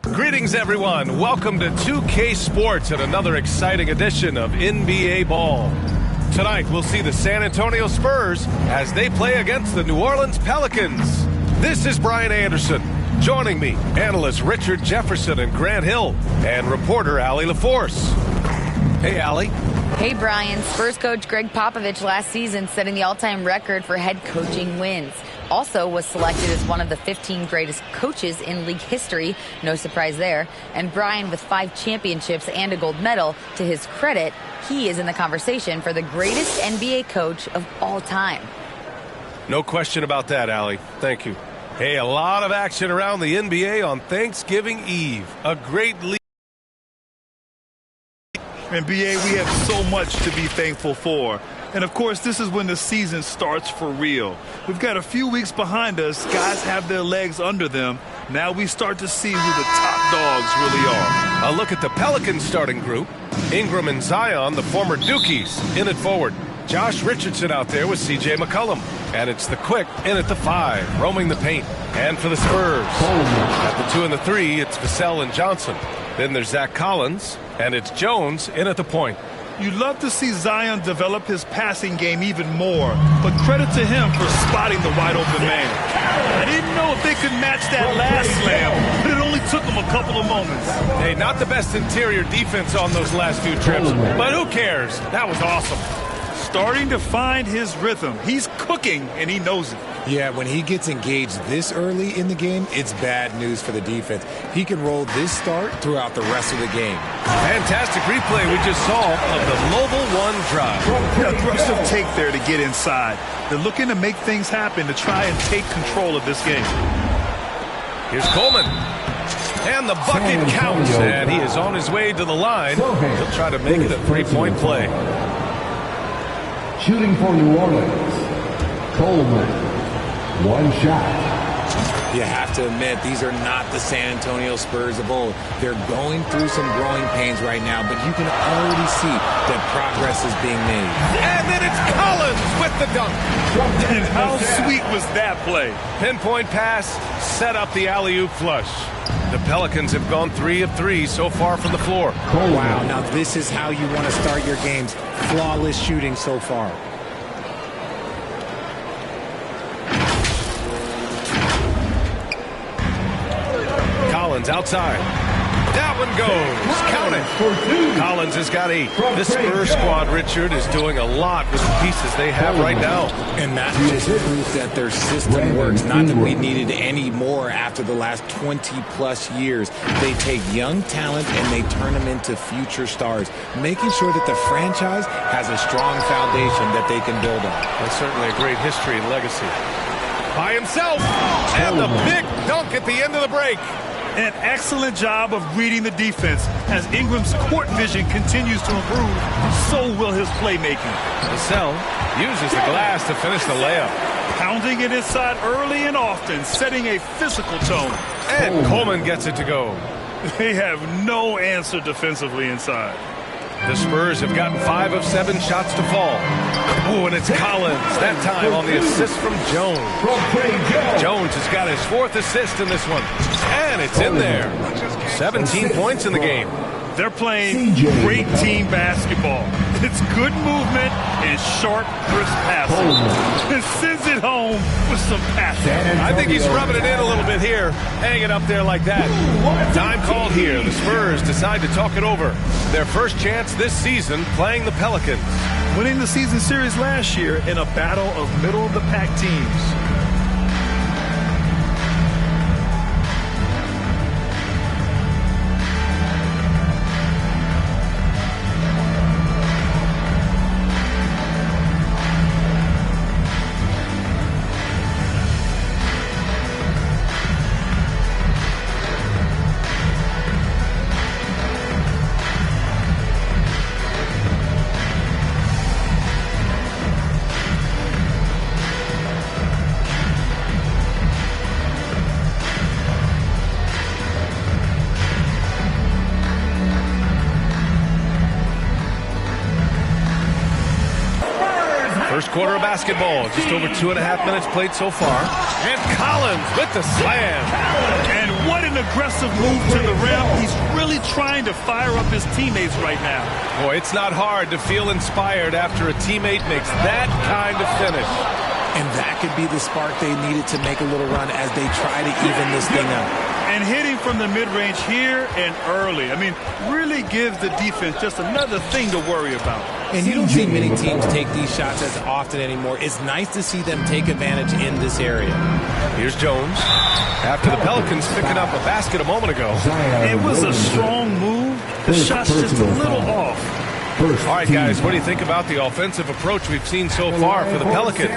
Greetings, everyone. Welcome to 2K Sports and another exciting edition of NBA Ball. Tonight, we'll see the San Antonio Spurs as they play against the New Orleans Pelicans. This is Brian Anderson. Joining me, analysts Richard Jefferson and Grant Hill, and reporter Allie LaForce. Hey, Allie. Hey, Brian. Spurs coach Greg Popovich last season setting the all-time record for head coaching wins. Also was selected as one of the 15 greatest coaches in league history. No surprise there. And Brian, with 5 championships and a gold medal, to his credit, he is in the conversation for the greatest NBA coach of all time. No question about that, Allie. Thank you. Hey, a lot of action around the NBA on Thanksgiving Eve. A great league. NBA, we have so much to be thankful for. And, of course, this is when the season starts for real. We've got a few weeks behind us. Guys have their legs under them. Now we start to see who the top dogs really are. A look at the Pelicans starting group. Ingram and Zion, the former Dukies, in at forward. Josh Richardson out there with C.J. McCollum. And it's the Quick in at the 5, roaming the paint. And for the Spurs, at the 2 and the 3, it's Vassell and Johnson. Then there's Zach Collins, and it's Jones in at the point. You'd love to see Zion develop his passing game even more, but credit to him for spotting the wide-open man. I didn't know if they could match that last slam, but it only took them a couple of moments. Hey, not the best interior defense on those last few trips, but who cares? That was awesome. Starting to find his rhythm. He's cooking, and he knows it. Yeah, when he gets engaged this early in the game, it's bad news for the defense. He can roll this start throughout the rest of the game. Fantastic replay we just saw of the mobile one drive. Aggressive take there to get inside. They're looking to make things happen to try and take control of this game. Here's Coleman. And the bucket counts, and he is on his way to the line. He'll try to make it a three-point play. Shooting for New Orleans, Coleman. One shot. You have to admit, these are not the San Antonio Spurs of old. They're going through some growing pains right now, but you can already see that progress is being made. And then it's Collins with the dunk. And how sweet was that play? Pinpoint pass, set up the alley-oop flush. The Pelicans have gone 3 of 3 so far from the floor. Wow, now this is how you want to start your games. Flawless shooting so far. Collins outside. That one goes. Count it. Collins has got 8. This Spurs squad, Richard, is doing a lot with the pieces they have right now. And that's just proof that their system works. Not that we needed any more after the last 20-plus years. They take young talent and they turn them into future stars, making sure that the franchise has a strong foundation that they can build on. That's certainly a great history and legacy. By himself. And the big dunk at the end of the break. An excellent job of reading the defense. As Ingram's court vision continues to improve, so will his playmaking. Vassell uses the glass to finish the layup. Pounding it inside early and often, setting a physical tone. And Coleman gets it to go. They have no answer defensively inside. The Spurs have gotten 5 of 7 shots to fall. Ooh, and it's Collins, that time on the assist from Jones. Jones has got his 4th assist in this one. And it's in there. 17 points in the game. They're playing great team basketball. It's good movement and sharp, crisp passing. And sends it home with some passing. I think he's rubbing it in a little bit here. Hanging up there like that. Time called here. The Spurs decide to talk it over. Their first chance this season playing the Pelicans. Winning the season series last year in a battle of middle-of-the-pack teams. First quarter of basketball, just over 2.5 minutes played so far. And Collins with the slam. And what an aggressive move to the rim. He's really trying to fire up his teammates right now. Boy, it's not hard to feel inspired after a teammate makes that kind of finish. And that could be the spark they needed to make a little run as they try to even this thing up. And hitting from the mid-range here and early. I mean, really gives the defense just another thing to worry about. And you don't see many teams take these shots as often anymore. It's nice to see them take advantage in this area. Here's Jones. After the Pelicans picking up a basket a moment ago. It was a strong move. The shot's just a little off. All right, guys, what do you think about the offensive approach we've seen so far for the Pelicans?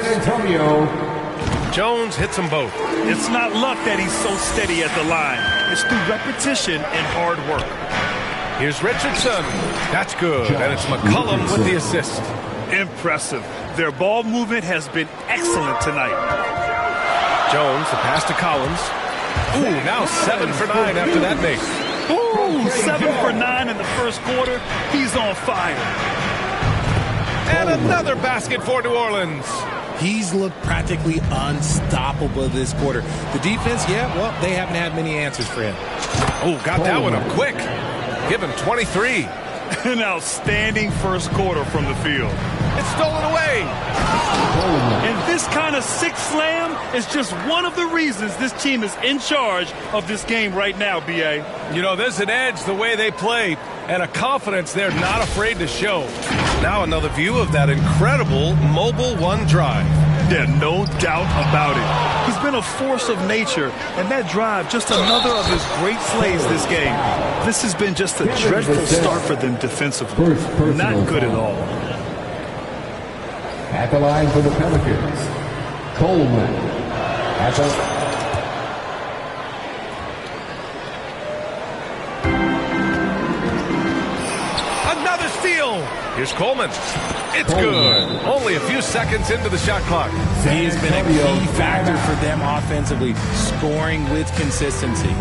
Jones hits them both. It's not luck that he's so steady at the line. It's through repetition and hard work. Here's Richardson. That's good. And it's McCollum with the assist. Impressive. Their ball movement has been excellent tonight. Jones, the pass to Collins. Ooh, now 7 for 9 after that make. Ooh, 7 for 9 in the first quarter. He's on fire. And another basket for New Orleans. He's looked practically unstoppable this quarter. The defense, yeah, well, they haven't had many answers for him. Oh, got that one up quick. Give him 23. An outstanding first quarter from the field. It's stolen away. And this kind of six slam is just one of the reasons this team is in charge of this game right now, B.A. You know, there's an edge the way they play and a confidence they're not afraid to show. Now another view of that incredible mobile one drive. Yeah, no doubt about it. He's been a force of nature, and that drive, just another of his great plays this game. This has been just a dreadful start for them defensively. Not good at all. At the line for the Pelicans, Coleman. At the Here's Coleman. It's good. Only a few seconds into the shot clock. He has been a key factor for them offensively, scoring with consistency.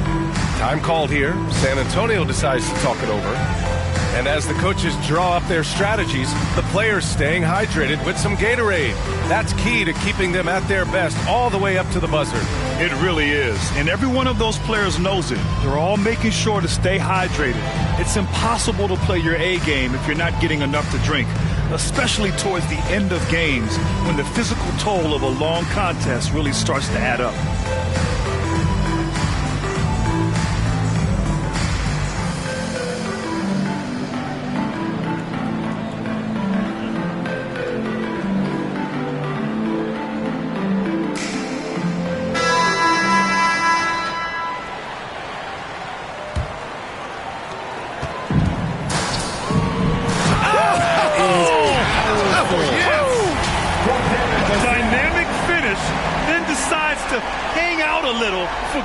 Time called here. San Antonio decides to talk it over. And as the coaches draw up their strategies, the players staying hydrated with some Gatorade. That's key to keeping them at their best all the way up to the buzzer. It really is. And every one of those players knows it. They're all making sure to stay hydrated. It's impossible to play your A game if you're not getting enough to drink, especially towards the end of games when the physical toll of a long contest really starts to add up.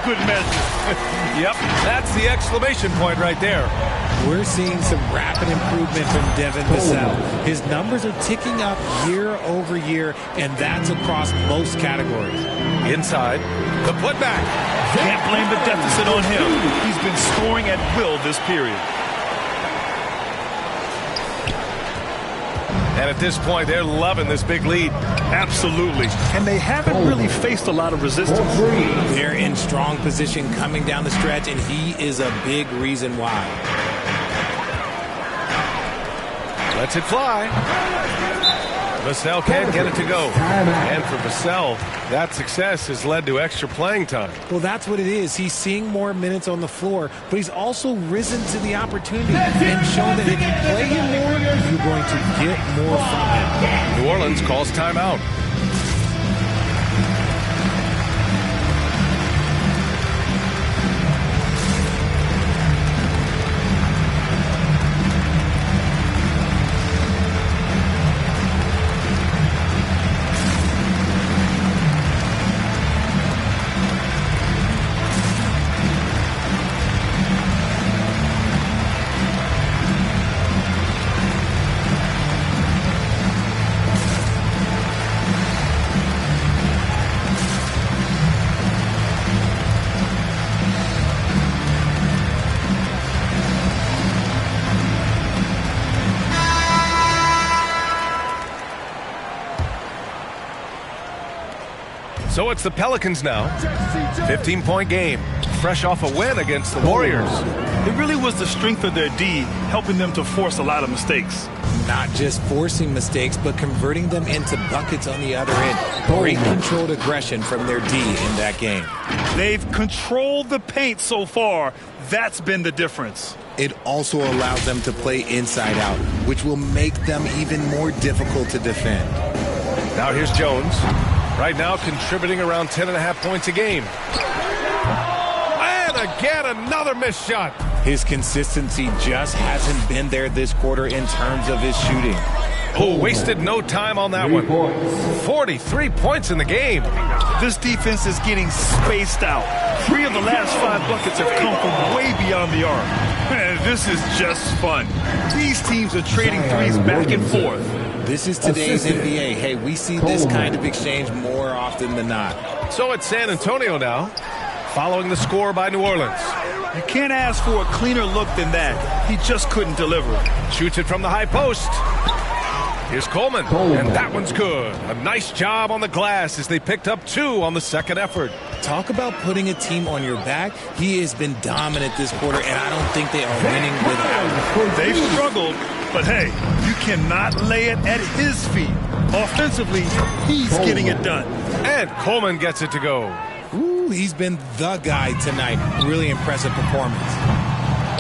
Good measure. Yep, that's the exclamation point right there. We're seeing some rapid improvement from Devin Vassell. His numbers are ticking up year over year, and that's across most categories. Inside, the putback. Can't blame the deficit on him. He's been scoring at will this period. And at this point, they're loving this big lead. Absolutely. And they haven't really faced a lot of resistance. They're in strong position coming down the stretch, and he is a big reason why. Lets it fly. Vassell can't get it to go. And for Vassell, that success has led to extra playing time. Well, that's what it is. He's seeing more minutes on the floor, but he's also risen to the opportunity and shown that if you play him more, you're going to get more from him. New Orleans calls timeout. So it's the Pelicans now. 15-point game. Fresh off a win against the Warriors. It really was the strength of their D helping them to force a lot of mistakes. Not just forcing mistakes, but converting them into buckets on the other end. Great controlled aggression from their D in that game. They've controlled the paint so far. That's been the difference. It also allows them to play inside out, which will make them even more difficult to defend. Now here's Jones. Right now contributing around 10.5 points a game. And again, another missed shot. His consistency just hasn't been there this quarter in terms of his shooting. Oh, wasted no time on that one. 43 points in the game. This defense is getting spaced out. 3 of the last 5 buckets have come from way beyond the arc. Man, this is just fun. These teams are trading threes back and forth. This is today's NBA. Hey, we see this kind of exchange more often than not. So it's San Antonio now, following the score by New Orleans. You can't ask for a cleaner look than that. He just couldn't deliver. Shoots it from the high post. Here's Coleman, and that one's good. A nice job on the glass as they picked up 2 on the second effort. Talk about putting a team on your back. He has been dominant this quarter, and I don't think they are winning without him. They've struggled, but hey, you cannot lay it at his feet. Offensively, he's getting it done. And Coleman gets it to go. Ooh, he's been the guy tonight. Really impressive performance.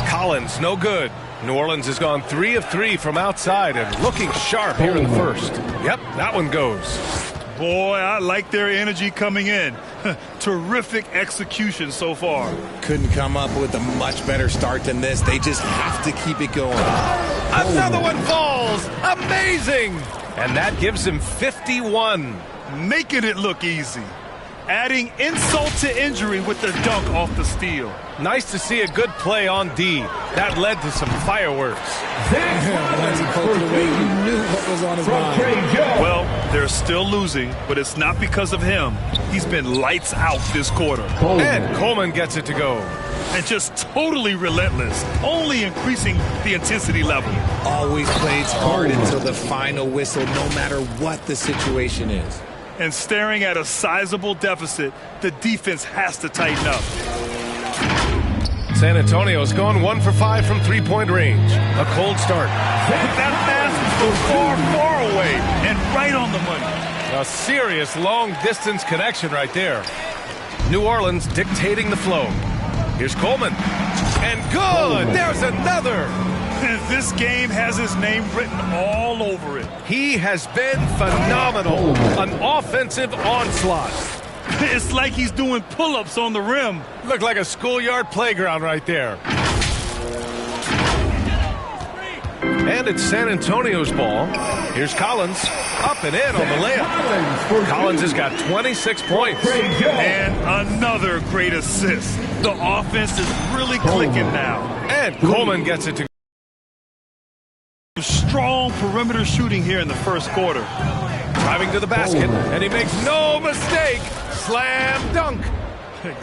Collins, no good. New Orleans has gone 3 of 3 from outside and looking sharp here in the first. Yep, that one goes. Boy, I like their energy coming in. Terrific execution so far. Couldn't come up with a much better start than this. They just have to keep it going. Another one falls. Amazing. And that gives him 51. Making it look easy. Adding insult to injury with the dunk off the steal. Nice to see a good play on D. That led to some fireworks. Once he poked it away, you knew what was on his mind. Well, they're still losing, but it's not because of him. He's been lights out this quarter. And Coleman gets it to go. And just totally relentless, only increasing the intensity level. Always plays hard until the final whistle, no matter what the situation is. And staring at a sizable deficit, the defense has to tighten up. San Antonio's gone 1 for 5 from 3-point range. A cold start. That pass was far, far away and right on the money. A serious long-distance connection right there. New Orleans dictating the flow. Here's Coleman. And good! There's another! This game has his name written all over it. He has been phenomenal. An offensive onslaught. It's like he's doing pull-ups on the rim. Looked like a schoolyard playground right there. And it's San Antonio's ball. Here's Collins. Up and in on the layup. Collins has got 26 points. And another great assist. The offense is really clicking now. And Coleman gets it to strong perimeter shooting here in the first quarter. Driving to the basket, and he makes no mistake. Slam dunk.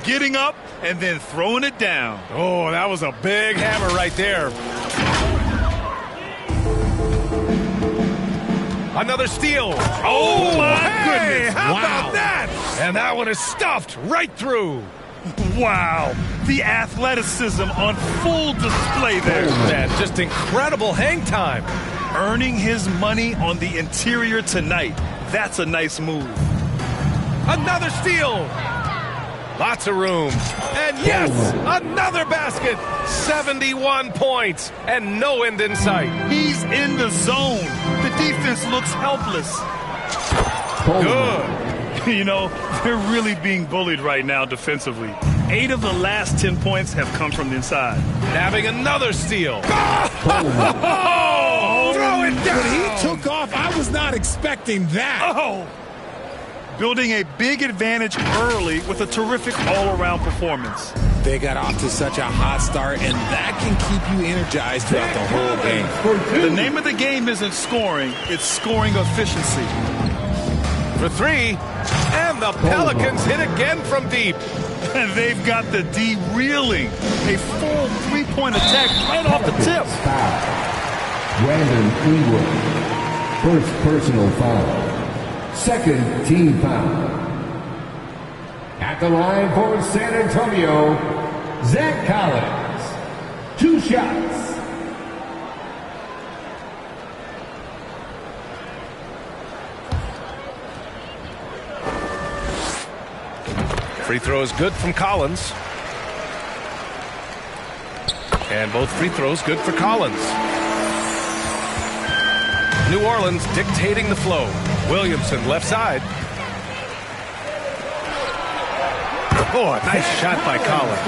Getting up and then throwing it down. Oh, that was a big hammer right there. Another steal. Oh, my goodness. How about that? And that one is stuffed right through. Wow. The athleticism on full display there. Man, just incredible hang time. Earning his money on the interior tonight. That's a nice move. Another steal. Lots of room. And yes, another basket. 71 points and no end in sight. He's in the zone. The defense looks helpless. Good. You know, they're really being bullied right now defensively. 8 of the last 10 points have come from the inside. Having another steal. Oh, throw it down. When he took off, I was not expecting that. Oh! Building a big advantage early with a terrific all-around performance. They got off to such a hot start, and that can keep you energized throughout the whole game. The name of the game isn't scoring, it's scoring efficiency. For 3, and the Pelicans hit again from deep. And they've got the D reeling. A full 3-point attack right off the tip. Brandon Ingram, first personal foul. Second team foul. At the line for San Antonio, Zach Collins. 2 shots. Free throw is good from Collins. And both free throws good for Collins. New Orleans dictating the flow. Williamson left side. Oh, a nice shot by Collins.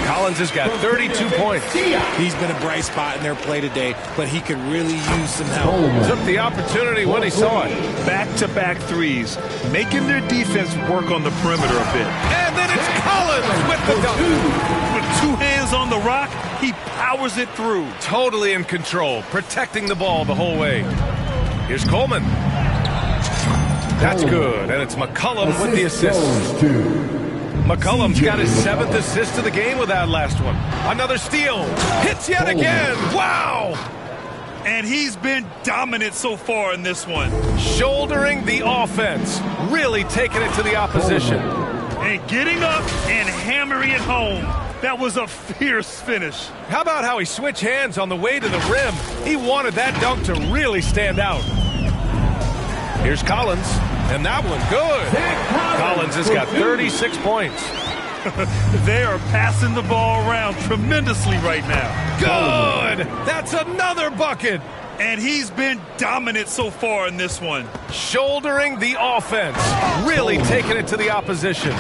Collins has got 32 points. He's been a bright spot in their play today, but he could really use some help. Took the opportunity when he saw it. Back-to-back threes, making their defense work on the perimeter a bit. And then it's Collins with the dunk. With 2 hands on the rock, he powers it through. Totally in control, protecting the ball the whole way. Here's Coleman. That's good, and it's McCollum with the assist. McCollum's got his 7th assist of the game with that last one. Another steal. Hits yet again. Wow! And he's been dominant so far in this one. Shouldering the offense. Really taking it to the opposition. And getting up and hammering it home. That was a fierce finish. How about how he switched hands on the way to the rim? He wanted that dunk to really stand out. Here's Collins, and that one good. Collins has got 36 points. They are passing the ball around tremendously right now. Good! That's another bucket. And he's been dominant so far in this one. Shouldering the offense. Really taking it to the opposition.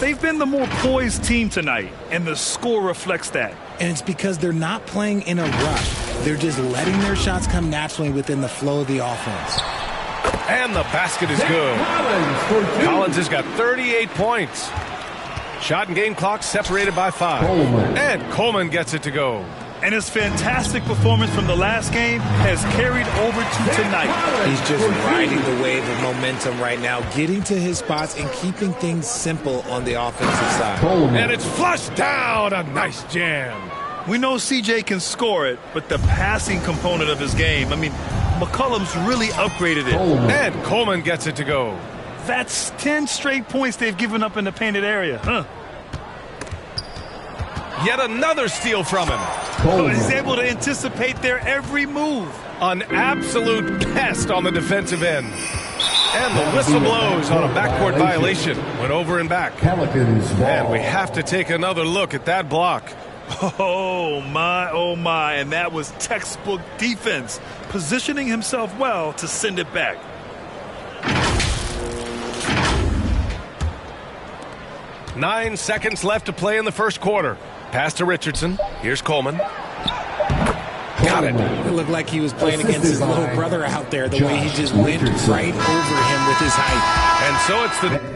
They've been the more poised team tonight, and the score reflects that. And it's because they're not playing in a rush. They're just letting their shots come naturally within the flow of the offense. And the basket is good. Collins has got 38 points. Shot and game clock separated by 5. And Coleman gets it to go. And his fantastic performance from the last game has carried over to tonight. He's just riding the wave of momentum right now, getting to his spots and keeping things simple on the offensive side. And it's flushed down. A nice jam. We know CJ can score it, but the passing component of his game, I mean, McCollum's really upgraded it. And Coleman gets it to go. That's 10 straight points they've given up in the painted area. Yet another steal from him. He's able to anticipate their every move. An absolute pest on the defensive end. And the whistle blows on a backcourt violation. Went over and back. Pelicans ball. And we have to take another look at that block. Oh my, and that was textbook defense, positioning himself well to send it back. Nine seconds left to play in the first quarter. Pass to Richardson. Here's Coleman. Got it. It looked like he was playing against his little brother out there, the way he just went right over him with his height. And so it's the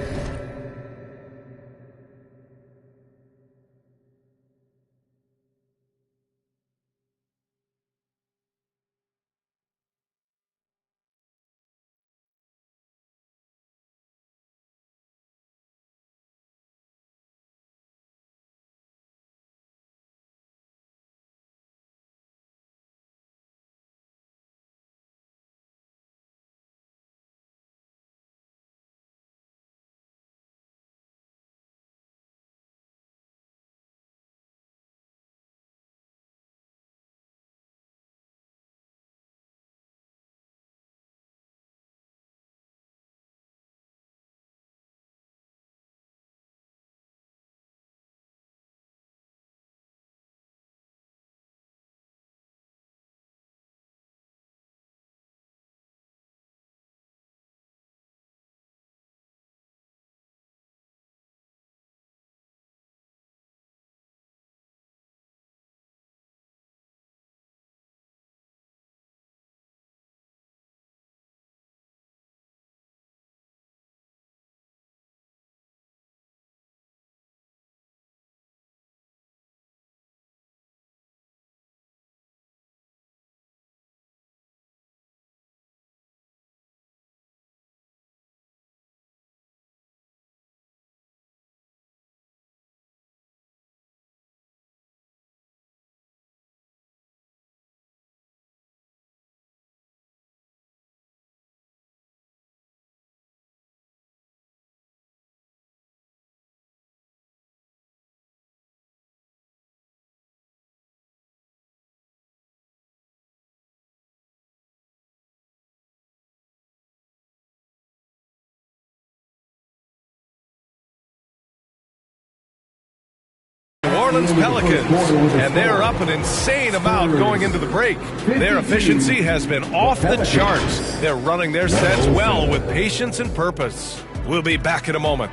Orleans Pelicans, and they're up an insane amount going into the break. Their efficiency has been off the charts. They're running their sets well with patience and purpose. We'll be back in a moment.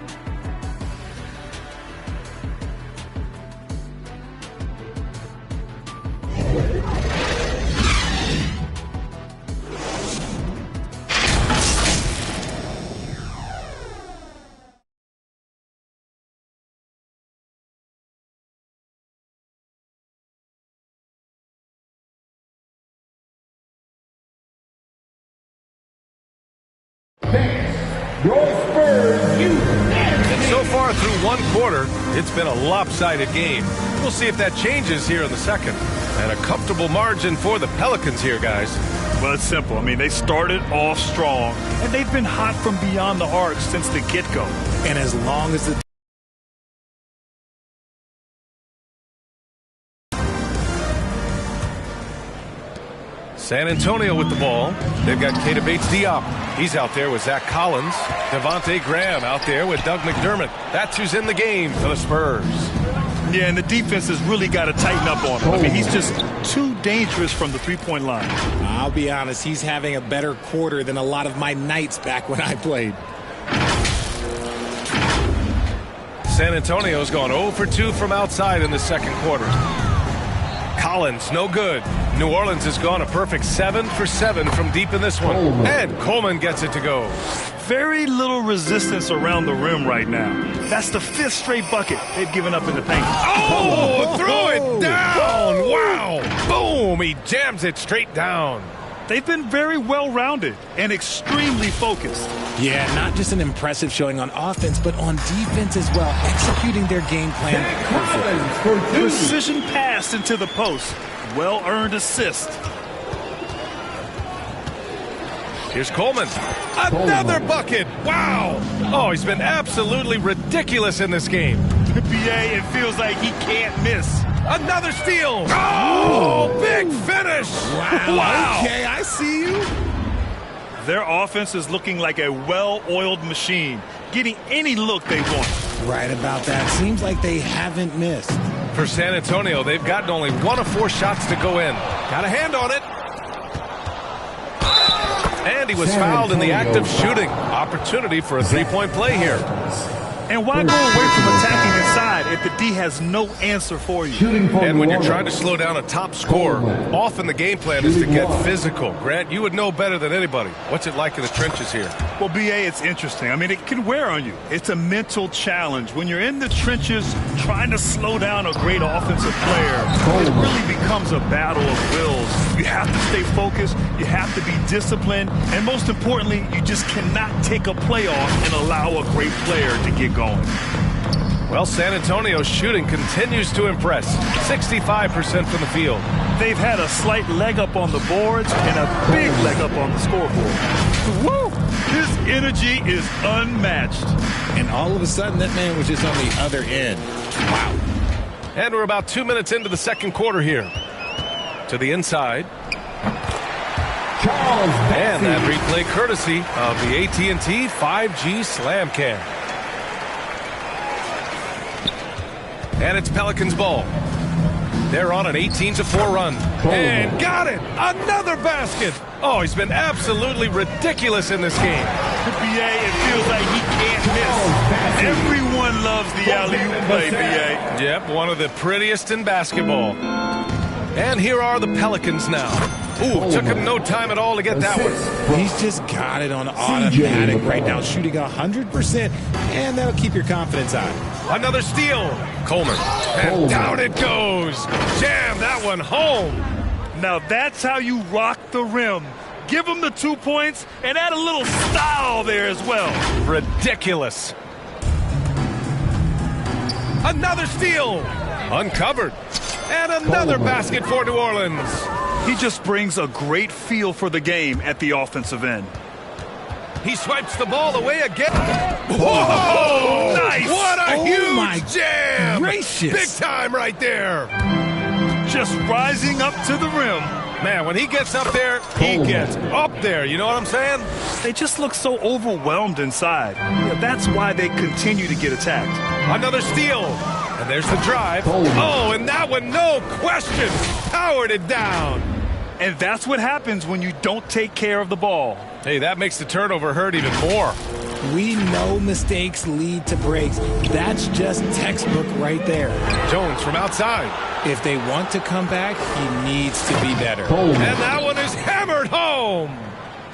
Your Spurs, you. And so far through one quarter, it's been a lopsided game. We'll see if that changes here in the second. And a comfortable margin for the Pelicans here, guys. Well, it's simple. I mean, they started off strong, and they've been hot from beyond the arc since the get-go. And as long as the San Antonio with the ball. They've got Keita Bates-Diop. He's out there with Zach Collins. Devontae Graham out there with Doug McDermott. That's who's in the game for the Spurs. Yeah, and the defense has really got to tighten up on him. I mean, he's just too dangerous from the three-point line. I'll be honest, he's having a better quarter than a lot of my nights back when I played. San Antonio's gone 0 for 2 from outside in the second quarter. Collins, no good. New Orleans has gone a perfect 7 for 7 from deep in this one. And Coleman gets it to go. Very little resistance around the rim right now. That's the 5th straight bucket they've given up in the paint. Oh, throw it down. Wow. Boom. He jams it straight down. They've been very well-rounded and extremely focused. Yeah, not just an impressive showing on offense, but on defense as well, executing their game plan perfectly. Precision pass into the post. Well-earned assist. Here's Coleman. Another bucket. Wow. Oh, he's been absolutely ridiculous in this game. BA, it feels like he can't miss. Another steal. Oh, big finish. Wow. Okay, I see you. Their offense is looking like a well-oiled machine, getting any look they want. Right about that. Seems like they haven't missed. For San Antonio, they've gotten only 1 of 4 shots to go in. Got a hand on it. And he was fouled in the act of shooting. Opportunity for a three-point play here. And why go away from attacking inside if the D has no answer for you? And when you're trying to slow down a top scorer, often the game plan is to get physical. Grant, you would know better than anybody. What's it like in the trenches here? Well, BA, it's interesting. I mean, it can wear on you. It's a mental challenge. When you're in the trenches trying to slow down a great offensive player, it really becomes a battle of wills. You have to stay focused. You have to be disciplined. And most importantly, you just cannot take a play off and allow a great player to get going. Well, San Antonio's shooting continues to impress. 65% from the field. They've had a slight leg up on the boards and a big leg up on the scoreboard. Woo! His energy is unmatched. And all of a sudden, that man was just on the other end. Wow. And we're about 2 minutes into the second quarter here. To the inside. And that replay courtesy of the AT&T 5G Slam Cam. And it's Pelicans ball. They're on an 18-4 run. And got it! Another basket! Oh, he's been absolutely ridiculous in this game. BA, it feels like he can't miss. Everyone loves the alley-oop play, BA. Yep, one of the prettiest in basketball. And here are the Pelicans now. Ooh, took him no time at all to get that one. He's just got it on automatic right now, shooting 100%, and that'll keep your confidence high. Another steal. Coleman. And down it goes. Jam that one home. Now that's how you rock the rim. Give him the 2 points and add a little style there as well. Ridiculous. Another steal. Uncovered. And another basket for New Orleans. He just brings a great feel for the game at the offensive end. He swipes the ball away again. Whoa! Nice! What a huge jam! Gracious. Big time right there. Just rising up to the rim. Man, when he gets up there, he gets up there. You know what I'm saying? They just look so overwhelmed inside. That's why they continue to get attacked. Another steal. And there's the drive. Oh, and that one, no question, powered it down. And that's what happens when you don't take care of the ball. Hey, that makes the turnover hurt even more. We know mistakes lead to breaks. That's just textbook right there. Jones from outside. If they want to come back, he needs to be better. And that one is hammered home.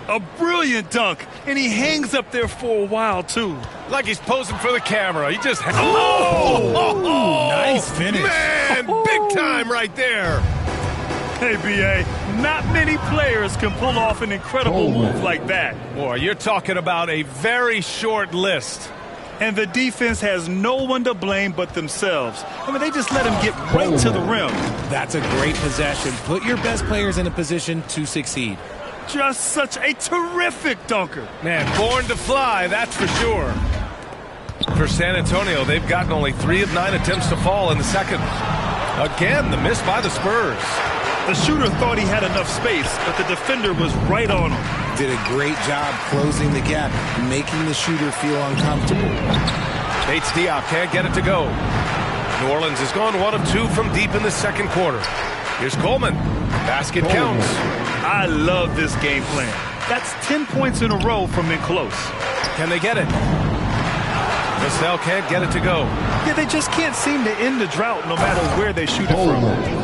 A brilliant dunk, and he hangs up there for a while, too. Like he's posing for the camera. He just... Oh! Nice finish. Man, big time right there. Hey, B.A., not many players can pull off an incredible move like that. Boy, you're talking about a very short list. And the defense has no one to blame but themselves. I mean, they just let him get right to the rim. That's a great possession. Put your best players in a position to succeed. Just such a terrific dunker. Man, born to fly, that's for sure. For San Antonio, they've gotten only 3 of 9 attempts to fall in the second. Again, the miss by the Spurs. The shooter thought he had enough space, but the defender was right on him. Did a great job closing the gap, making the shooter feel uncomfortable. Bates Diop can't get it to go. New Orleans has gone 1 of 2 from deep in the second quarter. Here's Coleman. Basket counts. I love this game plan. That's 10 points in a row from in close. Can they get it? Vassell can't get it to go. Yeah, they just can't seem to end the drought no matter where they shoot it from.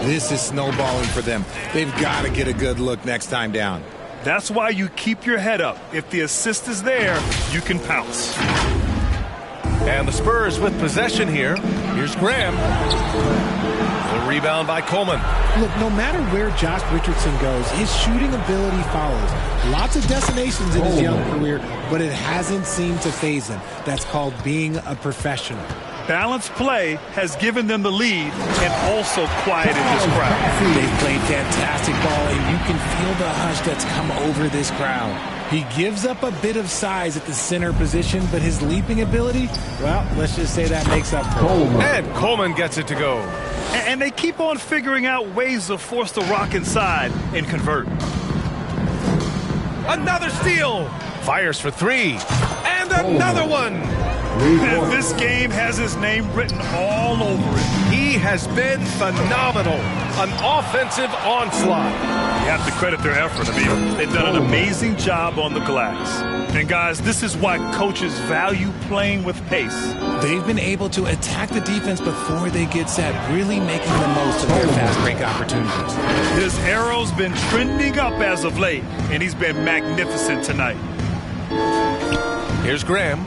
This is snowballing for them. They've got to get a good look next time down. That's why you keep your head up. If the assist is there, you can pounce. And the Spurs with possession here. Here's Graham. The rebound by Coleman. Look, no matter where Josh Richardson goes, his shooting ability follows. Lots of destinations in his young career, but it hasn't seemed to faze him. That's called being a professional. Balanced play has given them the lead and also quieted this crowd. They've played fantastic ball, and you can feel the hush that's come over this crowd. He gives up a bit of size at the center position, but his leaping ability, well, let's just say that makes up for it. And Coleman gets it to go. And they keep on figuring out ways to force the rock inside and convert. Another steal. Fires for 3. And another one. And this game has his name written all over it. He has been phenomenal. An offensive onslaught. You have to credit their effort. I mean, they've done an amazing job on the glass. And guys, this is why coaches value playing with pace. They've been able to attack the defense before they get set, really making the most of their fast break opportunities. His arrow's been trending up as of late, and he's been magnificent tonight. Here's Graham,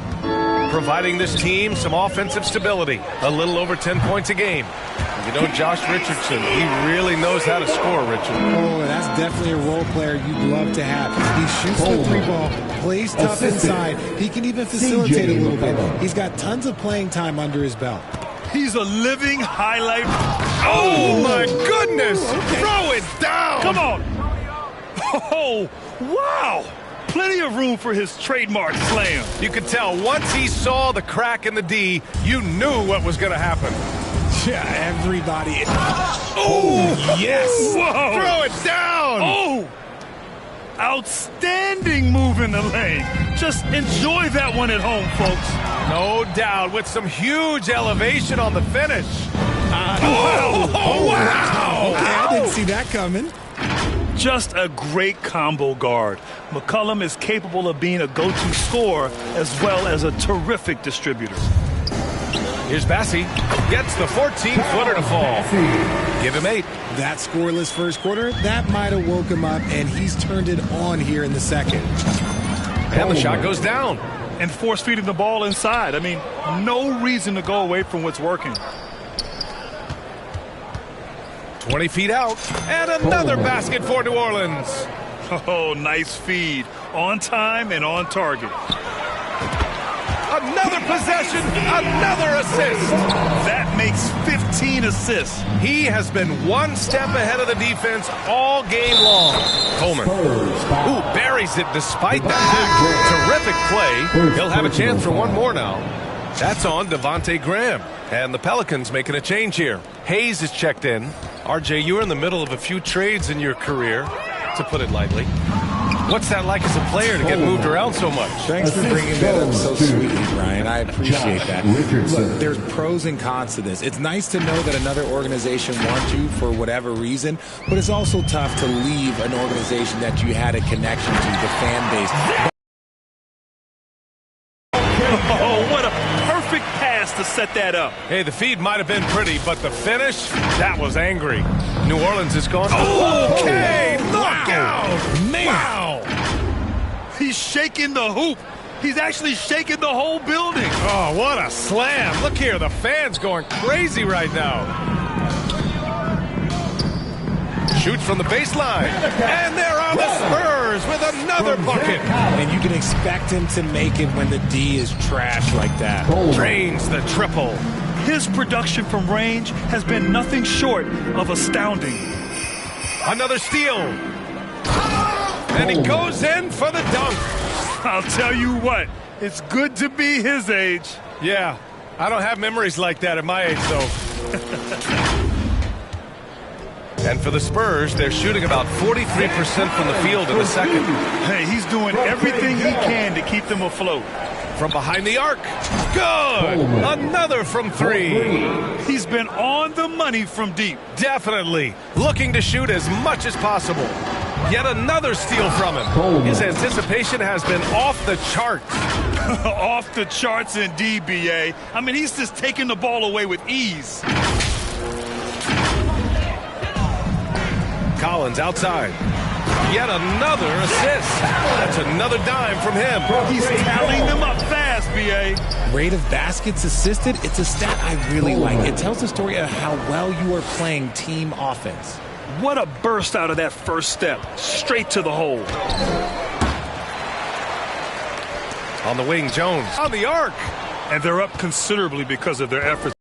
providing this team some offensive stability. A little over 10 points a game. You know, Josh Richardson, he really knows how to score, Richard. Oh, that's definitely a role player you'd love to have. He shoots the 3-ball, plays tough inside. He can even facilitate a little bit. He's got tons of playing time under his belt. He's a living highlight. Oh, my goodness! Okay. Throw it down! Come on! Oh, wow! Plenty of room for his trademark slam. You could tell once he saw the crack in the D, you knew what was going to happen. Yeah, everybody. Oh, yes! Whoa! Throw it down! Oh! Outstanding move in the lane. Just enjoy that one at home, folks. No doubt, with some huge elevation on the finish. Wow! Wow! Okay, I didn't see that coming. Just a great combo guard. McCollum is capable of being a go-to scorer as well as a terrific distributor. Here's Bassie. Gets the 14-footer to fall. Give him 8. That scoreless first quarter, that might have woke him up, and he's turned it on here in the second. And the shot goes down. And force feeding the ball inside. I mean, no reason to go away from what's working. 20 feet out. And another basket for New Orleans. Oh, nice feed. On time and on target. Another possession, another assist. That makes 15 assists. He has been one step ahead of the defense all game long. Coleman, who buries it despite that terrific play. He'll have a chance for one more now. That's on Devontae Graham. And the Pelicans making a change here. Hayes is checked in. RJ, you're in the middle of a few trades in your career, to put it lightly. What's that like as a player to get moved around so much? Thanks for bringing that up so sweetly, Brian. I appreciate that. Look, there's pros and cons to this. It's nice to know that another organization wants you for whatever reason, but it's also tough to leave an organization that you had a connection to, the fan base. Oh, what a perfect pass to set that up. Hey, the feed might have been pretty, but the finish, that was angry. New Orleans is gone. Okay, knockout. Man. Wow. He's shaking the hoop. He's actually shaking the whole building. Oh, what a slam. Look here, the fans going crazy right now. Shoots from the baseline. And there are the Spurs with another bucket. And you can expect him to make it when the D is trash like that. Drains the triple. His production from range has been nothing short of astounding. Another steal. And he goes in for the dunk. I'll tell you what, it's good to be his age. Yeah, I don't have memories like that at my age, though. And for the Spurs, they're shooting about 43% from the field in the second. Hey, he's doing everything he can to keep them afloat. From behind the arc. Good. Another from three. He's been on the money from deep. Definitely. Looking to shoot as much as possible. Yet another steal from him. His anticipation has been off the charts. Off the charts indeed, B.A. I mean, he's just taking the ball away with ease. Collins outside. Yet another assist. That's another dime from him. He's tallying them up fast, B.A. Rate of baskets assisted, it's a stat I really like. It tells the story of how well you are playing team offense. What a burst out of that first step. Straight to the hole. On the wing, Jones. On the arc. And they're up considerably because of their efforts.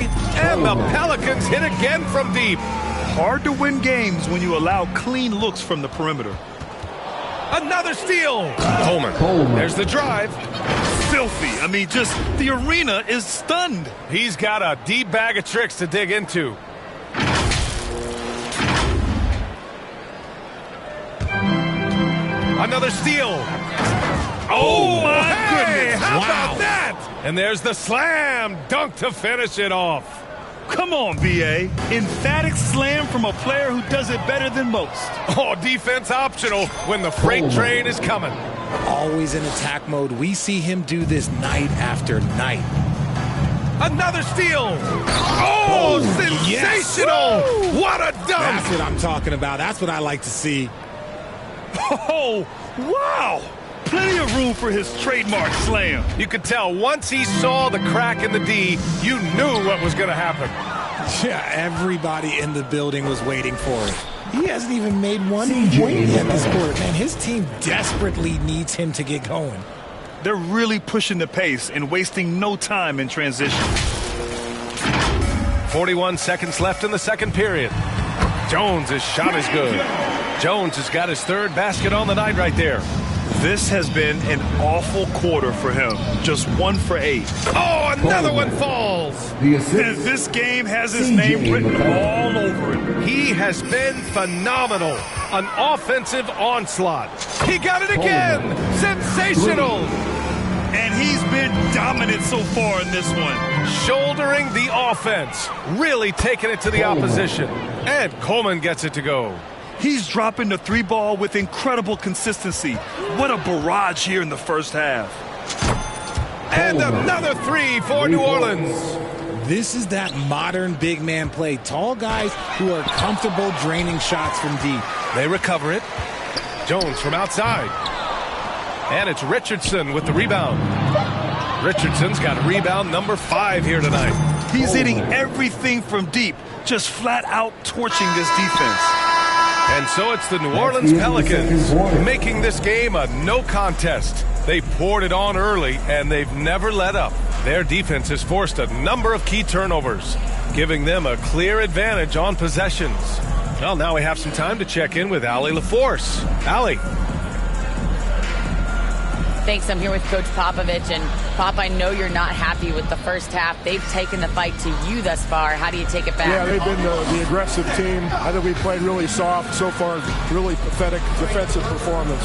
And the Pelicans hit again from deep. Hard to win games when you allow clean looks from the perimeter. Another steal. Coleman. There's the drive. Filthy. I mean, just the arena is stunned. He's got a deep bag of tricks to dig into. Another steal. Oh, my goodness. How about that? And there's the slam dunk to finish it off. Come on, B.A. Emphatic slam from a player who does it better than most. Oh, defense optional when the freight train is coming. Always in attack mode. We see him do this night after night. Another steal. Oh, sensational. Yes. What a dunk. That's what I'm talking about. That's what I like to see. Oh, wow. Plenty of room for his trademark slam. You could tell once he saw the crack in the D, you knew what was going to happen. Yeah, everybody in the building was waiting for it. He hasn't even made one point yet this quarter. Man, his team desperately needs him to get going. They're really pushing the pace and wasting no time in transition. 41 seconds left in the second period. Jones' shot is good. Jones has got his third basket on the night right there. This has been an awful quarter for him. Just 1 for 8. Oh, another one falls. This game has his name written all over it. He has been phenomenal. An offensive onslaught. He got it again. Sensational. And he's been dominant so far in this one. Shouldering the offense. Really taking it to the opposition. And Coleman gets it to go. He's dropping the 3 ball with incredible consistency. What a barrage here in the first half. And another 3 for New Orleans. This is that modern big man play. Tall guys who are comfortable draining shots from deep. They recover it. Jones from outside. And it's Richardson with the rebound. Richardson's got rebound number 5 here tonight. He's hitting everything from deep, just flat out torching this defense. And so it's the New Orleans Pelicans making this game a no contest. They poured it on early, and they've never let up. Their defense has forced a number of key turnovers, giving them a clear advantage on possessions. Well, now we have some time to check in with Allie LaForce. Allie. Thanks. I'm here with Coach Popovich. And, Pop, I know you're not happy with the first half. They've taken the fight to you thus far. How do you take it back? Yeah, they've been the aggressive team. I think we played really soft so far. Really pathetic defensive performance.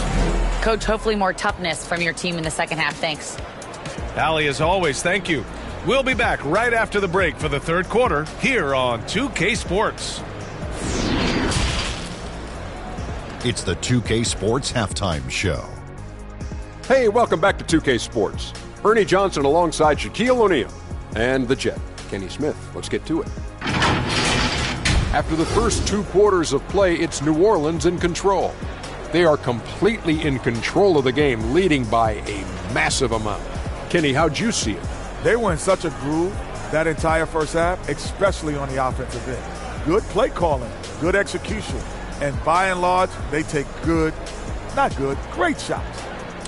Coach, hopefully more toughness from your team in the second half. Thanks. Allie, as always, thank you. We'll be back right after the break for the third quarter here on 2K Sports. It's the 2K Sports Halftime Show. Hey, welcome back to 2K Sports. Ernie Johnson alongside Shaquille O'Neal and the Jet, Kenny Smith. Let's get to it. After the first 2 quarters of play, it's New Orleans in control. They are completely in control of the game, leading by a massive amount. Kenny, how'd you see it? They were in such a groove that entire first half, especially on the offensive end. Good play calling, good execution, and by and large, they take great shots.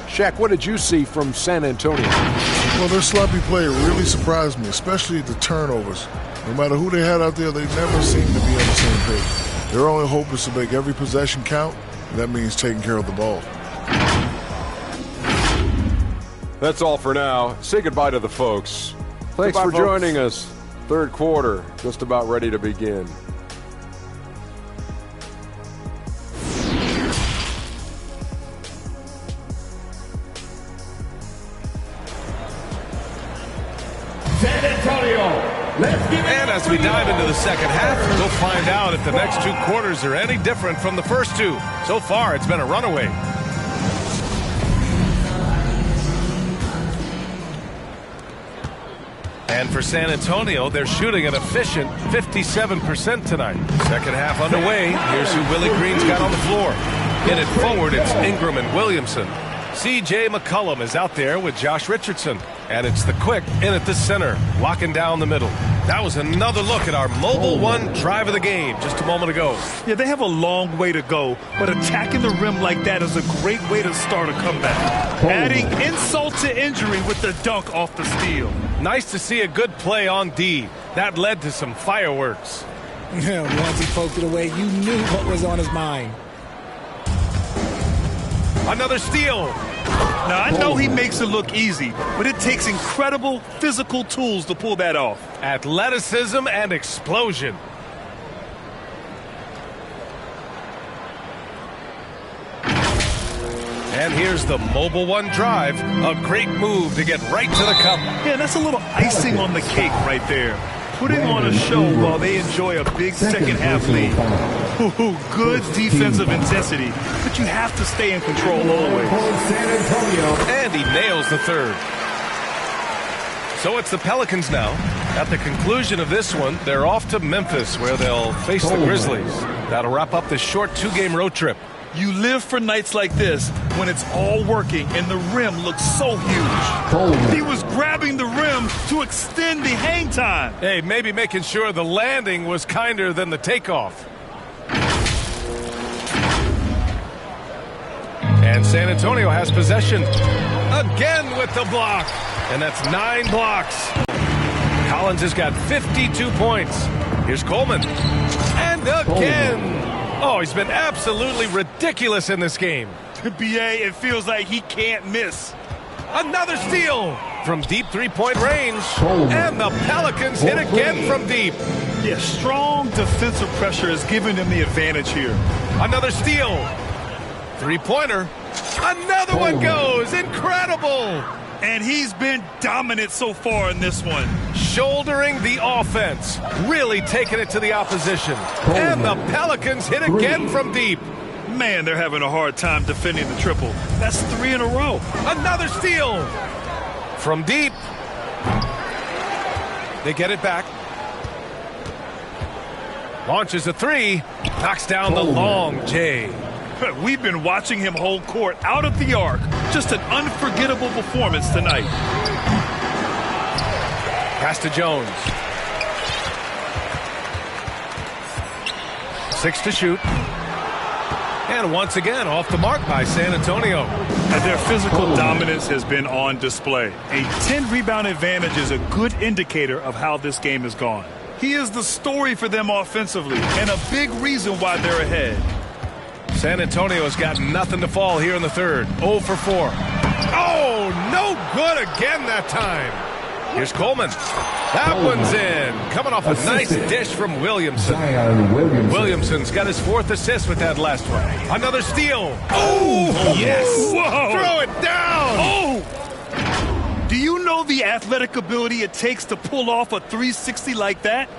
Shaq, what did you see from San Antonio? Well, their sloppy play really surprised me, especially the turnovers. No matter who they had out there, they never seemed to be on the same page. Their only hope is to make every possession count, and that means taking care of the ball. That's all for now. Say goodbye to the folks. Thanks Goodbye, for folks. joining us. Third quarter, just about ready to begin. San Antonio, let's give it And as we dive into the second half, we'll find out if the next 2 quarters are any different from the first 2. So far, it's been a runaway. And for San Antonio, they're shooting an efficient 57% tonight. Second half underway. Here's who Willie Green's got on the floor. In it forward, it's Ingram and Williamson. C.J. McCollum is out there with Josh Richardson. And it's the quick in at the center, locking down the middle. That was another look at our Mobile One drive of the game just a moment ago. Yeah, they have a long way to go, but attacking the rim like that is a great way to start a comeback. Adding insult to injury with the dunk off the steal. Nice to see a good play on D. That led to some fireworks. Once he poked it away, you knew what was on his mind. Another steal. Now, I know he makes it look easy, but it takes incredible physical tools to pull that off. Athleticism and explosion. And here's the Mobile One drive. A great move to get right to the cup. Yeah, that's a little icing on the cake right there. Putting on a show while they enjoy a big second half lead. Good defensive intensity, but you have to stay in control always. And he nails the third. So it's the Pelicans now. At the conclusion of this one, they're off to Memphis, where they'll face the Grizzlies. That'll wrap up this short 2-game road trip. You live for nights like this when it's all working and the rim looks so huge. He was grabbing the rim to extend the hang time. Hey, maybe making sure the landing was kinder than the takeoff. And San Antonio has possession. Again with the block. And that's 9 blocks. Collins has got 52 points. Here's Coleman. And again. Oh, he's been absolutely ridiculous in this game. BA, it feels like he can't miss. Another steal from deep 3-point range. And the Pelicans hit again from deep. Yeah, strong defensive pressure has given them the advantage here. Another steal. 3-pointer. Another one goes. Incredible. And he's been dominant so far in this one. Shouldering the offense. Really taking it to the opposition. And the Pelicans hit again from deep. Man, they're having a hard time defending the triple. That's 3 in a row. Another steal. From deep. They get it back. Launches a 3. Knocks down the long J. We've been watching him hold court out of the arc. Just an unforgettable performance tonight. Pass to Jones. 6 to shoot. And once again, off the mark by San Antonio. And their physical dominance has been on display. A 10-rebound advantage is a good indicator of how this game has gone. He is the story for them offensively and a big reason why they're ahead. San Antonio's got nothing to fall here in the third. 0 for 4. Oh, no good again that time. Here's Coleman. That one's in. Coming off a nice dish from Williamson. Williamson's got his 4th assist with that last one. Another steal. Oh, yes. Whoa. Throw it down. Oh. Do you know the athletic ability it takes to pull off a 360 like that?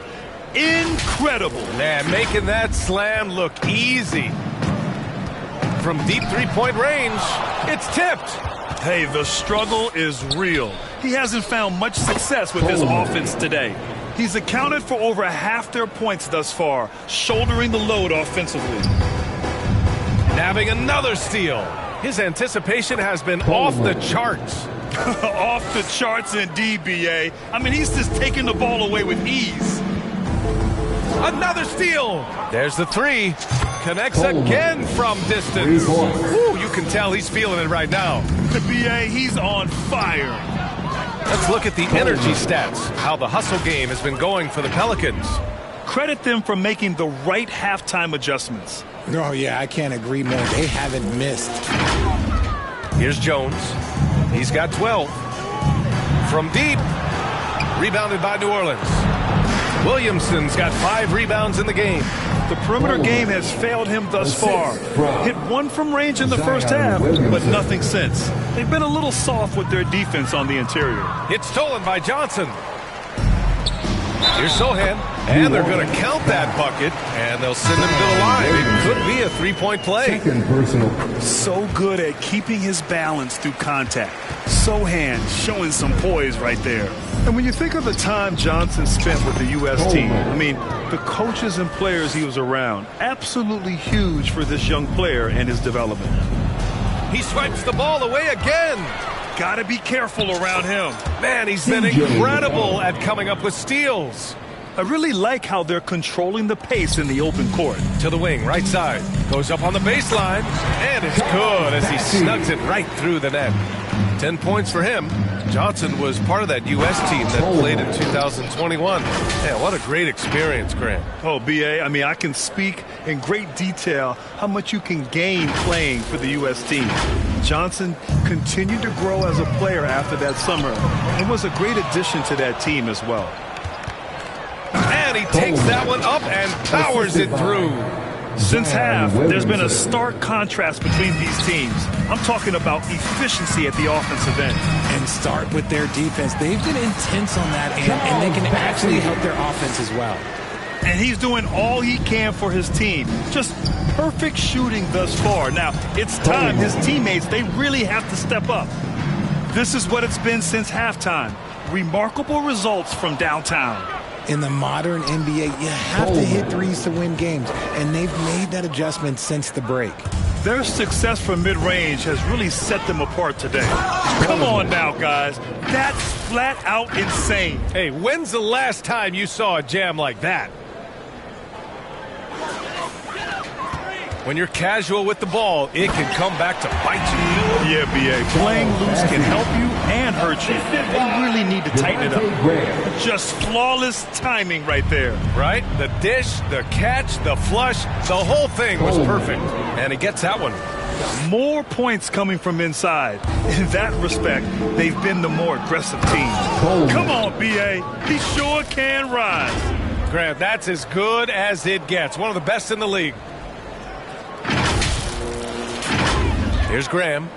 Incredible. Man, making that slam look easy. From deep three-point range, it's tipped. Hey, the struggle is real. He hasn't found much success with his offense today. He's accounted for over half their points thus far, shouldering the load offensively. Nabbing another steal. His anticipation has been off the charts. Off the charts indeed, B.A. I mean, he's just taking the ball away with ease. Another steal. There's the 3. Connects again from distance. Ooh, you can tell he's feeling it right now. The B.A., he's on fire. Let's look at the energy stats, how the hustle game has been going for the Pelicans. Credit them for making the right halftime adjustments. Oh, yeah, I can't agree more. They haven't missed. Here's Jones. He's got 12. From deep. Rebounded by New Orleans. Williamson's got 5 rebounds in the game. The perimeter game has failed him thus far. Hit 1 from range in the first half, but nothing since. They've been a little soft with their defense on the interior. It's stolen by Johnson. Here's Sohan, and they're going to count that bucket, and they'll send him to the line. It could be a 3-point play. So good at keeping his balance through contact. Sohan showing some poise right there. And when you think of the time Johnson spent with the U.S. team, I mean, the coaches and players he was around, absolutely huge for this young player and his development. He swipes the ball away again. Got to be careful around him. Man, he's been incredible at coming up with steals. I really like how they're controlling the pace in the open court. To the wing, right side. Goes up on the baseline, and it's good as he snugs it right through the net. 10 points for him. Johnson was part of that U.S. team that played in 2021. Man, what a great experience, Grant. Oh, B.A., I mean, I can speak in great detail how much you can gain playing for the U.S. team. Johnson continued to grow as a player after that summer and was a great addition to that team as well. And he takes that one up and powers it through. Since half, there's been a stark contrast between these teams. I'm talking about efficiency at the offensive end. And start with their defense. They've been intense on that end, and they can actually help their offense as well. And he's doing all he can for his team. Just perfect shooting thus far. Now, it's time his teammates, they really have to step up. This is what it's been since halftime. Remarkable results from downtown. In the modern NBA, you have to hit threes to win games, and they've made that adjustment since the break. Their success from mid-range has really set them apart today. Come on now, guys. That's flat out insane. Hey, when's the last time you saw a jam like that? When you're casual with the ball, it can come back to bite you. Yeah, B.A. Playing loose can help you and hurt you. They really need to tighten it up. Just flawless timing right there. Right? The dish, the catch, the flush, the whole thing was perfect. And he gets that one. More points coming from inside. In that respect, they've been the more aggressive team. Come on, B.A. He sure can rise. Grant, that's as good as it gets. One of the best in the league. Here's Graham.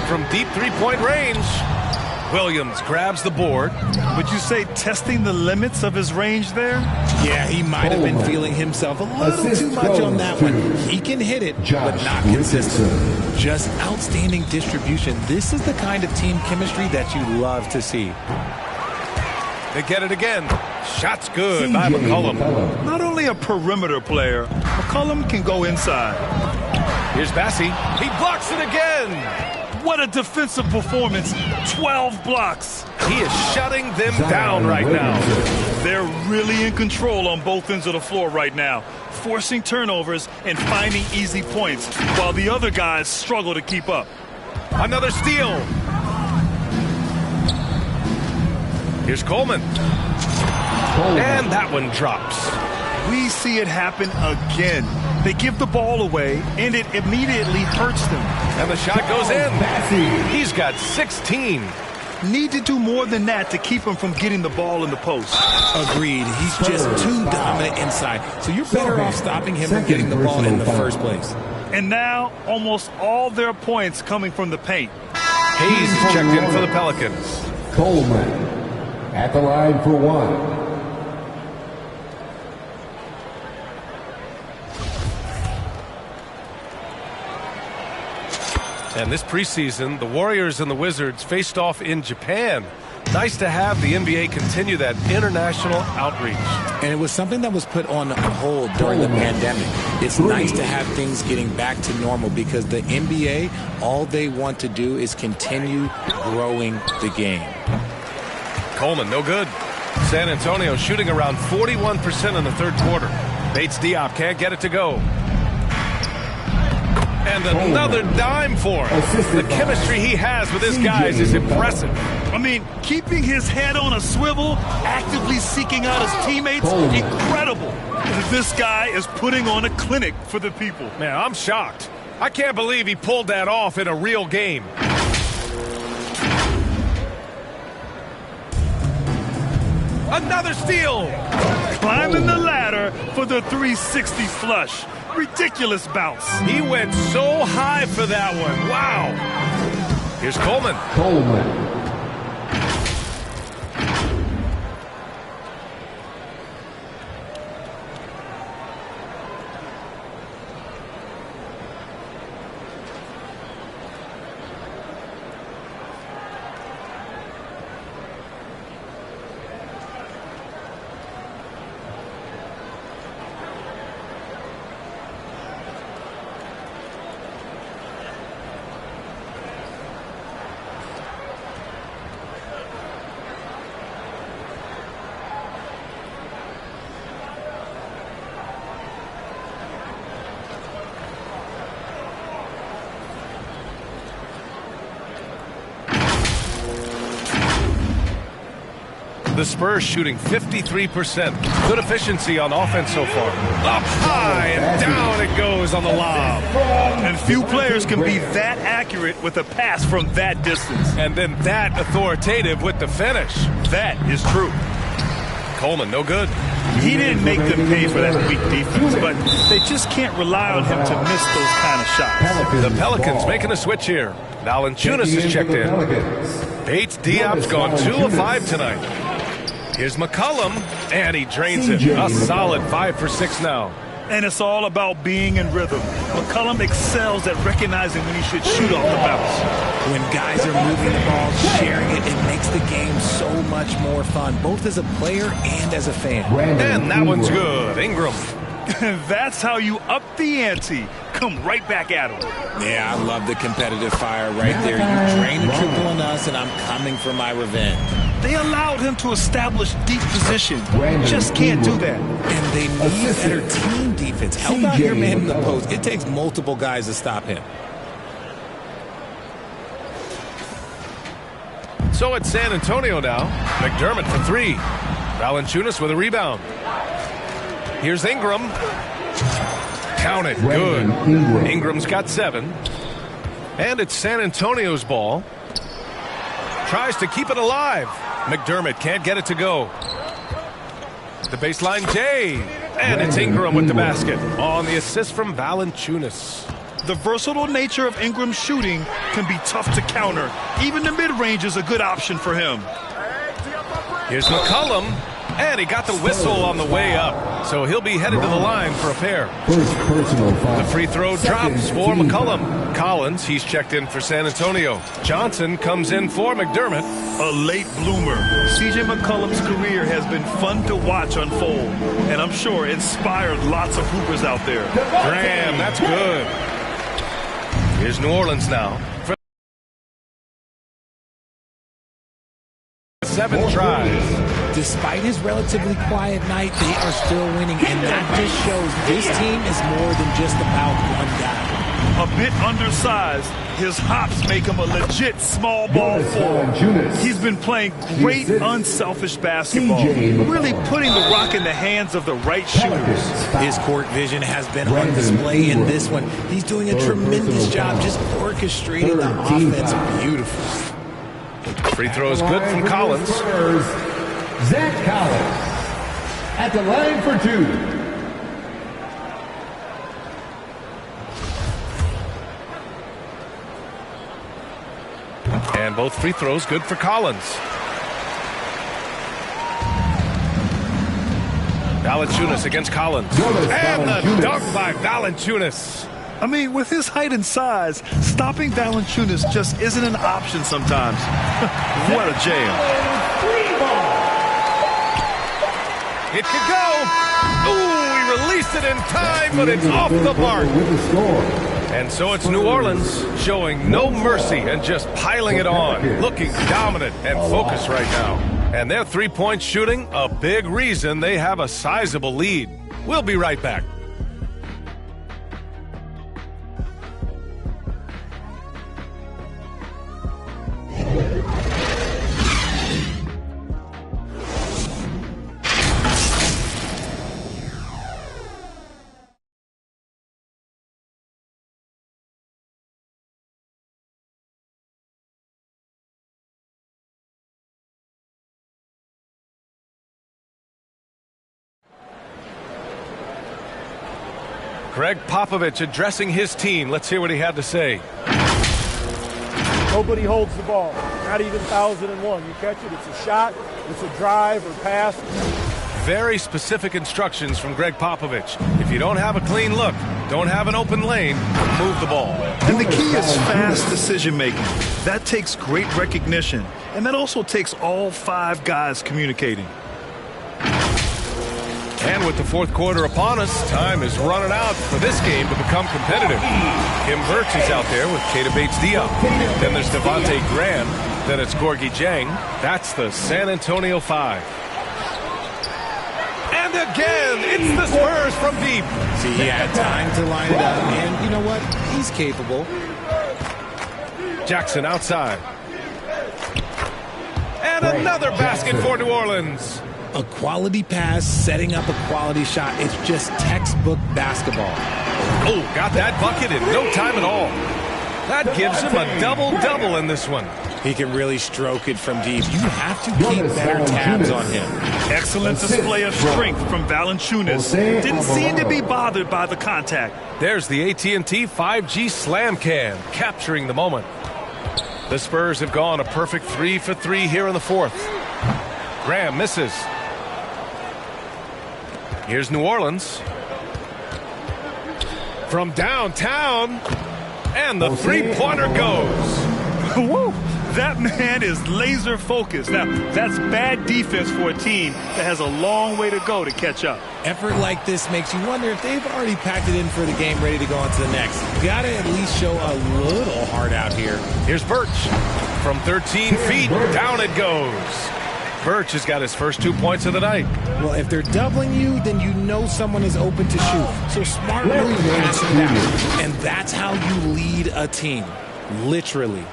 From deep three-point range, Williams grabs the board. Would you say testing the limits of his range there? Yeah, he might have been feeling himself a little too much on that one. He can hit it, but not consistent. Just outstanding distribution. This is the kind of team chemistry that you love to see. They get it again. Shot's good by McCollum. Not only a perimeter player, McCollum can go inside. Here's Bassie. He blocks it again. What a defensive performance. 12 blocks. He is shutting them down right now. They're really in control on both ends of the floor right now, forcing turnovers and finding easy points, while the other guys struggle to keep up. Another steal. Here's Coleman. And that one drops. We see it happen again. They give the ball away, and it immediately hurts them. And the shot goes in. He's got 16. Need to do more than that to keep him from getting the ball in the post. Agreed. He's just too dominant inside. So you're better off stopping him from getting the ball in the first place. And now, almost all their points coming from the paint. Hayes is checked in for the Pelicans. Coleman at the line for one. And this preseason, the Warriors and the Wizards faced off in Japan. Nice to have the NBA continue that international outreach. And it was something that was put on hold during the pandemic. It's nice to have things getting back to normal because the NBA, all they want to do is continue growing the game. Coleman, no good. San Antonio shooting around 41% in the third quarter. Bates Diop can't get it to go. And another dime for him. The chemistry he has with his guys is impressive. I mean, keeping his head on a swivel, actively seeking out his teammates, incredible. This guy is putting on a clinic for the people. Man, I'm shocked. I can't believe he pulled that off in a real game. Another steal. Climbing the ladder for the 360 flush. Ridiculous bounce. He went so high for that one. Wow. Here's Coleman. The Spurs shooting 53%. Good efficiency on offense so far. Up high and down it goes on the lob. And few players can be that accurate with a pass from that distance. And then that authoritative with the finish. That is true. Coleman, no good. He didn't make them pay for that weak defense, but they just can't rely on him to miss those kind of shots. The Pelicans making a switch here. Valanciunas is checked in. Bates Diop's gone 2 of 5 tonight. Here's McCollum, and he drains it. A solid 5 for 6 now. And it's all about being in rhythm. McCollum excels at recognizing when he should shoot off the bounce. When guys are moving the ball, sharing it, it makes the game so much more fun, both as a player and as a fan. And that one's good. Ingram. That's how you up the ante. Come right back at him. Yeah, I love the competitive fire right there. You drain the triple on us, and I'm coming for my revenge. They allowed him to establish deep position. Just can't do that. And they need better team defense. Help out your man in the post. It takes multiple guys to stop him. So it's San Antonio now. McDermott for 3. Valanciunas with a rebound. Here's Ingram. Count it. Good. Ingram's got 7. And it's San Antonio's ball. Tries to keep it alive. McDermott can't get it to go. The baseline J. And it's Ingram with the basket on the assist from Valanciunas. The versatile nature of Ingram's shooting can be tough to counter. Even the mid-range is a good option for him. Here's McCollum. And he got the whistle on the way up. So he'll be headed to the line for a pair. The free throw drops for McCollum. Collins, he's checked in for San Antonio. Johnson comes in for McDermott. A late bloomer. C.J. McCollum's career has been fun to watch unfold. And I'm sure inspired lots of hoopers out there. Graham, that's good. Here's New Orleans now. For 7 tries. Despite his relatively quiet night, they are still winning, and that just shows this team is more than just about one guy. A bit undersized, his hops make him a legit small ball forward. He's been playing great, unselfish basketball, really putting the rock in the hands of the right shooters. His court vision has been on display in this one. He's doing a tremendous job just orchestrating the offense beautifully. Free throw is good from Collins. Zach Collins at the line for 2. And both free throws good for Collins. Valanciunas against Collins. And the dunk by Valanciunas. I mean, with his height and size, stopping Valanciunas just isn't an option sometimes. What a jam. It could go. Ooh, he released it in time, but it's off the mark. And so it's New Orleans showing no mercy and just piling it on, looking dominant and focused right now. And their three-point shooting, a big reason they have a sizable lead. We'll be right back. Greg Popovich addressing his team. Let's hear what he had to say. Nobody holds the ball. Not even 1,001. You catch it, it's a shot, it's a drive or pass. Very specific instructions from Greg Popovich. If you don't have a clean look, don't have an open lane, move the ball. And the key is fast decision-making. That takes great recognition. And that also takes all 5 guys communicating. And with the fourth quarter upon us, time is running out for this game to become competitive. Kim Birch is out there with Keita Bates-Diop. Then there's Devontae Graham. Then it's Gorgui Dieng. That's the San Antonio 5. And again, it's the Spurs from deep. See, he had time to line it up, and you know what? He's capable. Jackson outside. And another basket for New Orleans. A quality pass, setting up a quality shot. It's just textbook basketball. Oh, got that bucket in no time at all. That gives him a double-double in this one. He can really stroke it from deep. You have to keep better tabs on him. Excellent display of strength from Valanciunas. Didn't seem to be bothered by the contact. There's the AT&T 5G Slam Can, capturing the moment. The Spurs have gone a perfect 3 for 3 here in the fourth. Graham misses. Here's New Orleans. From downtown. And the three-pointer goes. Woo! That man is laser focused. Now, that's bad defense for a team that has a long way to go to catch up. Effort like this makes you wonder if they've already packed it in for the game, ready to go on to the next. Got to at least show a little heart out here. Here's Birch. From 13 feet, down it goes. Birch has got his first 2 points of the night. Well, if they're doubling you, then you know someone is open to shoot. So smart move, pass it down. And that's how you lead a team. Literally.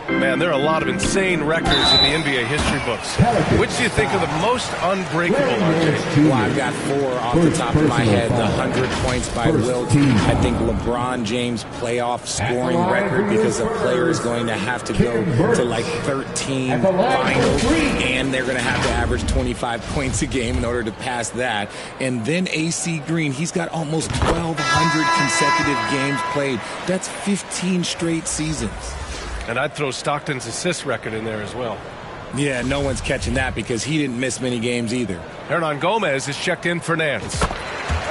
Man, there are a lot of insane records in the NBA history books. Which do you think are the most unbreakable, RJ? Well, I've got 4 off the top of my head. The 100 points by Wilt. I think LeBron James' playoff scoring record, because a player is going to have to go to like 13 finals, and they're going to have to average 25 points a game in order to pass that. And then AC Green, he's got almost 1,200 consecutive games played. That's 15 straight seasons. And I'd throw Stockton's assist record in there as well. Yeah, no one's catching that because he didn't miss many games either. Hernan Gomez is checked in for Nance.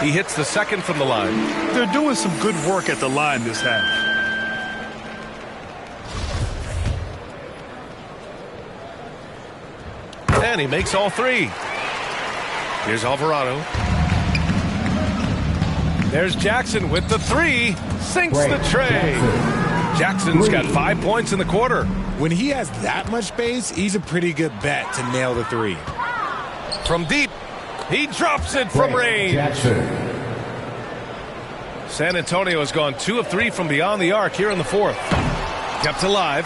He hits the second from the line. They're doing some good work at the line this half. And he makes all 3. Here's Alvarado. There's Jackson with the 3. Sinks the tray. Jackson's got 5 points in the quarter. When he has that much space, he's a pretty good bet to nail the 3. From deep, He drops it from range. San Antonio has gone 2 of 3 from beyond the arc here in the fourth. Kept alive.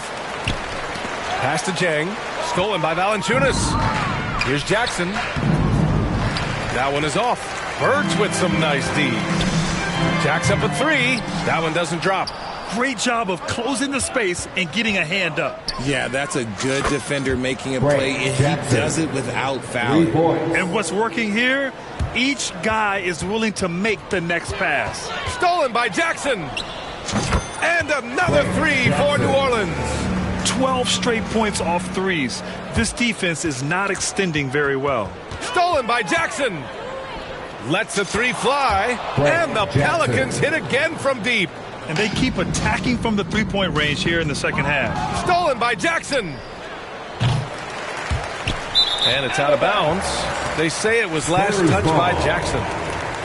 Pass to Jang. Stolen by Valanciunas. Here's Jackson. That one is off. Birds with some nice D. Jack's up at 3. That one doesn't drop. Great job of closing the space and getting a hand up. Yeah, that's a good defender making a play, and he does it without fouling. And what's working here, each guy is willing to make the next pass. Stolen by Jackson. And another 3 for New Orleans. 12 straight points off threes. This defense is not extending very well. Stolen by Jackson. Lets the 3 fly. And the Pelicans hit again from deep. And they keep attacking from the three-point range here in the second half. Stolen by Jackson. And it's out of bounds. They say it was last touched by Jackson.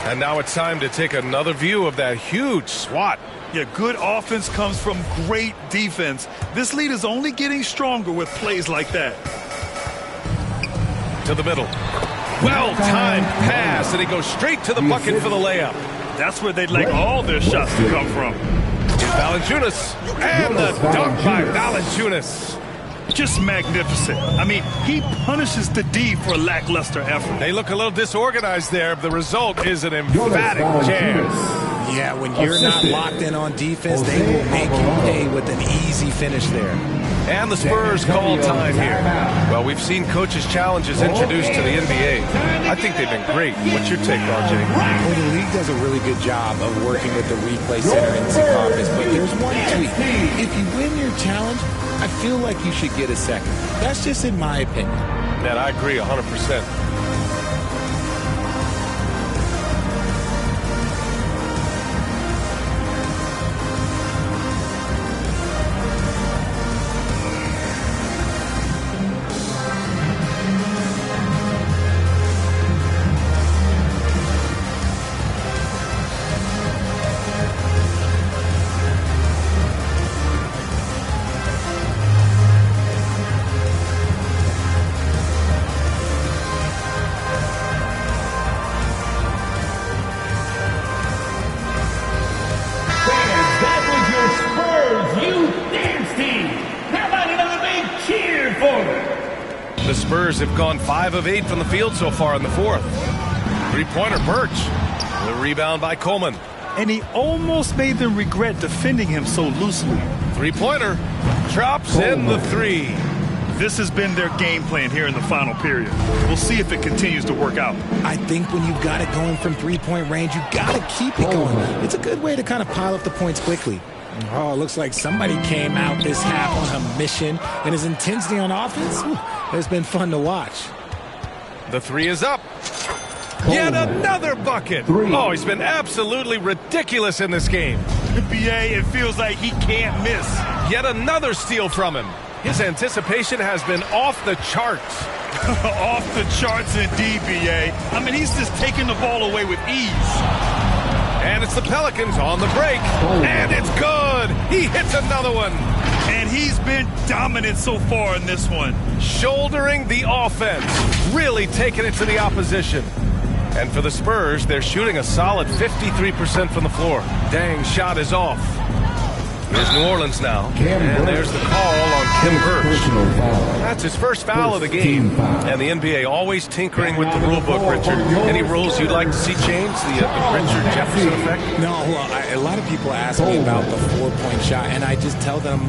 And now it's time to take another view of that huge swat. Yeah, good offense comes from great defense. This lead is only getting stronger with plays like that. To the middle. Well-timed pass, and he goes straight to the bucket for the layup. That's where they'd like all their shots to come from. Valanciunas, and the dunk by Valanciunas. Just magnificent. I mean, he punishes the D for lackluster effort. They look a little disorganized there. The result is an emphatic jam. Yeah, when you're not locked in on defense, they will make you pay with an easy finish there. And the Spurs call time here. Well, we've seen coaches' challenges introduced to the NBA. I think they've been great. What's your take, RJ? Well, the league does a really good job of working with the replay center in Secaucus, but there's one tweak. If you win your challenge, I feel like you should get a second. That's just in my opinion. Man, I agree 100%. The Spurs have gone 5 of 8 from the field so far in the fourth. Three-pointer, Birch. The rebound by Coleman. And he almost made them regret defending him so loosely. Three-pointer. Drops in the 3. This has been their game plan here in the final period. We'll see if it continues to work out. I think when you've got it going from three-point range, you've got to keep it going. It's a good way to kind of pile up the points quickly. Oh, it looks like somebody came out this half on a mission, and his intensity on offense, it's been fun to watch. The 3 is up. Yet another bucket. Oh, he's been absolutely ridiculous in this game. BA, it feels like he can't miss. Yet another steal from him. His anticipation has been off the charts. Off the charts indeed, BA. I mean, he's just taking the ball away with ease. And it's the Pelicans on the break. And it's good. He hits another one. And he's been dominant so far in this one. Shouldering the offense. Really taking it to the opposition. And for the Spurs, they're shooting a solid 53% from the floor. Dang, shot is off. Here's New Orleans now. And there's the call on Kim Birch. That's his first foul of the game. And the NBA always tinkering with the rule book, Richard. Any rules you'd like to see changed? The Richard Jefferson effect? No, well, a lot of people ask me about the four-point shot, and I just tell them,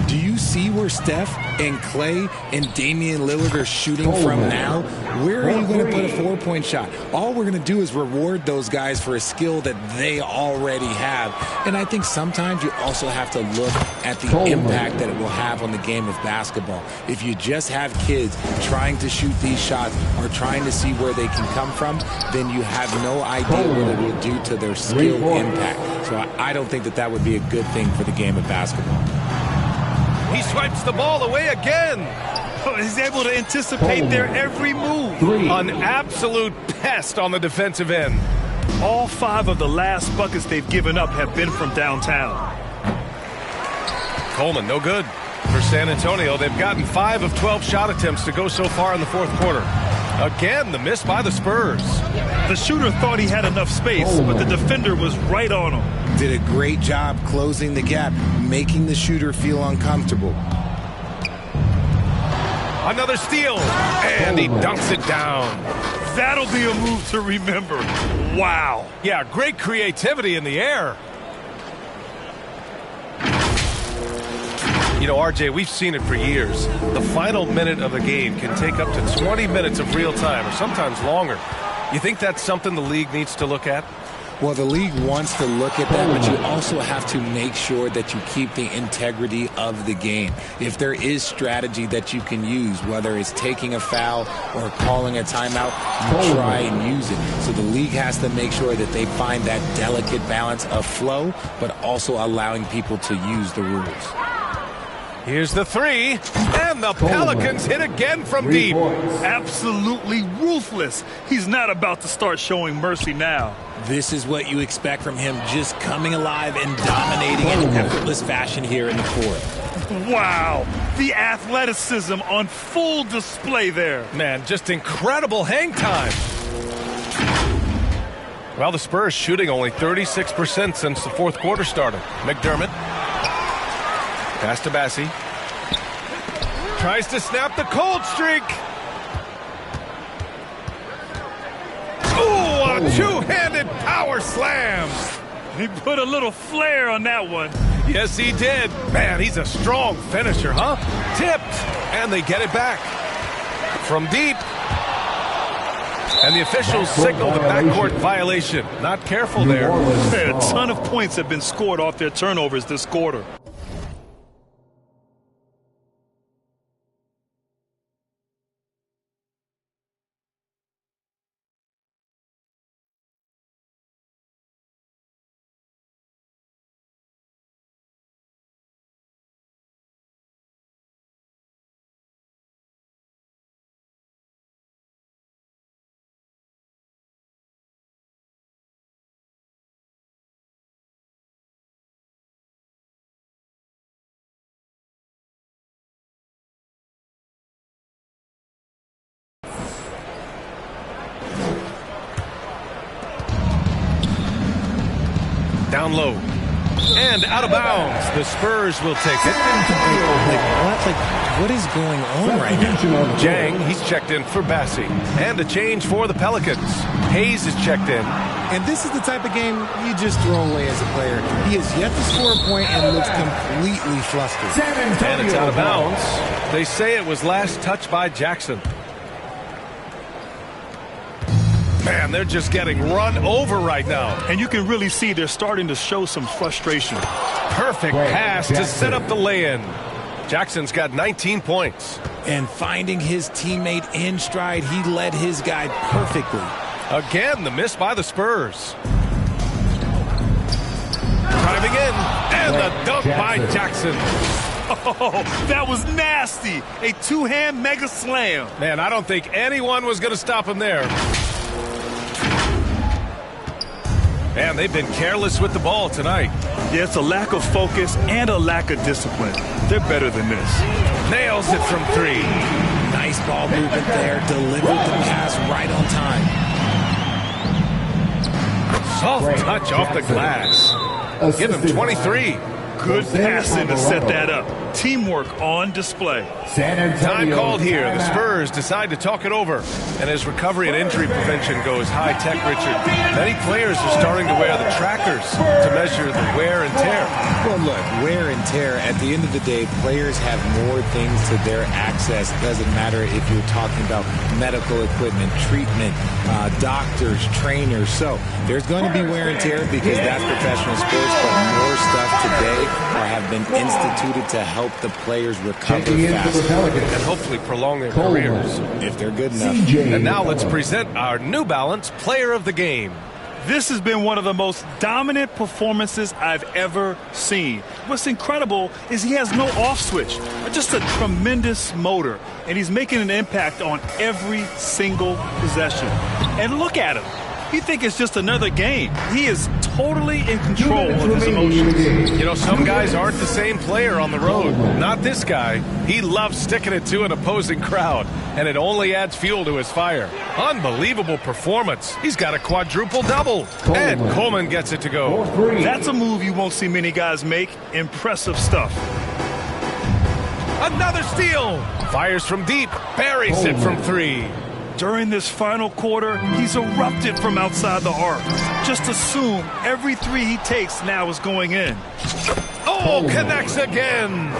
do you see where Steph and Clay and Damian Lillard are shooting from now? Where are you going to put a four-point shot? All we're going to do is reward those guys for a skill that they already have. And I think sometimes you also have to look at the impact that it will have on the game of basketball. If you just have kids trying to shoot these shots or trying to see where they can come from, then you have no idea what it will do to their skill impact. So I don't think that that would be a good thing for the game of basketball. He swipes the ball away again. He's able to anticipate their every move. An absolute pest on the defensive end. All 5 of the last buckets they've given up have been from downtown. Coleman, no good. For San Antonio, they've gotten 5 of 12 shot attempts to go so far in the fourth quarter. Again, the miss by the Spurs. The shooter thought he had enough space, but the defender was right on him. Did a great job closing the gap, making the shooter feel uncomfortable. Another steal, and he dunks it down. That'll be a move to remember. Wow. Yeah, great creativity in the air. You know, RJ, we've seen it for years. The final minute of a game can take up to 20 minutes of real time, or sometimes longer. You think that's something the league needs to look at? Well, the league wants to look at that, but you also have to make sure that you keep the integrity of the game. If there is strategy that you can use, whether it's taking a foul or calling a timeout, you try and use it. So the league has to make sure that they find that delicate balance of flow, but also allowing people to use the rules. Here's the three, and the Pelicans hit again from deep. Absolutely ruthless. He's not about to start showing mercy now. This is what you expect from him, just coming alive and dominating in effortless fashion here in the fourth. Wow, the athleticism on full display there. Man, just incredible hang time. Well, the Spurs shooting only 36% since the fourth quarter started. McDermott. Pass to Bassi. Tries to snap the cold streak. Ooh, a two-handed power slam. He put a little flair on that one. Yes, he did. Man, he's a strong finisher, huh? Tipped, and they get it back. From deep. And the officials signal the backcourt violation. Not careful there. A ton of points have been scored off their turnovers this quarter. Down low. And out of bounds. The Spurs will take it. What is going on right now? Jang, he's checked in for Bassi. And a change for the Pelicans. Hayes is checked in. And this is the type of game you just throw away as a player. He has yet to score a point and looks completely flustered. And it's out of bounds. They say it was last touched by Jackson. Man, they're just getting run over right now. And you can really see they're starting to show some frustration. Perfect pass to set up the lay-in. Jackson's got 19 points. And finding his teammate in stride, he led his guy perfectly. Again, the miss by the Spurs. Driving in, and the dunk by Jackson. Oh, that was nasty. A two-hand mega slam. Man, I don't think anyone was going to stop him there. Man, they've been careless with the ball tonight. Yeah, it's a lack of focus and a lack of discipline. They're better than this. Nails it from three. Nice ball movement there. Delivered the pass right on time. Soft touch off the glass. Give him 23. Good passing to set that up. Teamwork on display. Time called here. The Spurs decide to talk it over. And as recovery and injury prevention goes high-tech, Richard, many players are starting to wear the trackers to measure the wear and tear. Well, look, wear and tear, at the end of the day, players have more things to their access. It doesn't matter if you're talking about medical equipment, treatment, doctors, trainers. So there's going to be wear and tear because that's professional sports, but more stuff today have been instituted to help the players recover faster. And hopefully prolong their careers. If they're good enough. And now let's present our New Balance Player of the Game. This has been one of the most dominant performances I've ever seen. What's incredible is he has no off switch, just a tremendous motor, and he's making an impact on every single possession. And look at him. He thinks it's just another game. He is totally in control of his emotions. You know, some guys aren't the same player on the road. Not this guy. He loves sticking it to an opposing crowd, and it only adds fuel to his fire. Unbelievable performance. He's got a quadruple double, and Coleman gets it to go. That's a move you won't see many guys make. Impressive stuff. Another steal. Fires from deep. Buries it from 3. During this final quarter, he's erupted from outside the arc. Just assume every 3 he takes now is going in. Oh, connects again.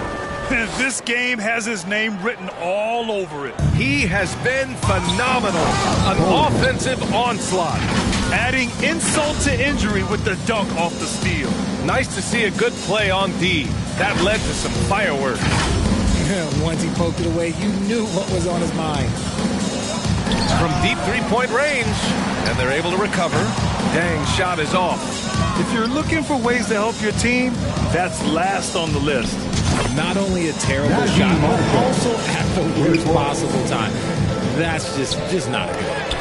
This game has his name written all over it. He has been phenomenal. An offensive onslaught. Adding insult to injury with the dunk off the steal. Nice to see a good play on D. That led to some fireworks. Once he poked it away, you knew what was on his mind. From deep three-point range, and they're able to recover. Dang, shot is off. If you're looking for ways to help your team, that's last on the list. Not only a terrible shot, but also at the worst possible time. That's just not good.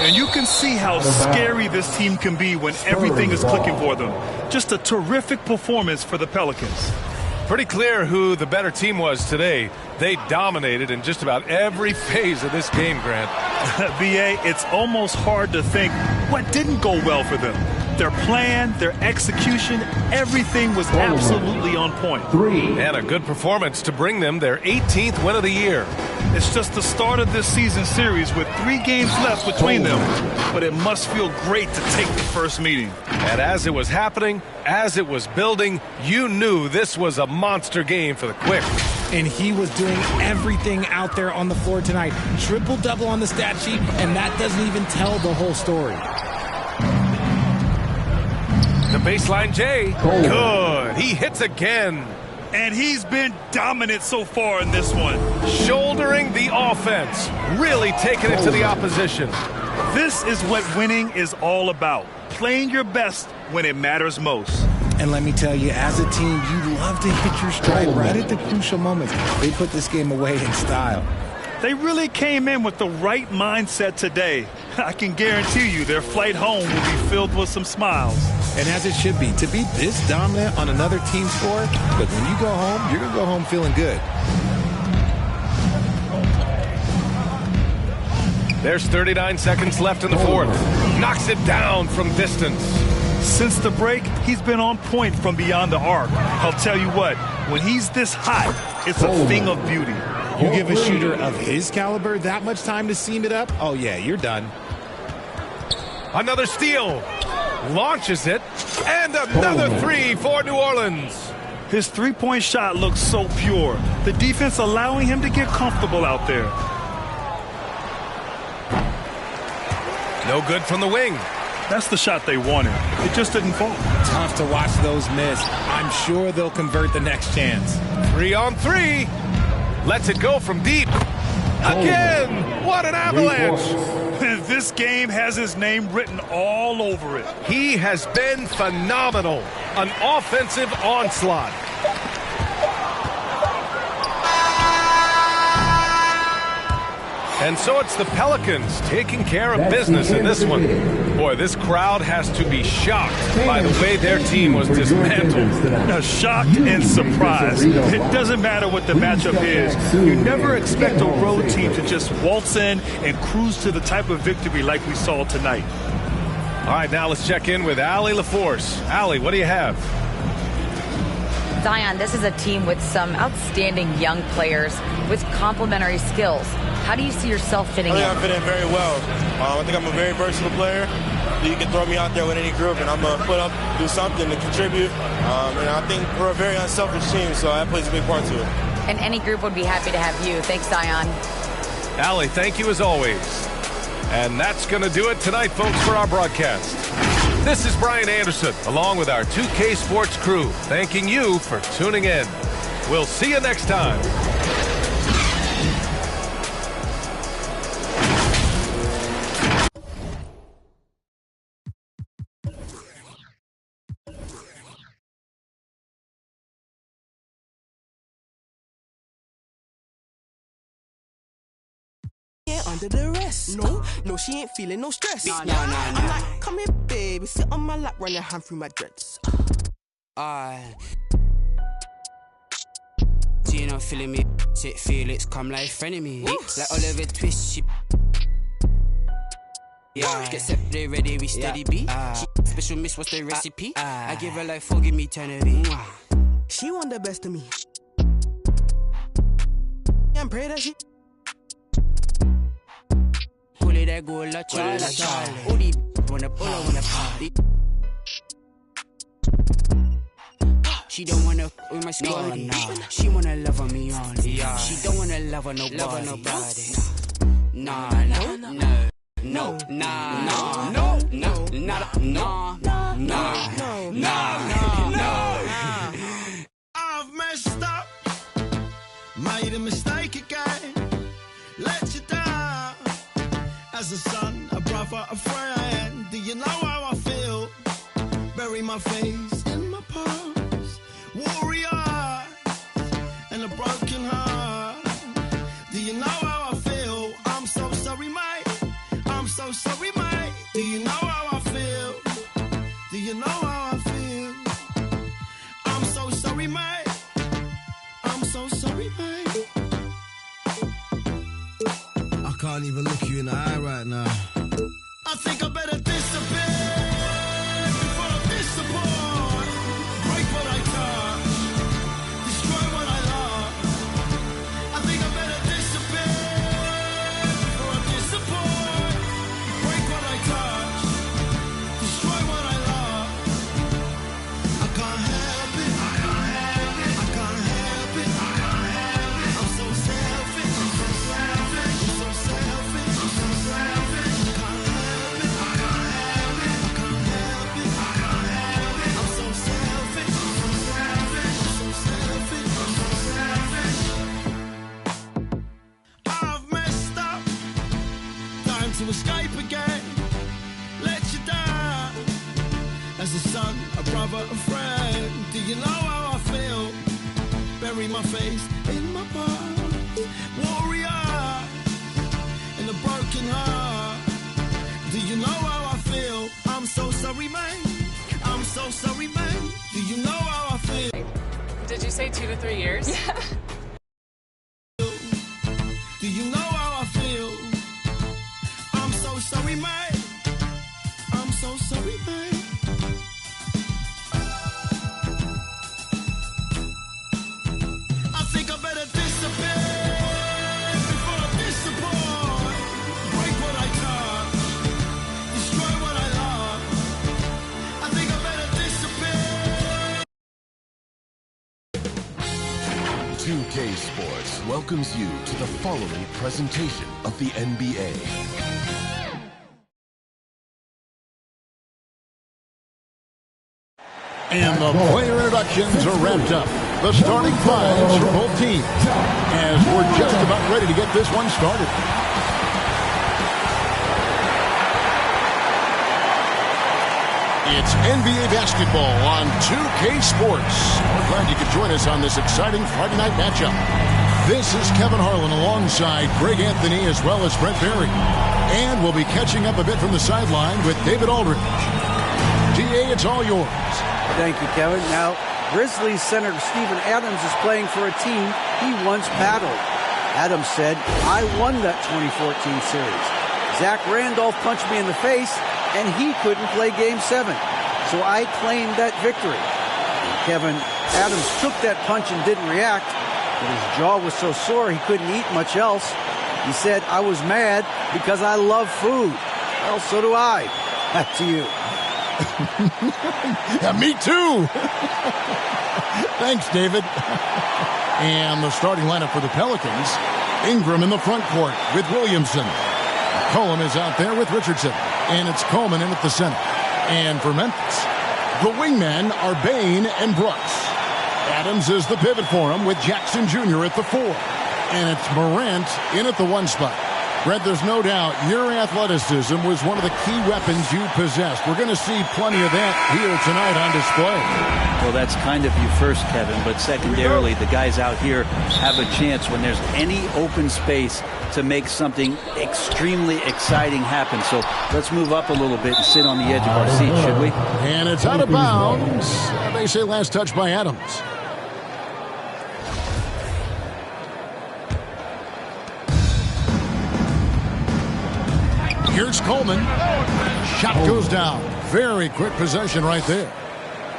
And you can see how scary this team can be when everything is clicking for them. Just a terrific performance for the Pelicans. Pretty clear who the better team was today. They dominated in just about every phase of this game, Grant. B.A., it's almost hard to think what didn't go well for them. Their plan, their execution, everything was absolutely on point. And a good performance to bring them their 18th win of the year. It's just the start of this season series with 3 games left between them, but it must feel great to take the first meeting. And as it was happening, as it was building, you knew this was a monster game for the Quick. And he was doing everything out there on the floor tonight. Triple-double on the stat sheet, and that doesn't even tell the whole story. The baseline J. Good. He hits again. And he's been dominant so far in this one. Shouldering the offense. Really taking it to the opposition. This is what winning is all about. Playing your best when it matters most. And let me tell you, as a team, you love to hit your stride right at the crucial moments. They put this game away in style. They really came in with the right mindset today. I can guarantee you their flight home will be filled with some smiles. And as it should be, to be this dominant on another team score, but when you go home, you're going to go home feeling good. There's 39 seconds left in the fourth. Knocks it down from distance. Since the break, he's been on point from beyond the arc. I'll tell you what, when he's this hot, it's a thing of beauty. You give a shooter of his caliber that much time to seam it up, oh yeah, you're done. Another steal. Launches it. And another 3 for New Orleans. His three-point shot looks so pure. The defense allowing him to get comfortable out there. No good from the wing. That's the shot they wanted. It just didn't fall. Tough to watch those miss. I'm sure they'll convert the next chance. 3 on 3. Lets it go from deep. Again! What an avalanche! This game has his name written all over it. He has been phenomenal. An offensive onslaught. And so it's the Pelicans taking care of business in this one. Boy, this crowd has to be shocked by the way their team was dismantled. Shocked and surprised. It doesn't matter what the matchup is. You never expect a road team to just waltz in and cruise to the type of victory like we saw tonight. All right, now let's check in with Allie LaForce. Allie, what do you have? Zion, this is a team with some outstanding young players with complementary skills. How do you see yourself fitting in? I fit in very well. I think I'm a very versatile player. You can throw me out there with any group, and I'm going to put up, do something to contribute. And I think we're a very unselfish team, so that plays a big part to it. And any group would be happy to have you. Thanks, Zion. Allie, thank you as always. And that's going to do it tonight, folks, for our broadcast. This is Brian Anderson, along with our 2K Sports crew, thanking you for tuning in. We'll see you next time. get under the rest. No, she ain't feeling no stress. I'm like, come here, baby, sit on my lap, run your hand through my dreads. So you know, feeling me, sit Felix, come like friend of me. Like Oliver Twist, she. Yeah, get set, they ready, we steady beat. She special miss, what's the recipe? I give her like, forgive me, eternity. She want the best of me. And pray that she. Pull it, that go, la Charlie. All these wanna party. She don't wanna with my squad, She wanna love on me only. She don't wanna love on nobody. I've messed up, made a mistake again, let you down. As a son, a brother, a friend, do you know how I feel? Bury my face in my past, warrior, and a broken heart. Do you know how I feel? I'm so sorry, mate. I'm so sorry, mate. Do you know how I feel? Do you know how I feel? I'm so sorry, mate. I'm so sorry, mate. I can't even look you in the eye right now. I think I better disappear before I disappoint. Break what I touch, destroy what I love. I think I better disappear before I disappoint. Break what I touch, destroy what I love. I can't help it. I can't help it. I can't help it. I can't help it. I'm so selfish. I'm so selfish. I'm so selfish. I'm so selfish. I can't help it. I can't help it. I can't help it. I can't help it. I'm so selfish. I'm so selfish. I'm so selfish. I'm so selfish. I've messed up. Time to escape again. Let you down. As a son, a brother, a friend. Do you know how I feel? Bury my face in my past. Warrior, and a broken heart. Do you know how I feel? I'm so sorry, man. I'm so sorry, man. Do you know how I feel? Did you say 2 to 3 years? Yeah. Do you know how I feel? I'm so sorry, man. I'm so sorry, man. I think I better disappear before I disappoint. Break what I touch, destroy what I love. I think I better disappear. 2K Sports welcomes you to the following presentation of the NBA. And the player introductions are wrapped up. The starting fives for both teams as we're just about ready to get this one started. It's NBA basketball on 2K Sports. We're glad you could join us on this exciting Friday night matchup. This is Kevin Harlan alongside Greg Anthony as well as Brent Berry. And we'll be catching up a bit from the sideline with David Aldridge. DA, it's all yours. Thank you, Kevin. Now, Grizzlies center Steven Adams is playing for a team he once paddled. Adams said, I won that 2014 series. Zach Randolph punched me in the face, and he couldn't play Game 7. So I claimed that victory. And Kevin, Adams took that punch and didn't react, but his jaw was so sore he couldn't eat much else. He said, I was mad because I love food. Well, so do I. Back to you. Yeah, me too. Thanks, David. And the starting lineup for the Pelicans. Ingram in the front court with Williamson. Cohen is out there with Richardson. And it's Coleman in at the center. And for Memphis, the wingmen are Bane and Brooks. Adams is the pivot for him with Jackson Jr. at the 4. And it's Morant in at the 1 spot. Brett, there's no doubt your athleticism was one of the key weapons you possessed. We're going to see plenty of that here tonight on display. Well, that's kind of you first, Kevin, but secondarily, the guys out here have a chance when there's any open space to make something extremely exciting happen. So let's move up a little bit and sit on the edge of our seat, should we? And it's out of bounds. They say last touch by Adams. Here's Coleman. Shot goes down. Very quick possession right there.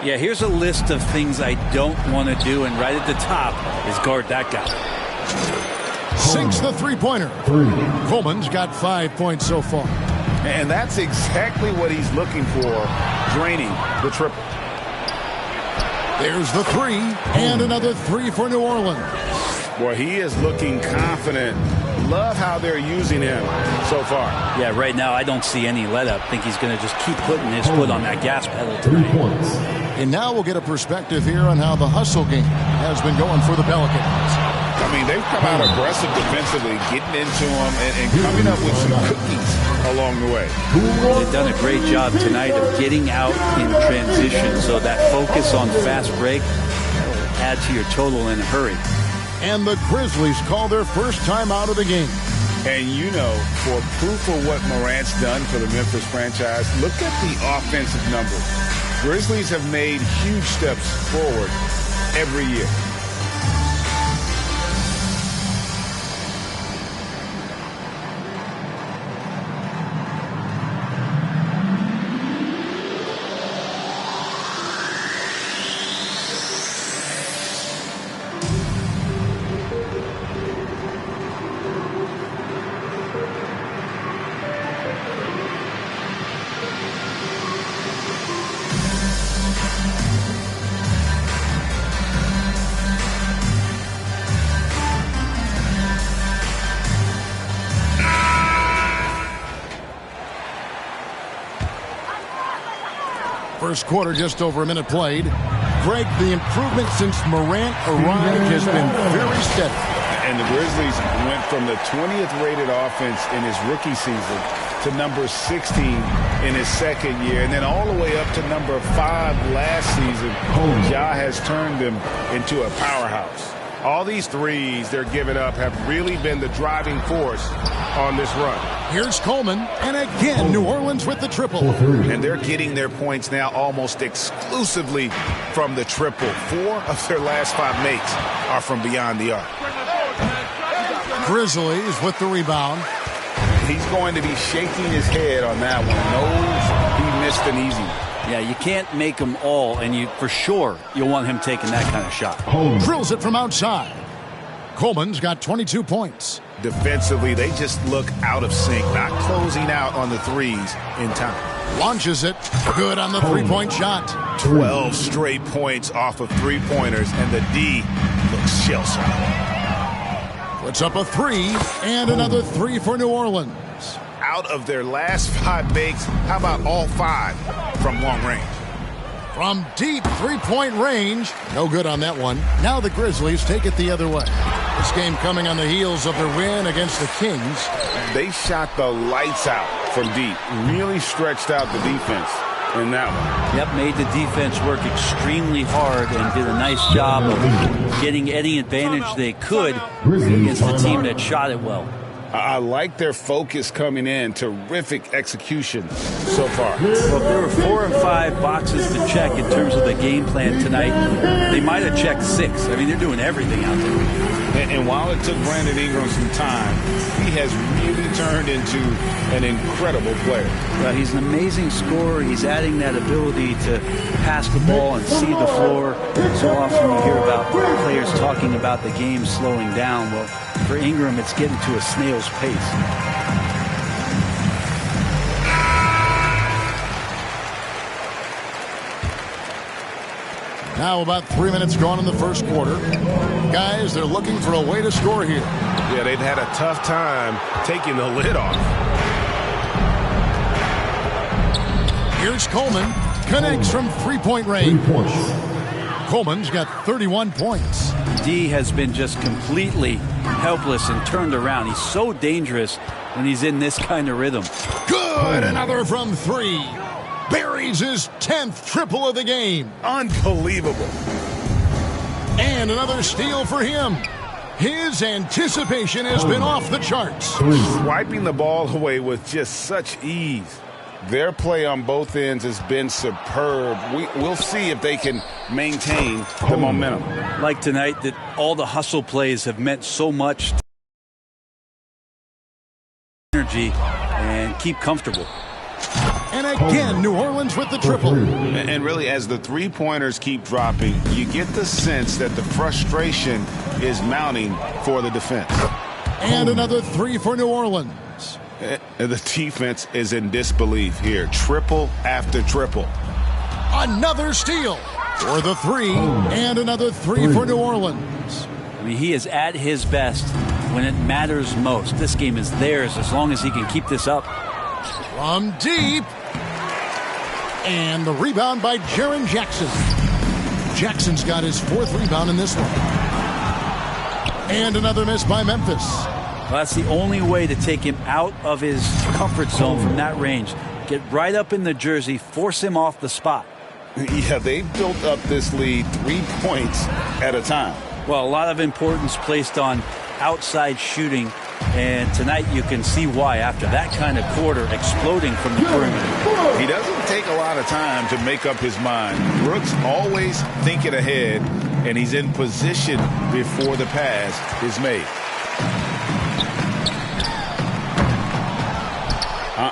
Yeah, here's a list of things I don't want to do, and right at the top is guard that guy. Sinks the three-pointer. Coleman's got 5 points so far. And that's exactly what he's looking for, draining the triple. There's the three, and another three for New Orleans. Boy, he is looking confident. Love how they're using him so far. Yeah, right now I don't see any let up. I think he's going to just keep putting his foot on that gas pedal tonight. And now we'll get a perspective here on how the hustle game has been going for the Pelicans. I mean, they've come out aggressive defensively, getting into them and coming up with some cookies along the way. They've done a great job tonight of getting out in transition, so that focus on fast break will add to your total in a hurry. And the Grizzlies call their first time out of the game. And you know, for proof of what Morant's done for the Memphis franchise, look at the offensive numbers. Grizzlies have made huge steps forward every year. First quarter, just over a minute played. Greg, the improvement since Morant arrived has been very steady. And the Grizzlies went from the 20th rated offense in his rookie season to number 16 in his second year, and then all the way up to number 5 last season. Ja has turned them into a powerhouse. All these threes they're giving up have really been the driving force on this run. Here's Coleman, and again, New Orleans with the triple. And they're getting their points now almost exclusively from the triple. 4 of their last 5 makes are from beyond the arc. Grizzlies with the rebound. He's going to be shaking his head on that one. Knows he missed an easy one. Yeah, you can't make them all, and you for sure you'll want him taking that kind of shot. Drills it from outside. Coleman's got 22 points. Defensively, they just look out of sync, not closing out on the threes in time. Launches it. Good on the three-point shot. 12 straight points off of three-pointers, and the D looks shell-shocked. Puts up a three, and another three for New Orleans. Out of their last 5 makes, how about all 5 from long range? From deep three-point range. No good on that one. Now the Grizzlies take it the other way. This game coming on the heels of their win against the Kings. They shot the lights out from deep. Really stretched out the defense in that one. Yep, made the defense work extremely hard and did a nice job of getting any advantage they could against the team that shot it well. I like their focus coming in. Terrific execution so far. Well, if there were 4 and 5 boxes to check in terms of the game plan tonight, they might have checked 6. I mean, they're doing everything out there. And while it took Brandon Ingram some time, he has really turned into an incredible player. Well, he's an amazing scorer. He's adding that ability to pass the ball and see the floor. So often you hear about players talking about the game slowing down. Well, for Ingram, it's getting to a snail's pace. Now about 3 minutes gone in the first quarter. Guys, they're looking for a way to score here. Yeah, they've had a tough time taking the lid off. Here's Coleman. Connects from three-point range. Coleman's got 31 points. D has been just completely helpless and turned around. He's so dangerous when he's in this kind of rhythm. Good. Another from 3. Buries his 10th triple of the game. Unbelievable. And another steal for him. His anticipation has been off the charts. Wiping the ball away with just such ease. Their play on both ends has been superb. We'll see if they can maintain the momentum. Like tonight, that all the hustle plays have meant so much energy and keep comfortable. And again, New Orleans with the triple. And really, as the three-pointers keep dropping, you get the sense that the frustration is mounting for the defense. And another 3 for New Orleans. The defense is in disbelief here. Triple after triple. Another steal for the 3. And another 3 for New Orleans. I mean, he is at his best when it matters most. This game is theirs as long as he can keep this up. From deep. And the rebound by Jaren Jackson. Jackson's got his 4th rebound in this one. And another miss by Memphis. Well, that's the only way to take him out of his comfort zone from that range. Get right up in the jersey, force him off the spot. Yeah, they've built up this lead 3 points at a time. Well, a lot of importance placed on outside shooting. And tonight you can see why after that kind of quarter exploding from the perimeter. He doesn't take a lot of time to make up his mind. Brooks always thinking ahead, and he's in position before the pass is made.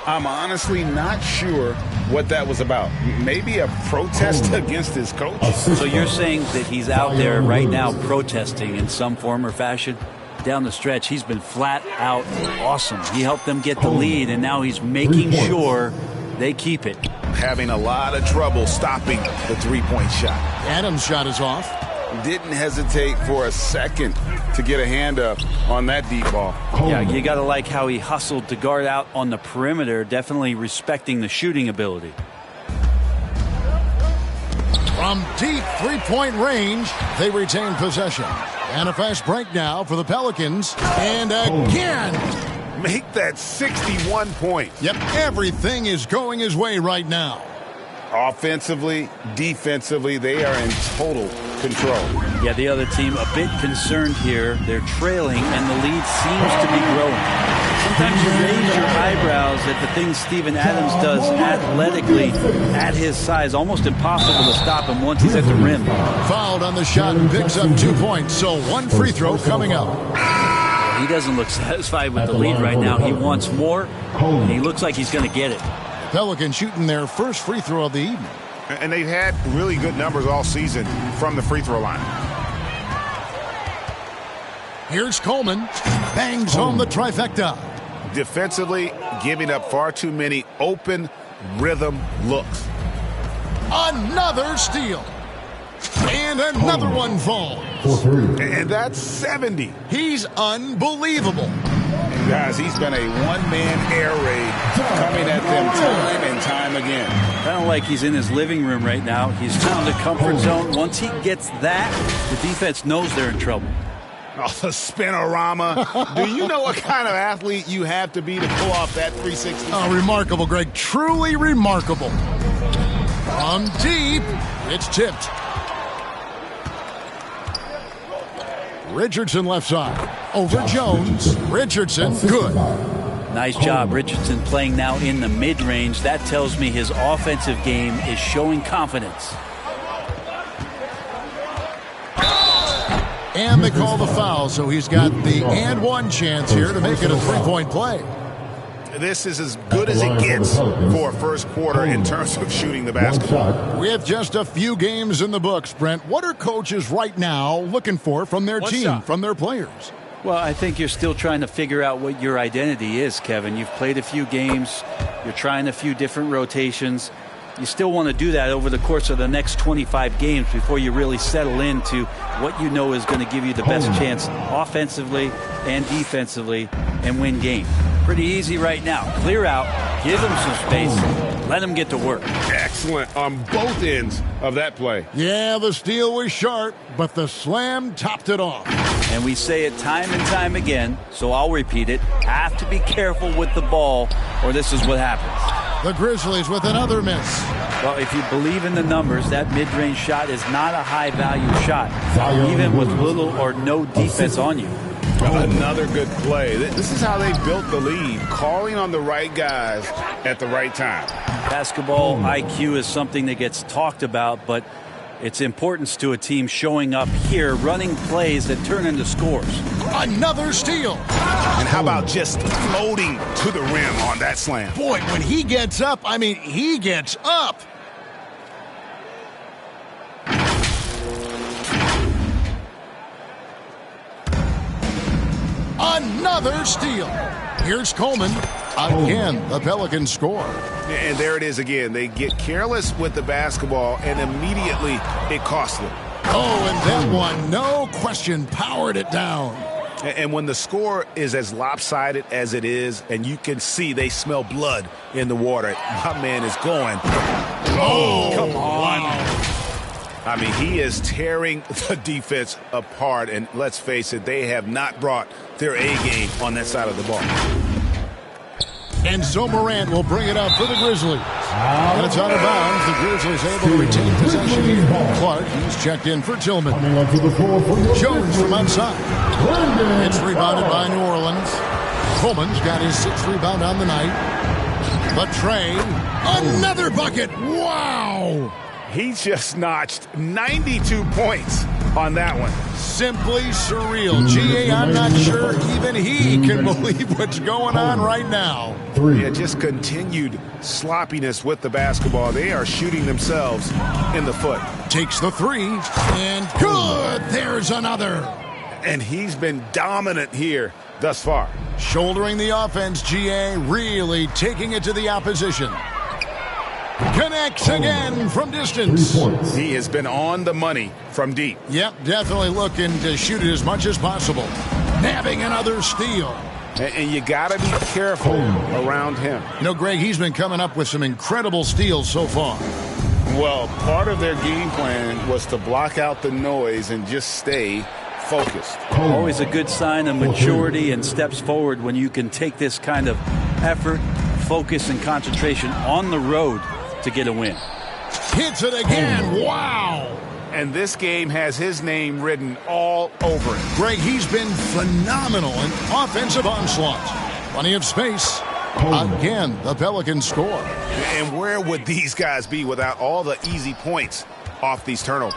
I'm honestly not sure what that was about. Maybe a protest against his coach. So you're saying that he's out there right now protesting in some form or fashion? Down the stretch, he's been flat out awesome. He helped them get the lead, and now he's making sure they keep it. Having a lot of trouble stopping the three-point shot. Adams' shot is off. Didn't hesitate for a second to get a hand up on that deep ball. Yeah, you got to like how he hustled to guard out on the perimeter, definitely respecting the shooting ability. From deep three-point range, they retain possession. And a fast break now for the Pelicans. And again. Make that 61 points. Yep, everything is going his way right now. Offensively, defensively, they are in total control. Yeah, the other team a bit concerned here. They're trailing, and the lead seems to be growing. Sometimes you raise your eyebrows at the things Steven Adams does athletically at his size. Almost impossible to stop him once he's at the rim. Fouled on the shot and picks up 2 points. So 1 free throw coming up. He doesn't look satisfied with the lead right now. He wants more, and he looks like he's going to get it. Pelicans shooting their first free throw of the evening. And they've had really good numbers all season from the free throw line. Here's Coleman. Bangs home the trifecta. Defensively, giving up far too many open rhythm looks. Another steal. And another one falls. And that's 70. He's unbelievable. And guys, he's been a one-man air raid coming at them time and time again. Kind of like he's in his living room right now. He's found a comfort zone. Once he gets that, the defense knows they're in trouble. Oh, the spinorama. Do you know what kind of athlete you have to be to pull off that 360? Oh, remarkable, Greg. Truly remarkable. From deep, it's tipped. Richardson left side. Over Jones. Richardson, good. Nice job. Richardson playing now in the mid-range. That tells me his offensive game is showing confidence. And they call the foul, so he's got the and one chance here to make it a three-point play. This is as good as it gets for a first quarter in terms of shooting the basketball. With just a few games in the books, Brent, what are coaches right now looking for from their team, from their players? Well, I think you're still trying to figure out what your identity is, Kevin. You've played a few games. You're trying a few different rotations. You still want to do that over the course of the next 25 games before you really settle into what you know is going to give you the best chance offensively and defensively and win games. Pretty easy right now. Clear out, Give him some space. Let him get to work. Excellent on both ends of that play. Yeah, the steal was sharp, but the slam topped it off. And we say it time and time again, so I'll repeat it. Have to be careful with the ball, or this is what happens. The Grizzlies with another miss. Well, if you believe in the numbers, that mid-range shot is not a high-value shot, even with little or no defense on you. Another good play. This is how they built the lead, calling on the right guys at the right time. Basketball IQ is something that gets talked about, but its importance to a team showing up here, running plays that turn into scores. Another steal. And how about just floating to the rim on that slam? Boy, when he gets up, I mean, he gets up. Another steal. Here's Coleman. Again, the Pelicans score. And there it is again. They get careless with the basketball, and immediately it costs them. Oh, and that one, no question, powered it down. And when the score is as lopsided as it is, and you can see they smell blood in the water, my man is going. Oh, come on. Wow. I mean, he is tearing the defense apart, and let's face it, they have not brought their A game on that side of the ball. And so Morant will bring it up for the Grizzlies. And it's out of bounds. The Grizzlies able to retain possession here. Clark, he's checked in for Tillman. Jones from outside. It's rebounded by New Orleans. Coleman's got his 6th rebound on the night. The tray. Another bucket. Wow. He just notched 92 points on that one. Simply surreal. G.A., I'm not sure even he can believe what's going on right now. Yeah, just continued sloppiness with the basketball. They are shooting themselves in the foot. Takes the three, and good. There's another. And he's been dominant here thus far. Shouldering the offense, G.A., really taking it to the opposition. Connects again from distance. He has been on the money from deep. Yep, definitely looking to shoot it as much as possible. Nabbing another steal. And you got to be careful around him. You know, Greg, he's been coming up with some incredible steals so far. Well, part of their game plan was to block out the noise and just stay focused. Always a good sign of maturity and steps forward when you can take this kind of effort, focus, and concentration on the road to get a win. Hits it again. Wow. And this game has his name written all over it. Greg, he's been phenomenal in offensive onslaughts. Plenty of space. Again, the Pelicans score. And where would these guys be without all the easy points off these turnovers?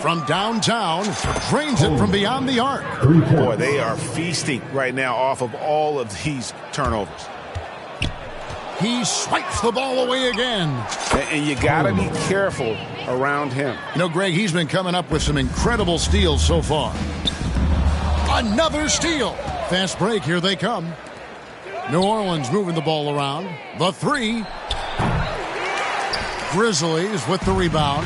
From downtown, drains it from beyond the arc. Boy, they are feasting right now off of all of these turnovers. He swipes the ball away again. And you got to be careful around him. You know, Greg, he's been coming up with some incredible steals so far. Another steal. Fast break, here they come. New Orleans moving the ball around. The three. Grizzlies with the rebound.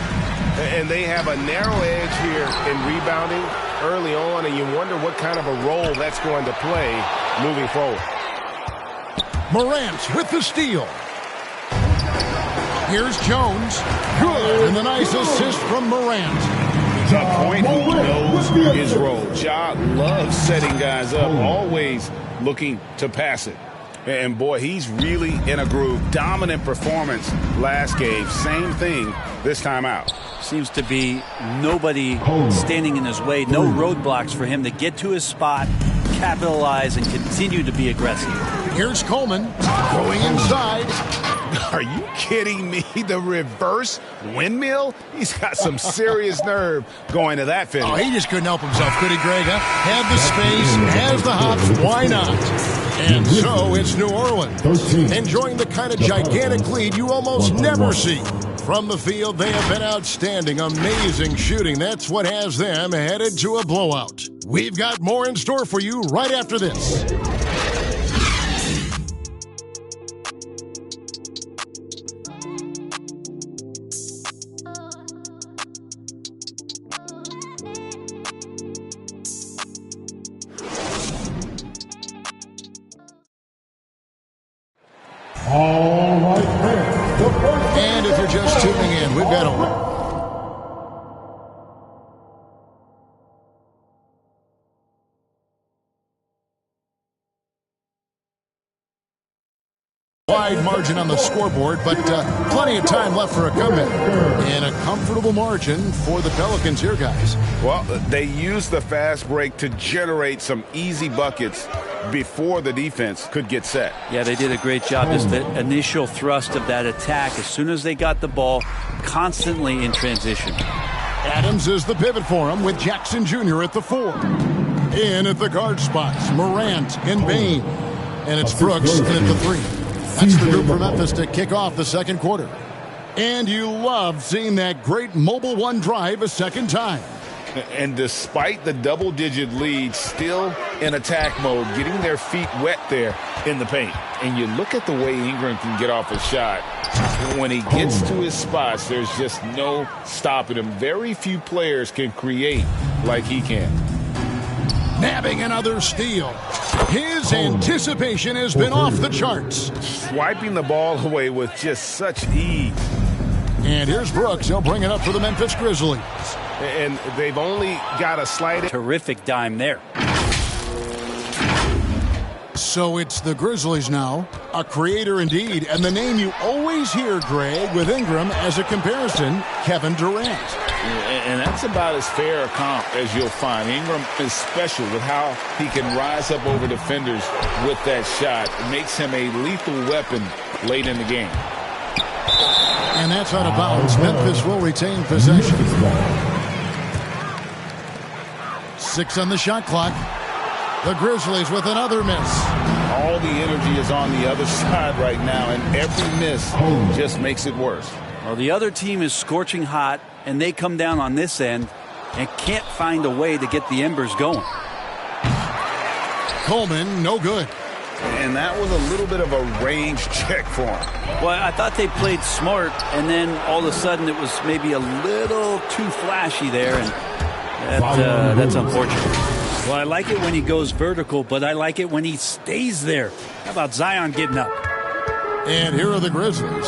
And they have a narrow edge here in rebounding early on, and you wonder what kind of a role that's going to play moving forward. Morant with the steal. Here's Jones. Good. And the nice assist from Morant. A point who knows his role. Ja loves setting guys up, always looking to pass it. And boy, he's really in a groove. Dominant performance last game. Same thing this time out. Seems to be nobody standing in his way. No roadblocks for him to get to his spot, capitalize, and continue to be aggressive. Here's Coleman going inside. Are you kidding me? The reverse windmill? He's got some serious nerve going to that finish. Oh, he just couldn't help himself, could he, Greg? Huh? Had the space, has the hops, why not? And so it's New Orleans, enjoying the kind of gigantic lead you almost never see. From the field, they have been outstanding, amazing shooting. That's what has them headed to a blowout. We've got more in store for you right after this. All right, fans, the first. And if you're just tuning in, we've got a wide margin on the scoreboard, but plenty of time left for a comeback. And a comfortable margin for the Pelicans here, guys. Well, they used the fast break to generate some easy buckets before the defense could get set. Yeah, they did a great job. Just the initial thrust of that attack, as soon as they got the ball, constantly in transition. Adams is the pivot for him with Jackson Jr. at the 4. In at the guard spots, Morant and Bain. And it's Brooks in at the 3. That's the group for Memphis to kick off the second quarter. And you love seeing that great mobile one drive a second time. And despite the double-digit lead, still in attack mode, getting their feet wet there in the paint. And you look at the way Ingram can get off a shot. When he gets to his spots, there's just no stopping him. Very few players can create like he can. Nabbing another steal. His anticipation has been off the charts. Swiping the ball away with just such ease. And here's Brooks. He'll bring it up for the Memphis Grizzlies. And they've only got a slight... Terrific dime there. So it's the Grizzlies now. A creator indeed. And the name you always hear, Greg, with Ingram as a comparison, Kevin Durant. And that's about as fair a comp as you'll find. Ingram is special with how he can rise up over defenders with that shot. It makes him a lethal weapon late in the game. And that's out of bounds. Memphis will retain possession. 6 on the shot clock. The Grizzlies with another miss. All the energy is on the other side right now, and every miss just makes it worse. Well, the other team is scorching hot, and they come down on this end and can't find a way to get the embers going. Coleman, no good. And that was a little bit of a range check for him. Well, I thought they played smart, and then all of a sudden it was maybe a little too flashy there, and that's unfortunate. Well, I like it when he goes vertical, but I like it when he stays there. How about Zion getting up? And here are the Grizzlies.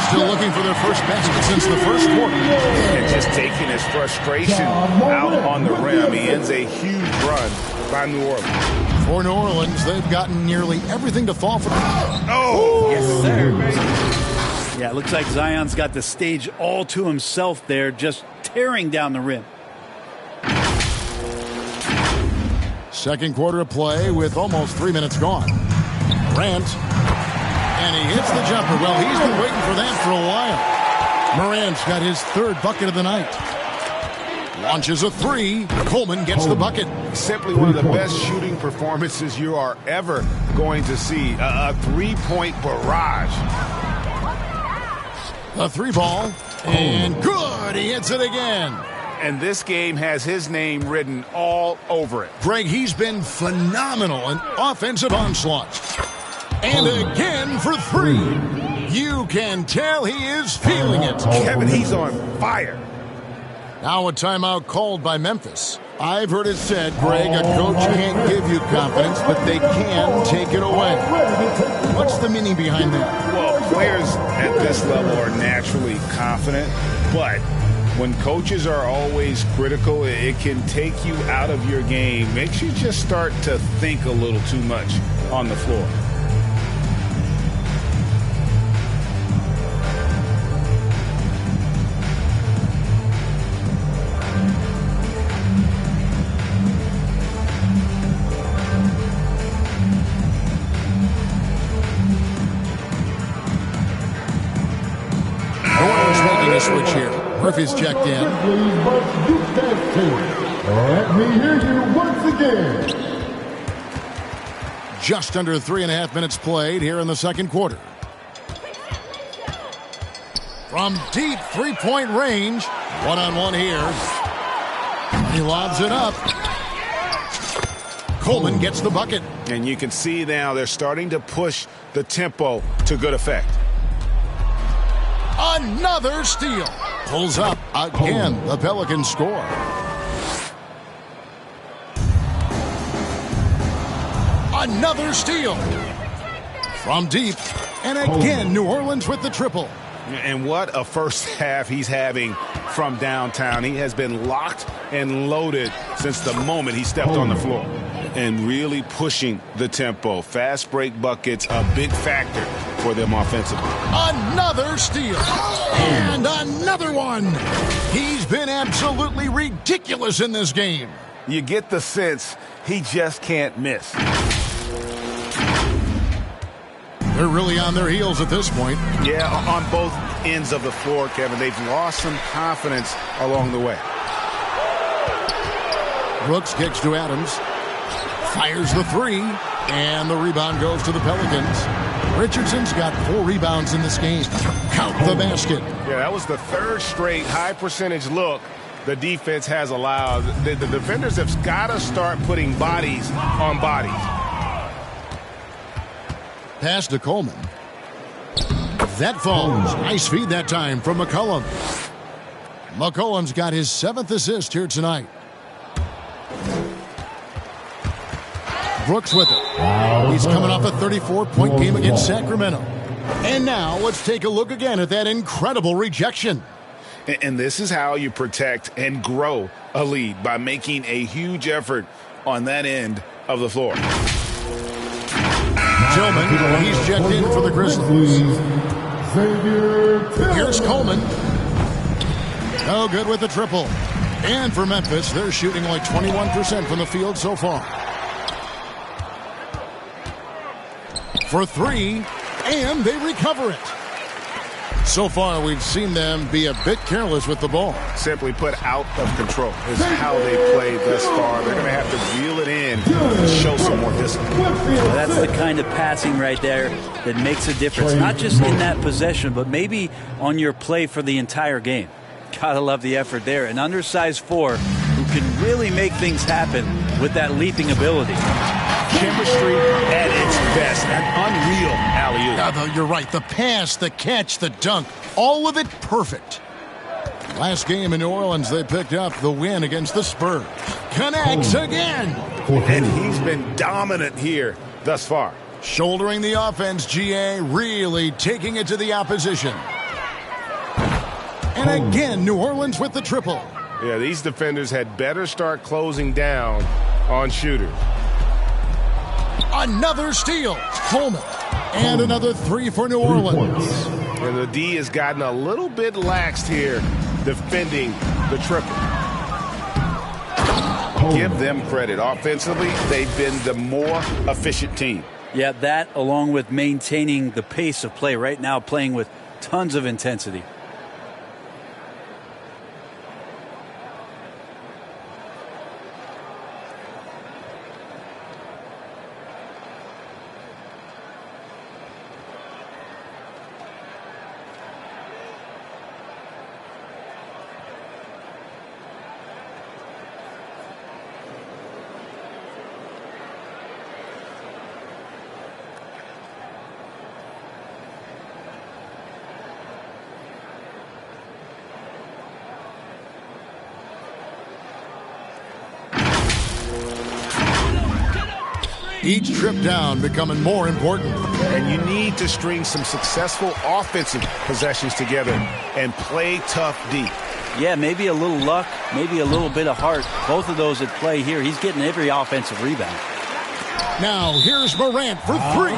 Still looking for their first basket since the first quarter. And just taking his frustration out on the rim. He ends a huge run by New Orleans. For New Orleans, they've gotten nearly everything to fall for. Oh! Yes, sir. Yeah, it looks like Zion's got the stage all to himself there, just tearing down the rim. Second quarter of play with almost 3 minutes gone. Morant. And he hits the jumper. Well, he's been waiting for that for a while. Morant's got his 3rd bucket of the night. Launches a 3. Coleman gets the bucket. Simply one of the best shooting performances you are ever going to see. A 3-point barrage. A 3-ball. And good. He hits it again. And this game has his name written all over it. Greg, he's been phenomenal in offensive onslaught. And again for 3. You can tell he is feeling it. Kevin, he's on fire. Now a timeout called by Memphis. I've heard it said, Greg, a coach can't give you confidence, but they can take it away. What's the meaning behind that? Well, players at this level are naturally confident, but when coaches are always critical, it can take you out of your game. Makes you just start to think a little too much on the floor. Switch here. Murphy's checked in. Let me hear you once again. Just under 3.5 minutes played here in the second quarter. From deep 3-point range. One-on-one here. He lobs it up. Coleman gets the bucket. And you can see now they're starting to push the tempo to good effect. Another steal. Pulls up again. The Pelicans score. Another steal. From deep. And again, New Orleans with the triple. And what a first half he's having from downtown. He has been locked and loaded since the moment he stepped on the floor. And really pushing the tempo. Fast break buckets, a big factor for them offensively. Another steal. And another one. He's been absolutely ridiculous in this game. You get the sense he just can't miss. They're really on their heels at this point. Yeah, on both ends of the floor, Kevin. They've lost some confidence along the way. Brooks kicks to Adams. Fires the three. And the rebound goes to the Pelicans. Richardson's got 4 rebounds in this game. Count the basket. Yeah, that was the third straight high percentage look the defense has allowed. The defenders have got to start putting bodies on bodies. Pass to Coleman. That falls. Nice feed that time from McCollum. McCollum's got his 7th assist here tonight. Brooks with it. He's coming off a 34-point game against Sacramento. And now let's take a look again at that incredible rejection. And this is how you protect and grow a lead, by making a huge effort on that end of the floor. Tillman, he's checked in for the Grizzlies. Here's Coleman. No good with the triple. And for Memphis, they're shooting like 21% from the field so far. For 3, and they recover it. So far, we've seen them be a bit careless with the ball. Simply put, out of control is how they played thus far. They're going to have to reel it in and show some more discipline. Well, that's the kind of passing right there that makes a difference. Not just in that possession, but maybe on your play for the entire game. Gotta love the effort there. An undersized 4 who can really make things happen with that leaping ability. Chemistry at its best. An unreal alley-oop. Yeah, you're right. The pass, the catch, the dunk, all of it perfect. Last game in New Orleans, they picked up the win against the Spurs. Connects again. And he's been dominant here thus far. Shouldering the offense, GA, really taking it to the opposition. And again, New Orleans with the triple. Yeah, these defenders had better start closing down on shooters. Another steal. Coleman. And another 3 for New Orleans. And the D has gotten a little bit laxed here defending the triple. Give them credit. Offensively, they've been the more efficient team. Yeah, that along with maintaining the pace of play right now, playing with tons of intensity. Each trip down becoming more important. And you need to string some successful offensive possessions together and play tough D. Yeah, maybe a little luck, maybe a little bit of heart. Both of those at play here. He's getting every offensive rebound. Now here's Morant for 3.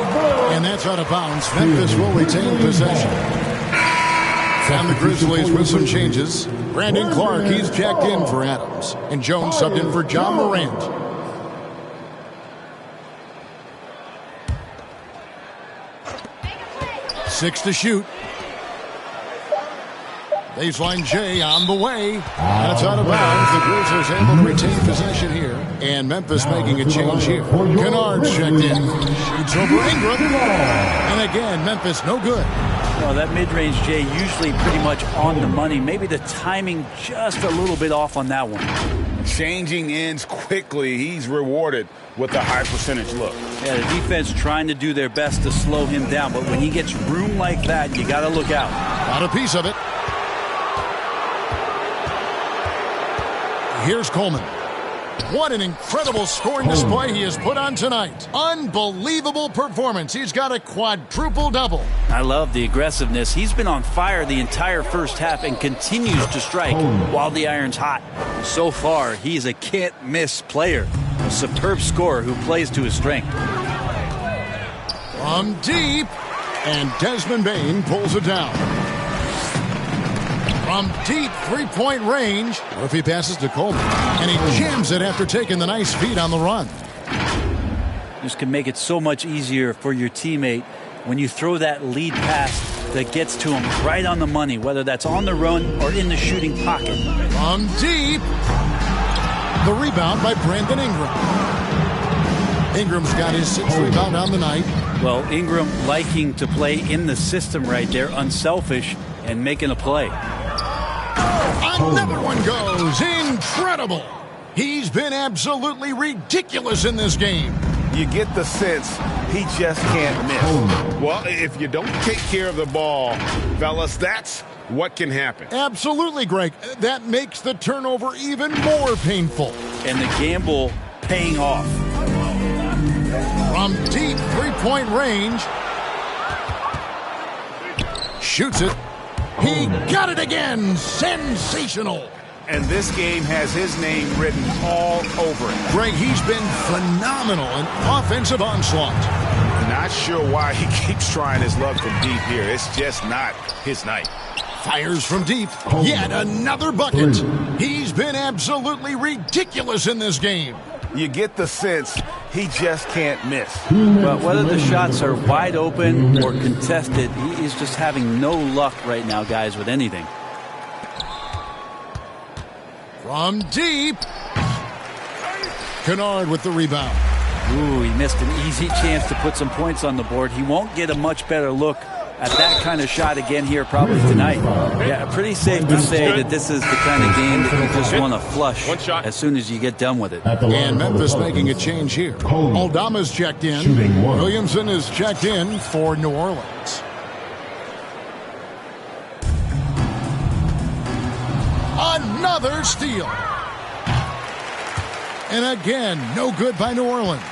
And that's out of bounds. Memphis will retain possession. And the Grizzlies with some changes. Brandon Clark, he's checked in for Adams. And Jones subbed in for John Morant. 6 to shoot. Baseline J on the way. That's out of bounds. The Grizzlies able to retain possession here. And Memphis making a change here. Kennard's checked in. Shoots over Ingram. And again, Memphis no good. Well, that mid-range J usually pretty much on the money. Maybe the timing just a little bit off on that one. Changing ends quickly. He's rewarded with a high percentage look. Yeah, the defense trying to do their best to slow him down. But when he gets room like that, you got to look out. Got a piece of it. Here's Coleman. What an incredible scoring display he has put on tonight. Unbelievable performance. He's got a quadruple double. I love the aggressiveness. He's been on fire the entire first half and continues to strike while the iron's hot. So far, he's a can't-miss player. A superb scorer who plays to his strength. From deep, and Desmond Bain pulls it down. From deep three-point range, Murphy passes to Coleman, and he jams it after taking the nice feed on the run. This can make it so much easier for your teammate when you throw that lead pass that gets to him right on the money, whether that's on the run or in the shooting pocket. From deep, the rebound by Brandon Ingram. Ingram's got his 6th rebound on the night. Well, Ingram liking to play in the system right there, unselfish, and making a play. Another one goes. Incredible. He's been absolutely ridiculous in this game. You get the sense he just can't miss. Well, if you don't take care of the ball, fellas, that's what can happen. Absolutely, Greg. That makes the turnover even more painful. And the gamble paying off. From deep three-point range. Shoots it. He got it again. Sensational. And this game has his name written all over it. Greg, he's been phenomenal in offensive onslaught. Not sure why he keeps trying his luck from deep here. It's just not his night. Fires from deep. Yet another bucket. He's been absolutely ridiculous in this game. You get the sense he just can't miss. But whether the shots are wide open or contested, he is just having no luck right now, guys, with anything. From deep. Kennard with the rebound. Ooh, he missed an easy chance to put some points on the board. He won't get a much better look at that kind of shot again here probably tonight. Yeah, pretty safe to say that this is the kind of game that you just want to flush as soon as you get done with it. And Memphis making a change here. Aldama's checked in. Williamson is checked in for New Orleans. Another steal. And again, no good by New Orleans.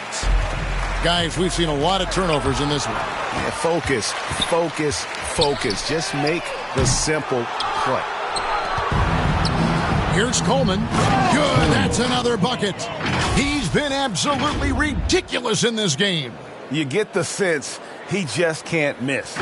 Guys, we've seen a lot of turnovers in this one. Yeah, focus, focus, focus. Just make the simple play. Here's Coleman. Good, that's another bucket. He's been absolutely ridiculous in this game. You get the sense he just can't miss.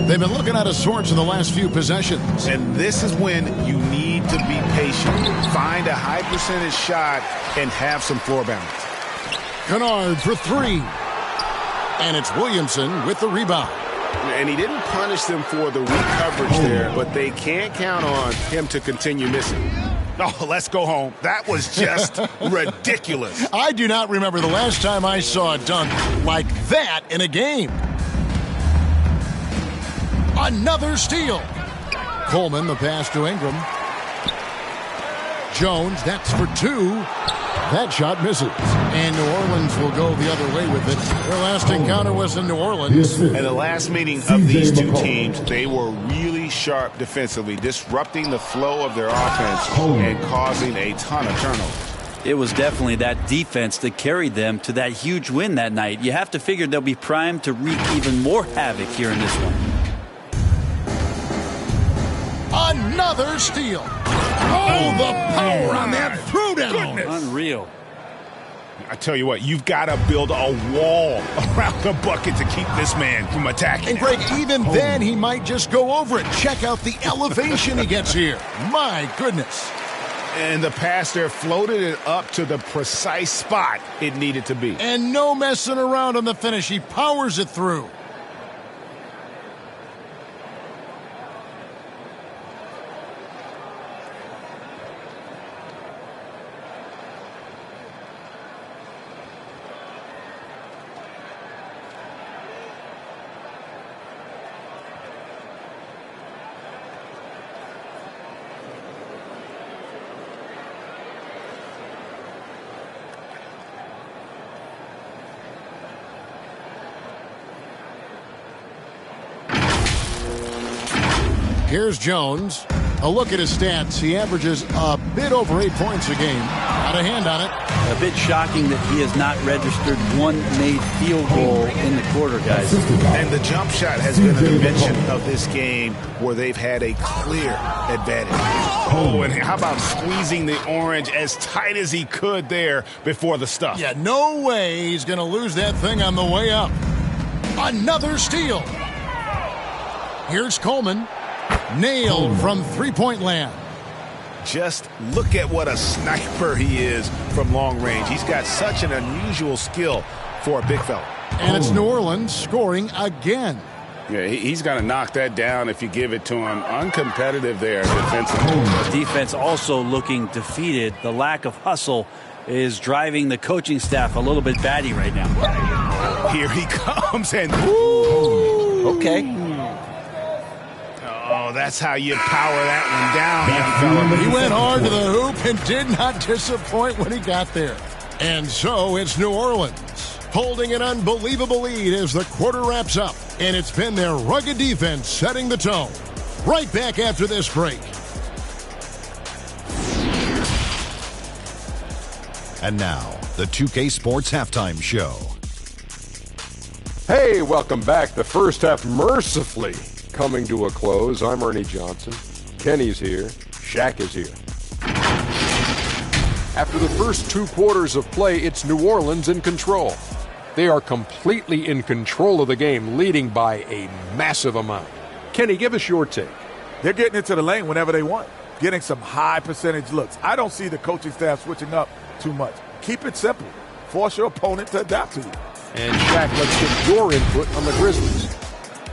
They've been looking out of sorts in the last few possessions. And this is when you need to be patient. Find a high percentage shot and have some floor balance. Kennard for three. And it's Williamson with the rebound. And he didn't punish them for the weak coverage there, but they can't count on him to continue missing. Oh, let's go home. That was just ridiculous. I do not remember the last time I saw a dunk like that in a game. Another steal. Coleman, the pass to Ingram. Jones, that's for two. That shot misses. And New Orleans will go the other way with it. Their last encounter was in New Orleans. And the last meeting of these two teams, they were really sharp defensively, disrupting the flow of their offense and causing a ton of turnovers. It was definitely that defense that carried them to that huge win that night. You have to figure they'll be primed to wreak even more havoc here in this one. Another steal. Oh, the power on that throwdown. Goodness. Unreal. I tell you what, you've got to build a wall around the bucket to keep this man from attacking. And Greg, even then, he might just go over it. Check out the elevation he gets here. My goodness. And the pass there floated it up to the precise spot it needed to be. And no messing around on the finish. He powers it through. Here's Jones. A look at his stats. He averages a bit over 8 points a game. Got a hand on it. A bit shocking that he has not registered one made field goal in the quarter, guys. And the jump shot has been a dimension of this game where they've had a clear advantage. Oh, and how about squeezing the orange as tight as he could there before the stuff? Yeah, no way he's going to lose that thing on the way up. Another steal. Here's Coleman. Nailed from three-point land. Just look at what a sniper he is from long range. He's got such an unusual skill for a big fella. And it's New Orleans scoring again. Yeah, he's going to knock that down if you give it to him. Uncompetitive there defensively. The defense also looking defeated. The lack of hustle is driving the coaching staff a little bit batty right now. Here he comes and woo! Okay. Oh, that's how you power that one down, young fella. He went hard to the hoop and did not disappoint when he got there. And so it's New Orleans holding an unbelievable lead as the quarter wraps up. And it's been their rugged defense setting the tone. Right back after this break. And now, the 2K Sports Halftime Show. Hey, welcome back. The first half mercifully coming to a close. I'm Ernie Johnson. Kenny's here. Shaq is here. After the first 2 quarters of play, it's New Orleans in control. They are completely in control of the game, leading by a massive amount. Kenny, give us your take. They're getting into the lane whenever they want, getting some high percentage looks. I don't see the coaching staff switching up too much. Keep it simple. Force your opponent to adapt to you. And Shaq, let's get your input on the Grizzlies.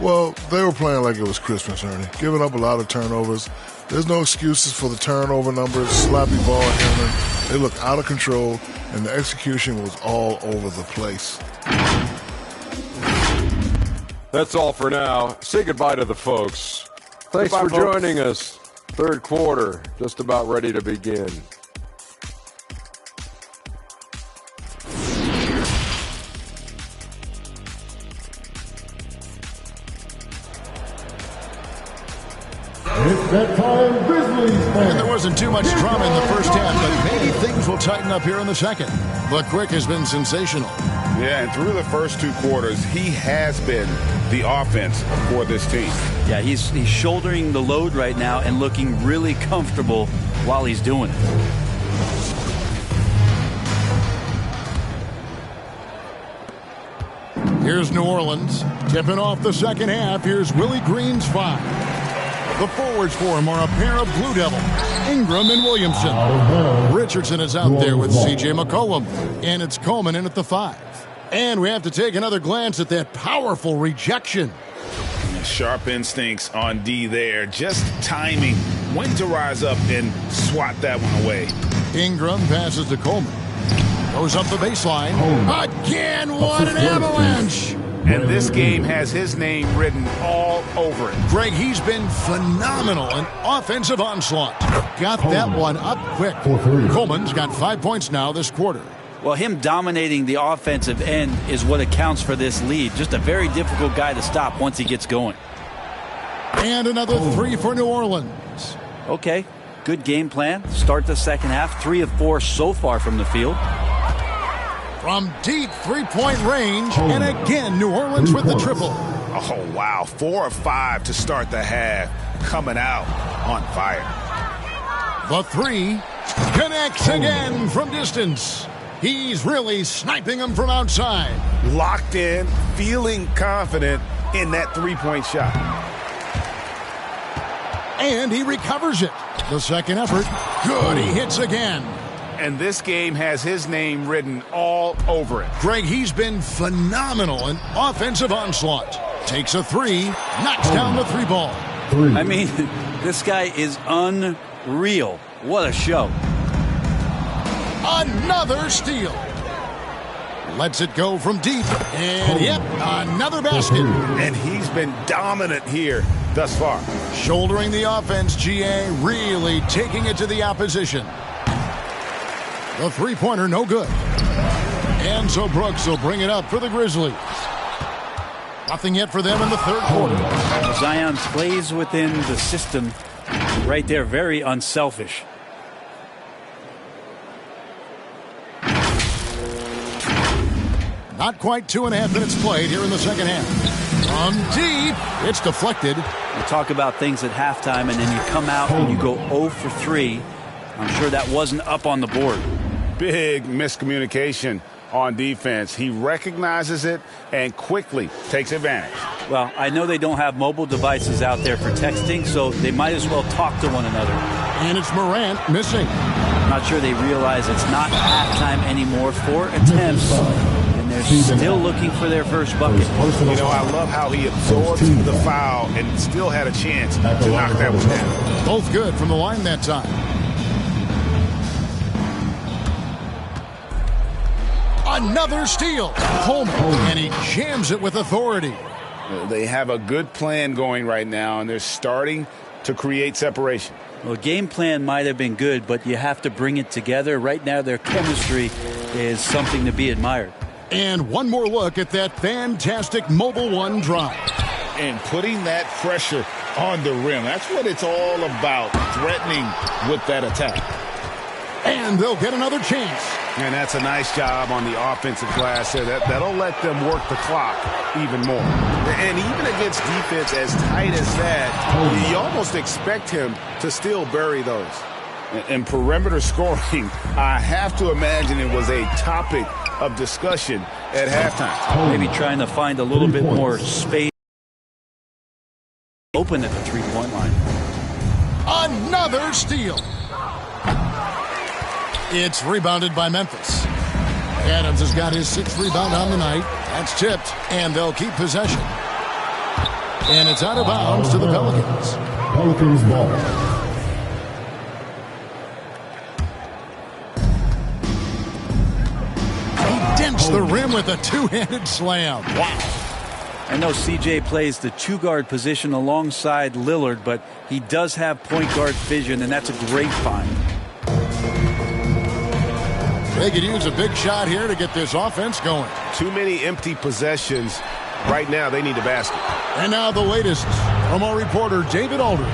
Well, they were playing like it was Christmas, Ernie. Giving up a lot of turnovers. There's no excuses for the turnover numbers, sloppy ball handling. They looked out of control, and the execution was all over the place. That's all for now. Say goodbye to the folks. Thanks Goodbye, for folks. joining us. Third quarter, just about ready to begin. It's that time, Grizzlies fans. And there wasn't too much drama in the first half, but maybe things will tighten up here in the second. But Quick has been sensational. Yeah, and through the first 2 quarters, he has been the offense for this team. Yeah, he's shouldering the load right now and looking really comfortable while he's doing it. Here's New Orleans. Tipping off the second half. Here's Willie Green's 5. The forwards for him are a pair of Blue Devils, Ingram and Williamson. Richardson is out there with C.J. McCollum. And it's Coleman in at the 5. And we have to take another glance at that powerful rejection. Sharp instincts on D there. Just timing when to rise up and swat that one away. Ingram passes to Coleman. Goes up the baseline. Again, what an avalanche! And this game has his name written all over it. Greg, he's been phenomenal in offensive onslaught. Got that one up quick. Coleman's got 5 points now this quarter. Well, him dominating the offensive end is what accounts for this lead. Just a very difficult guy to stop once he gets going. And another 3 for New Orleans. Okay, good game plan. Start the second half. 3 of 4 so far from the field. From deep three-point range, and again, New Orleans with the triple. Oh, wow. 4 of 5 to start the half. Coming out on fire. The 3 connects again from distance. He's really sniping them from outside. Locked in, feeling confident in that three-point shot. And he recovers it. The second effort, good, he hits again. And this game has his name written all over it. Greg, he's been phenomenal in offensive onslaught. Takes a 3, knocks down the 3 ball. I mean, this guy is unreal. What a show. Another steal. Lets it go from deep. And yep, another basket. And he's been dominant here thus far. Shouldering the offense, GA really taking it to the opposition. The three-pointer no good. And so Brooks will bring it up for the Grizzlies. Nothing yet for them in the third quarter. Zion plays within the system right there, very unselfish. Not quite 2.5 minutes played here in the second half. From deep, it's deflected. You talk about things at halftime, and then you come out and you go 0 for 3. I'm sure that wasn't up on the board. Big miscommunication on defense. He recognizes it and quickly takes advantage. Well, I know they don't have mobile devices out there for texting, so they might as well talk to one another. And it's Morant missing. I'm not sure they realize it's not halftime anymore. 4 attempts, and they're still looking for their first bucket. You know, I love how he absorbed the foul and still had a chance to knock that one down. Both good from the line that time. Another steal. Coleman, and he jams it with authority. They have a good plan going right now, and they're starting to create separation. Well, game plan might have been good, but you have to bring it together. Right now, their chemistry is something to be admired. And one more look at that fantastic Mobile One drive. And putting that pressure on the rim. That's what it's all about, threatening with that attack. And they'll get another chance. And that's a nice job on the offensive glass there. That'll let them work the clock even more. And even against defense as tight as that, you almost expect him to still bury those. And perimeter scoring, I have to imagine it was a topic of discussion at halftime. Maybe trying to find a little bit more space. Open at the three-point line. Another steal. It's rebounded by Memphis. Adams has got his 6th rebound on the night. That's tipped, and they'll keep possession. And it's out of bounds to the Pelicans. Pelicans ball. He dents the rim with a two-handed slam. Wow. I know CJ plays the 2-guard position alongside Lillard, but he does have point guard vision, and that's a great find. They could use a big shot here to get this offense going. Too many empty possessions. Right now, they need a basket. And now the latest from our reporter, David Aldridge.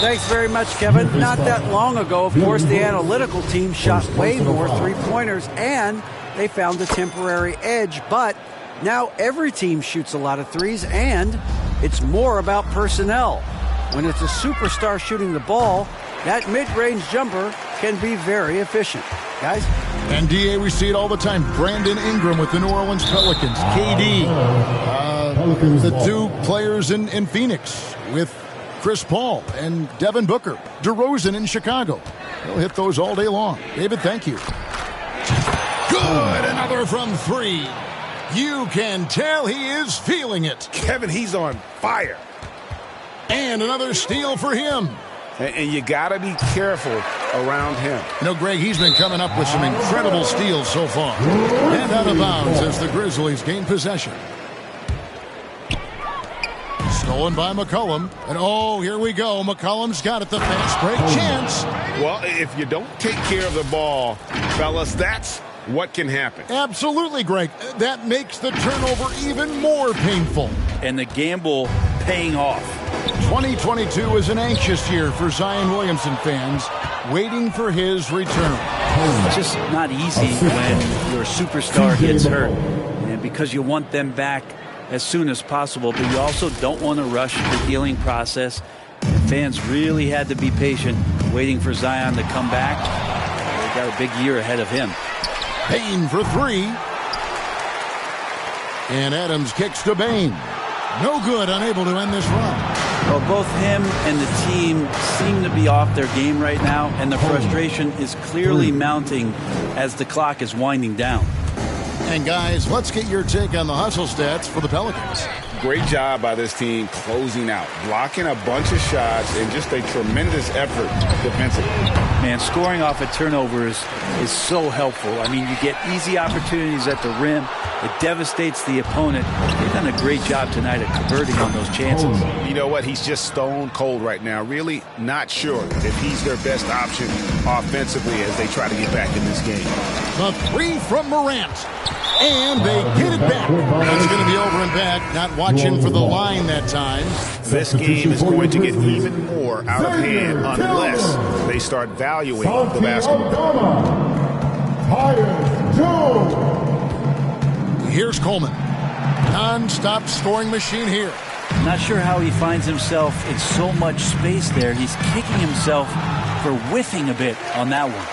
Thanks very much, Kevin. Not that long ago, of course, the analytical team shot way more three-pointers, and they found a temporary edge. But now every team shoots a lot of threes, and it's more about personnel. When it's a superstar shooting the ball, That mid-range jumper can be very efficient. Guys? And DA, we see it all the time. Brandon Ingram with the New Orleans Pelicans. KD, the two players in Phoenix with Chris Paul and Devin Booker. DeRozan in Chicago. He'll hit those all day long. David, thank you. Good. Another from three. You can tell he is feeling it. Kevin, he's on fire. And another steal for him. And you got to be careful around him. You know, Greg, he's been coming up with some incredible steals so far. And out of bounds as the Grizzlies gain possession. Stolen by McCollum. And oh, here we go. McCollum's got it. The fast break chance. Well, if you don't take care of the ball, fellas, that's what can happen. Absolutely, Greg. That makes the turnover even more painful. And the gamble paying off. 2022 is an anxious year for Zion Williamson fans, waiting for his return. It's just not easy when your superstar gets hurt, and because you want them back as soon as possible, but you also don't want to rush the healing process. And fans really had to be patient, waiting for Zion to come back. They got a big year ahead of him. Bain for three. And Adams kicks to Bain. No good, unable to end this run. Well, both him and the team seem to be off their game right now, and the frustration is clearly mounting as the clock is winding down. And guys, let's get your take on the hustle stats for the Pelicans. Great job by this team closing out, blocking a bunch of shots, and just a tremendous effort defensively. Man, scoring off of turnovers is so helpful. I mean, you get easy opportunities at the rim. It devastates the opponent. They've done a great job tonight at converting on those chances. You know what? He's just stone cold right now. Really not sure if he's their best option offensively as they try to get back in this game. The three from Morant. And they get it back. It's going to be over and back. Not watching for the line that time. This game is going to get even more out of hand unless they start valuing the basketball. Here's Coleman. Non-stop scoring machine here. Not sure how he finds himself in so much space there. He's kicking himself for whiffing a bit on that one.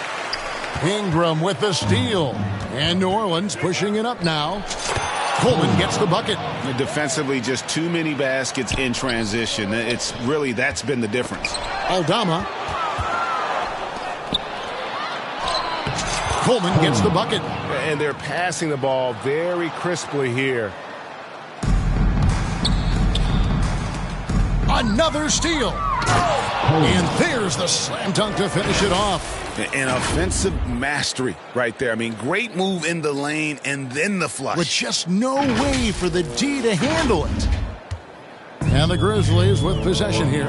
Ingram with the steal. And New Orleans pushing it up now. Coleman gets the bucket. Defensively, just too many baskets in transition. It's really, that's been the difference. Aldama. Coleman gets the bucket. And they're passing the ball very crisply here. Another steal. And there's the slam dunk to finish it off. An offensive mastery right there. I mean, great move in the lane and then the flush. With just no way for the D to handle it. And the Grizzlies with possession here.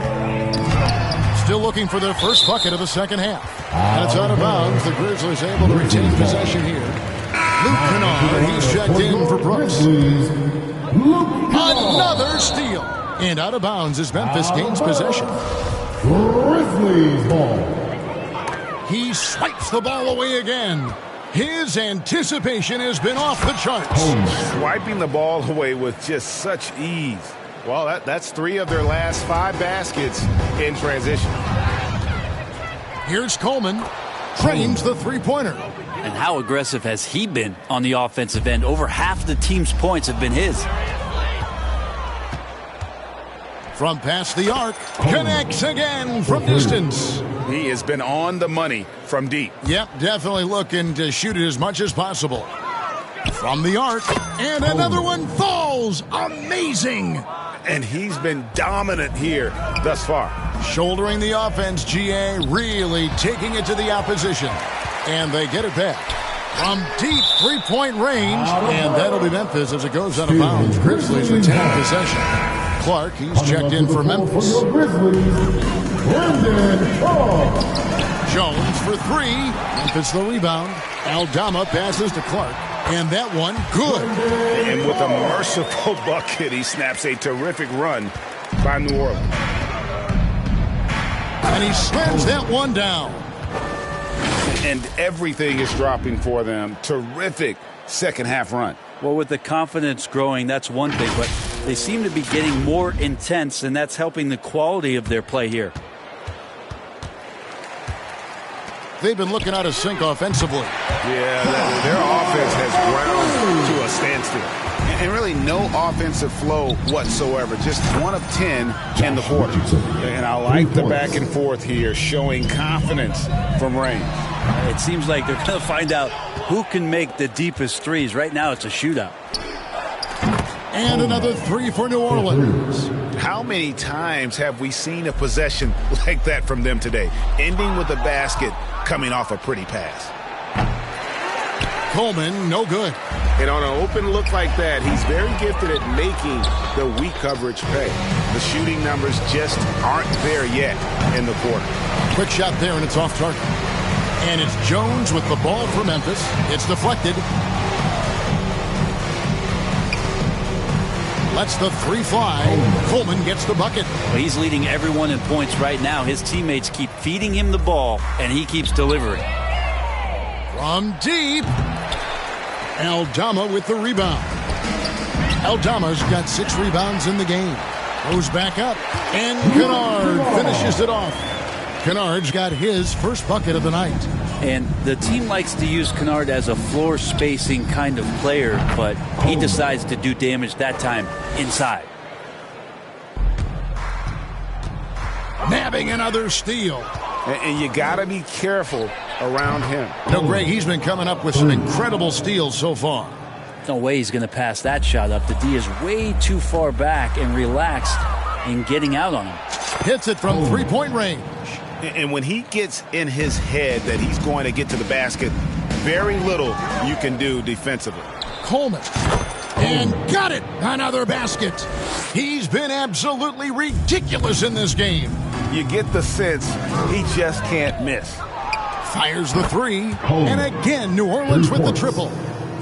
Still looking for their first bucket of the second half. And it's out of bounds. The Grizzlies able to retain possession here. Luke Kennard, he's checked in for Brooks. Another steal. And out of bounds as Memphis gains possession. Grizzlies ball. He swipes the ball away again. His anticipation has been off the charts. Swiping the ball away with just such ease. Well, that's 3 of their last 5 baskets in transition. Here's Coleman. Trains the three-pointer. And how aggressive has he been on the offensive end? Over half the team's points have been his. From past the arc, connects again from distance. He has been on the money from deep. Yep, definitely looking to shoot it as much as possible. From the arc, and another one falls. Amazing. And he's been dominant here thus far. Shouldering the offense, GA really taking it to the opposition. And they get it back. From deep three-point range, and that'll be Memphis as it goes out of bounds. Grizzlies retain possession. Clark, he's checked in for Memphis. Jones for 3. Memphis the rebound. Aldama passes to Clark. And that one, good. And with a merciful bucket, he snaps a terrific run by New Orleans. And he slams that one down. And everything is dropping for them. Terrific second half run. Well, with the confidence growing, that's one thing, but they seem to be getting more intense, and that's helping the quality of their play here. they've been looking out of sync offensively. Yeah, their offense has ground to a standstill. And really no offensive flow whatsoever. Just 1 of 10 in the quarter. And I like the back and forth here, showing confidence from range. It seems like they're going to find out who can make the deepest threes. Right now it's a shootout. And another three for New Orleans. How many times have we seen a possession like that from them today? Ending with a basket coming off a pretty pass. Coleman, no good. And on an open look like that, he's very gifted at making the weak coverage pay. The shooting numbers just aren't there yet in the quarter. Quick shot there, and it's off target. And it's Jones with the ball for Memphis. It's deflected. Lets the three fly. Coleman gets the bucket. Well, he's leading everyone in points right now. His teammates keep feeding him the ball, and he keeps delivering. From deep. Aldama with the rebound. Aldama's got 6 rebounds in the game. Goes back up. And Kennard finishes it off. Kennard's got his first bucket of the night. And the team likes to use Kennard as a floor spacing kind of player, but he decides to do damage that time inside. Nabbing another steal. And you got to be careful around him. No, Greg, he's been coming up with some incredible steals so far. No way he's going to pass that shot up. The D is way too far back and relaxed in getting out on him. Hits it from three-point range. And when he gets in his head that he's going to get to the basket, very little you can do defensively. Coleman. And got it. Another basket. He's been absolutely ridiculous in this game. You get the sense he just can't miss. Fires the three. And again, New Orleans with the triple.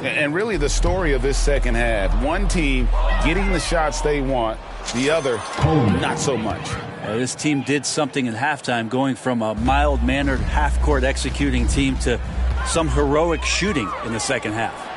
And really the story of this second half, one team getting the shots they want, the other not so much. This team did something at halftime, going from a mild-mannered half-court executing team to some heroic shooting in the second half.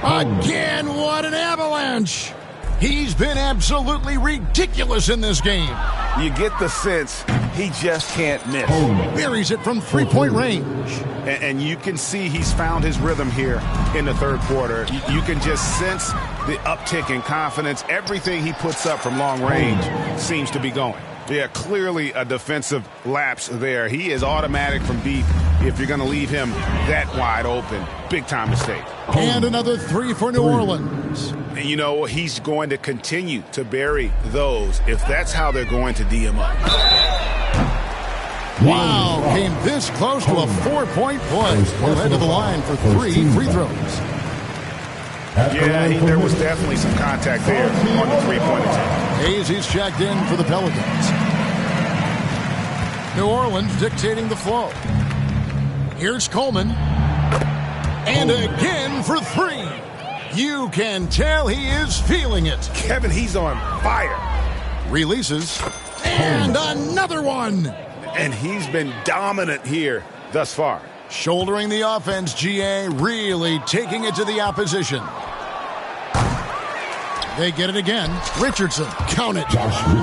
Again, what an avalanche! He's been absolutely ridiculous in this game. You get the sense he just can't miss. Buries it from three-point range. And you can see he's found his rhythm here in the third quarter. You can just sense the uptick in confidence. Everything he puts up from long range seems to be going. Yeah, clearly a defensive lapse there. He is automatic from deep if you're going to leave him that wide open. Big-time mistake. And another three for New Orleans. You know, he's going to continue to bury those if that's how they're going to D him up. Wow, came this close to a 4-point play. He'll head to the line for 3 free throws. Yeah, there was definitely some contact there on the three-point attempt. He's checked in for the Pelicans. New Orleans dictating the flow. Here's Coleman. And again for 3. You can tell he is feeling it. Kevin, he's on fire. Releases. And another one. And he's been dominant here thus far. Shouldering the offense, GA, really taking it to the opposition. They get it again. Richardson, count it.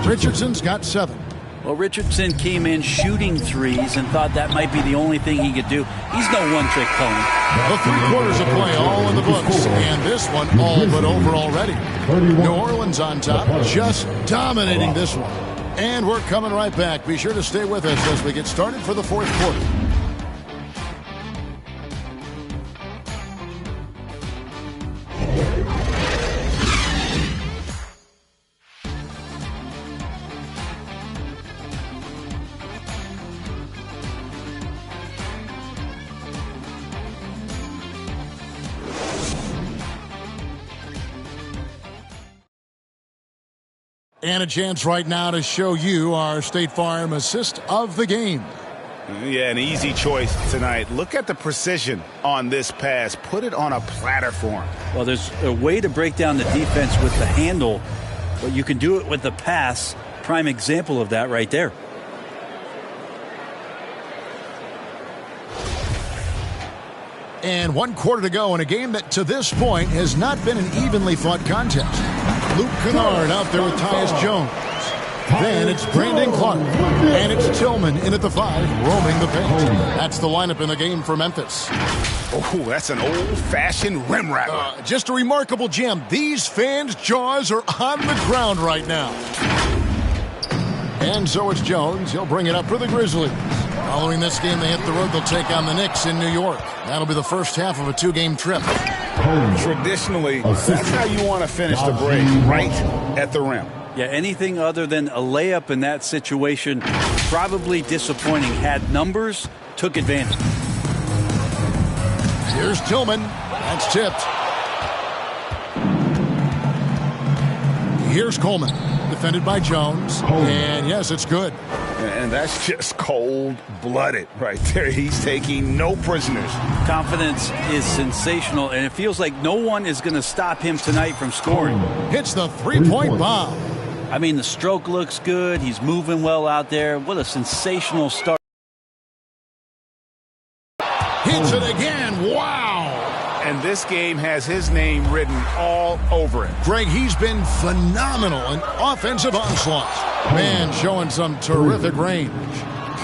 Richardson's got 7. Well, Richardson came in shooting threes and thought that might be the only thing he could do. He's no one-trick pony. The 3 quarters of play all in the books, and this one all but over already. New Orleans on top, just dominating this one. And we're coming right back. Be sure to stay with us as we get started for the fourth quarter. And a chance right now to show you our State Farm assist of the game. Yeah, an easy choice tonight. Look at the precision on this pass. Put it on a platter for him. Well, there's a way to break down the defense with the handle, but you can do it with the pass. Prime example of that right there. And 1 quarter to go in a game that to this point has not been an evenly fought contest. Luke Kennard out there with Tyus Jones. Then it's Brandon Clark. And it's Tillman in at the 5, roaming the paint. That's the lineup in the game for Memphis. Oh, that's an old-fashioned rim rattler. Just a remarkable jam. These fans' jaws are on the ground right now. And so it's Jones. He'll bring it up for the Grizzlies. Following this game, they hit the road. They'll take on the Knicks in New York. That'll be the first half of a 2-game trip. Traditionally, that's how you want to finish the break, right at the rim. Yeah, anything other than a layup in that situation, probably disappointing. Had numbers, took advantage. Here's Tillman. That's tipped. Here's Coleman. Defended by Jones. And yes, it's good. And that's just cold-blooded right there. He's taking no prisoners. Confidence is sensational, and it feels like no one is going to stop him tonight from scoring. Hits the three-point bomb. I mean, the stroke looks good. He's moving well out there. What a sensational start. Hits it again. Wow. And this game has his name written all over it. Greg, he's been phenomenal in offensive onslaughts. Man, showing some terrific range.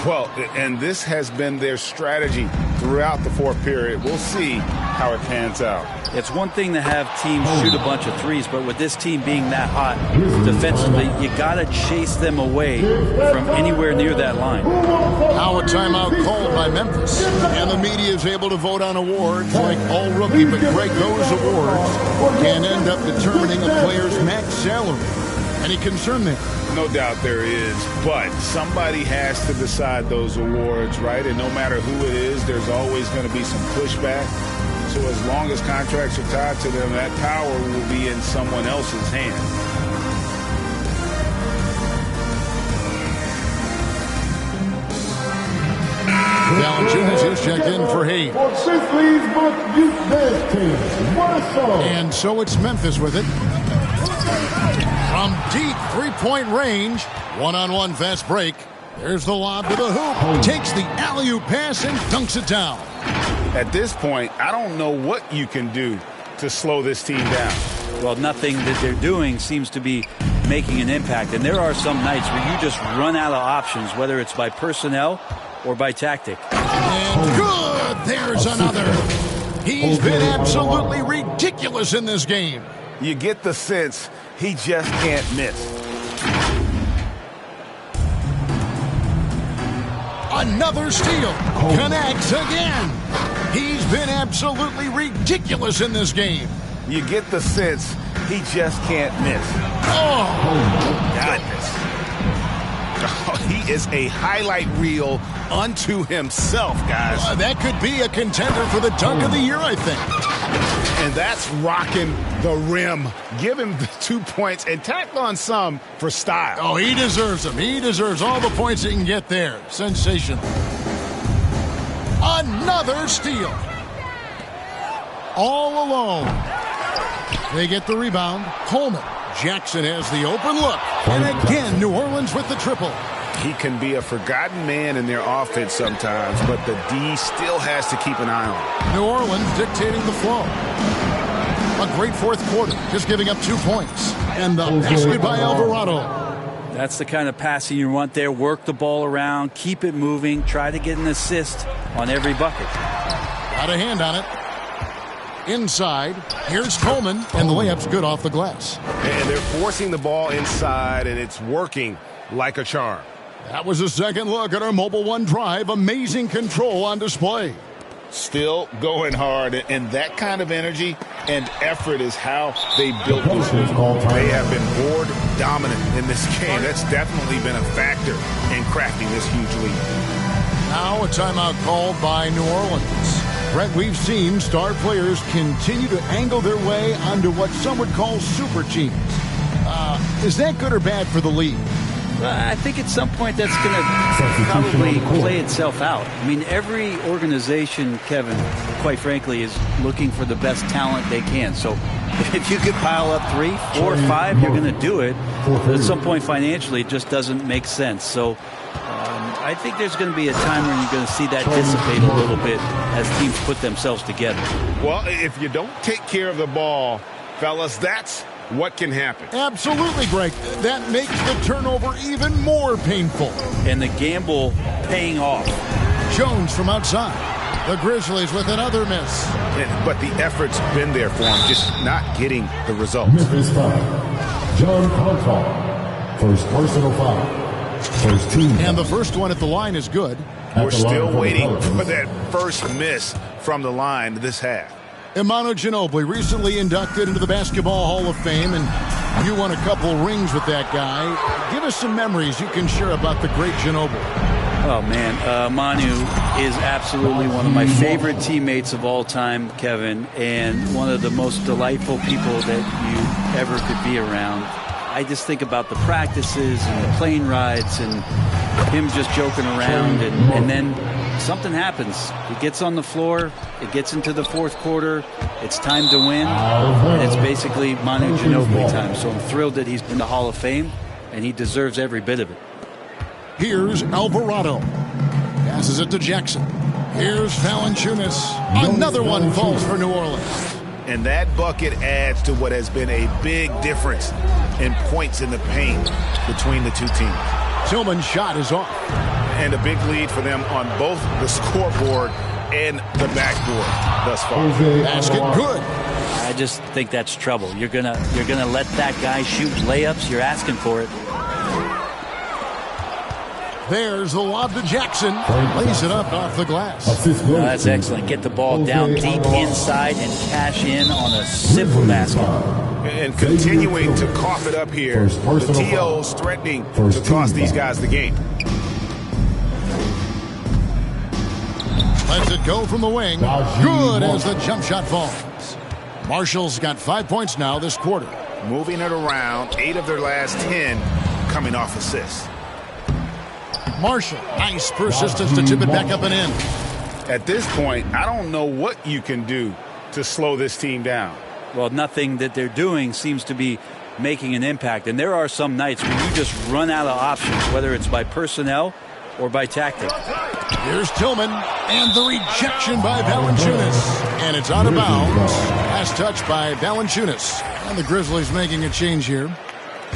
Well, and this has been their strategy throughout the fourth period. We'll see how it pans out. It's one thing to have teams shoot a bunch of threes, but with this team being that hot defensively, you got to chase them away from anywhere near that line. Now a timeout called by Memphis. And the media is able to vote on awards like all rookie, but Greg, those awards can end up determining a player's max salary. Any concern there? No doubt there is, but somebody has to decide those awards, right? And no matter who it is, there's always going to be some pushback. So as long as contracts are tied to them, that power will be in someone else's hands. Valanciunas is checked in for Hayes. And so it's Memphis with it. From deep three-point range, one-on-one fast break. There's the lob to the hoop. Takes the alley-oop pass and dunks it down. At this point, I don't know what you can do to slow this team down. Well, nothing that they're doing seems to be making an impact. And there are some nights where you just run out of options, whether it's by personnel or by tactic. And good! There's another. He's been absolutely ridiculous in this game. You get the sense he just can't miss. Another steal. Connects again. He's been absolutely ridiculous in this game. You get the sense he just can't miss. Oh, goodness. Oh, he is a highlight reel unto himself, guys. That could be a contender for the dunk of the year, I think. And that's rocking the rim. Give him the 2 points and tack on some for style. Oh, he deserves them. He deserves all the points he can get there. Sensational. Another steal. All alone. They get the rebound. Coleman. Jackson has the open look. And again, New Orleans with the triple. He can be a forgotten man in their offense sometimes, but the D still has to keep an eye on. New Orleans dictating the flow. A great fourth quarter, just giving up 2 points. And the basket by Alvarado. That's the kind of passing you want there. Work the ball around, keep it moving, try to get an assist on every bucket. Got a hand on it. Inside, here's Coleman, and the layup's good off the glass. And they're forcing the ball inside, and it's working like a charm. That was a second look at our Mobile One drive. Amazing control on display. Still going hard, and that kind of energy and effort is how they built this league. They have been board dominant in this game. That's definitely been a factor in crafting this huge lead. Now a timeout called by New Orleans. Brett, we've seen star players continue to angle their way onto what some would call super teams. Is that good or bad for the league? I think at some point that's going to probably play itself out. I mean, every organization, Kevin, quite frankly, is looking for the best talent they can. So if you could pile up 3, 4, 5, you're going to do it. But at some point financially, it just doesn't make sense. So I think there's going to be a time when you're going to see that dissipate a little bit as teams put themselves together. Well, if you don't take care of the ball, fellas, that's what can happen. Absolutely, Greg. That makes the turnover even more painful. And the gamble paying off. Jones from outside. The Grizzlies with another miss. But the effort's been there for him, just not getting the results. Memphis foul. John Contal. First personal foul. First team. And the first one at the line is good. We're still waiting for that first miss from the line this half. Imanu Ginobili, recently inducted into the Basketball Hall of Fame, and you won a couple rings with that guy. Give us some memories you can share about the great Ginobili. Oh, man. Manu is absolutely one of my favorite teammates of all time, Kevin, and one of the most delightful people that you ever could be around. I just think about the practices and the plane rides and him just joking around, and then something happens. He gets on the floor, it gets into the fourth quarter, it's time to win, and it's basically Manu Ginobili time. So I'm thrilled that he's in the Hall of Fame, and he deserves every bit of it. Here's Alvarado. Passes it to Jackson. Here's Valanciunas. Another one falls for New Orleans. And that bucket adds to what has been a big difference in points in the paint between the two teams. Tillman's shot is off. And a big lead for them on both the scoreboard and the backboard thus far. Basket good. I just think that's trouble. You're gonna let that guy shoot layups. You're asking for it. There's the lob to Jackson. Lays it up off the glass. That's excellent. Get the ball down deep inside and cash in on a simple basket. And continuing to cough it up here. The TO's threatening to cost these guys the game. Lets it go from the wing. Good as the jump shot falls. Marshall's got 5 points now this quarter. Moving it around. 8 of their last 10 coming off assists. Marshall, nice persistence to tip it back up and in. At this point, I don't know what you can do to slow this team down. Well, nothing that they're doing seems to be making an impact. And there are some nights when you just run out of options, whether it's by personnel or by tactic. Here's Tillman, and the rejection by Valanciunas. And it's out of bounds. Last touch by Valanciunas. And the Grizzlies making a change here.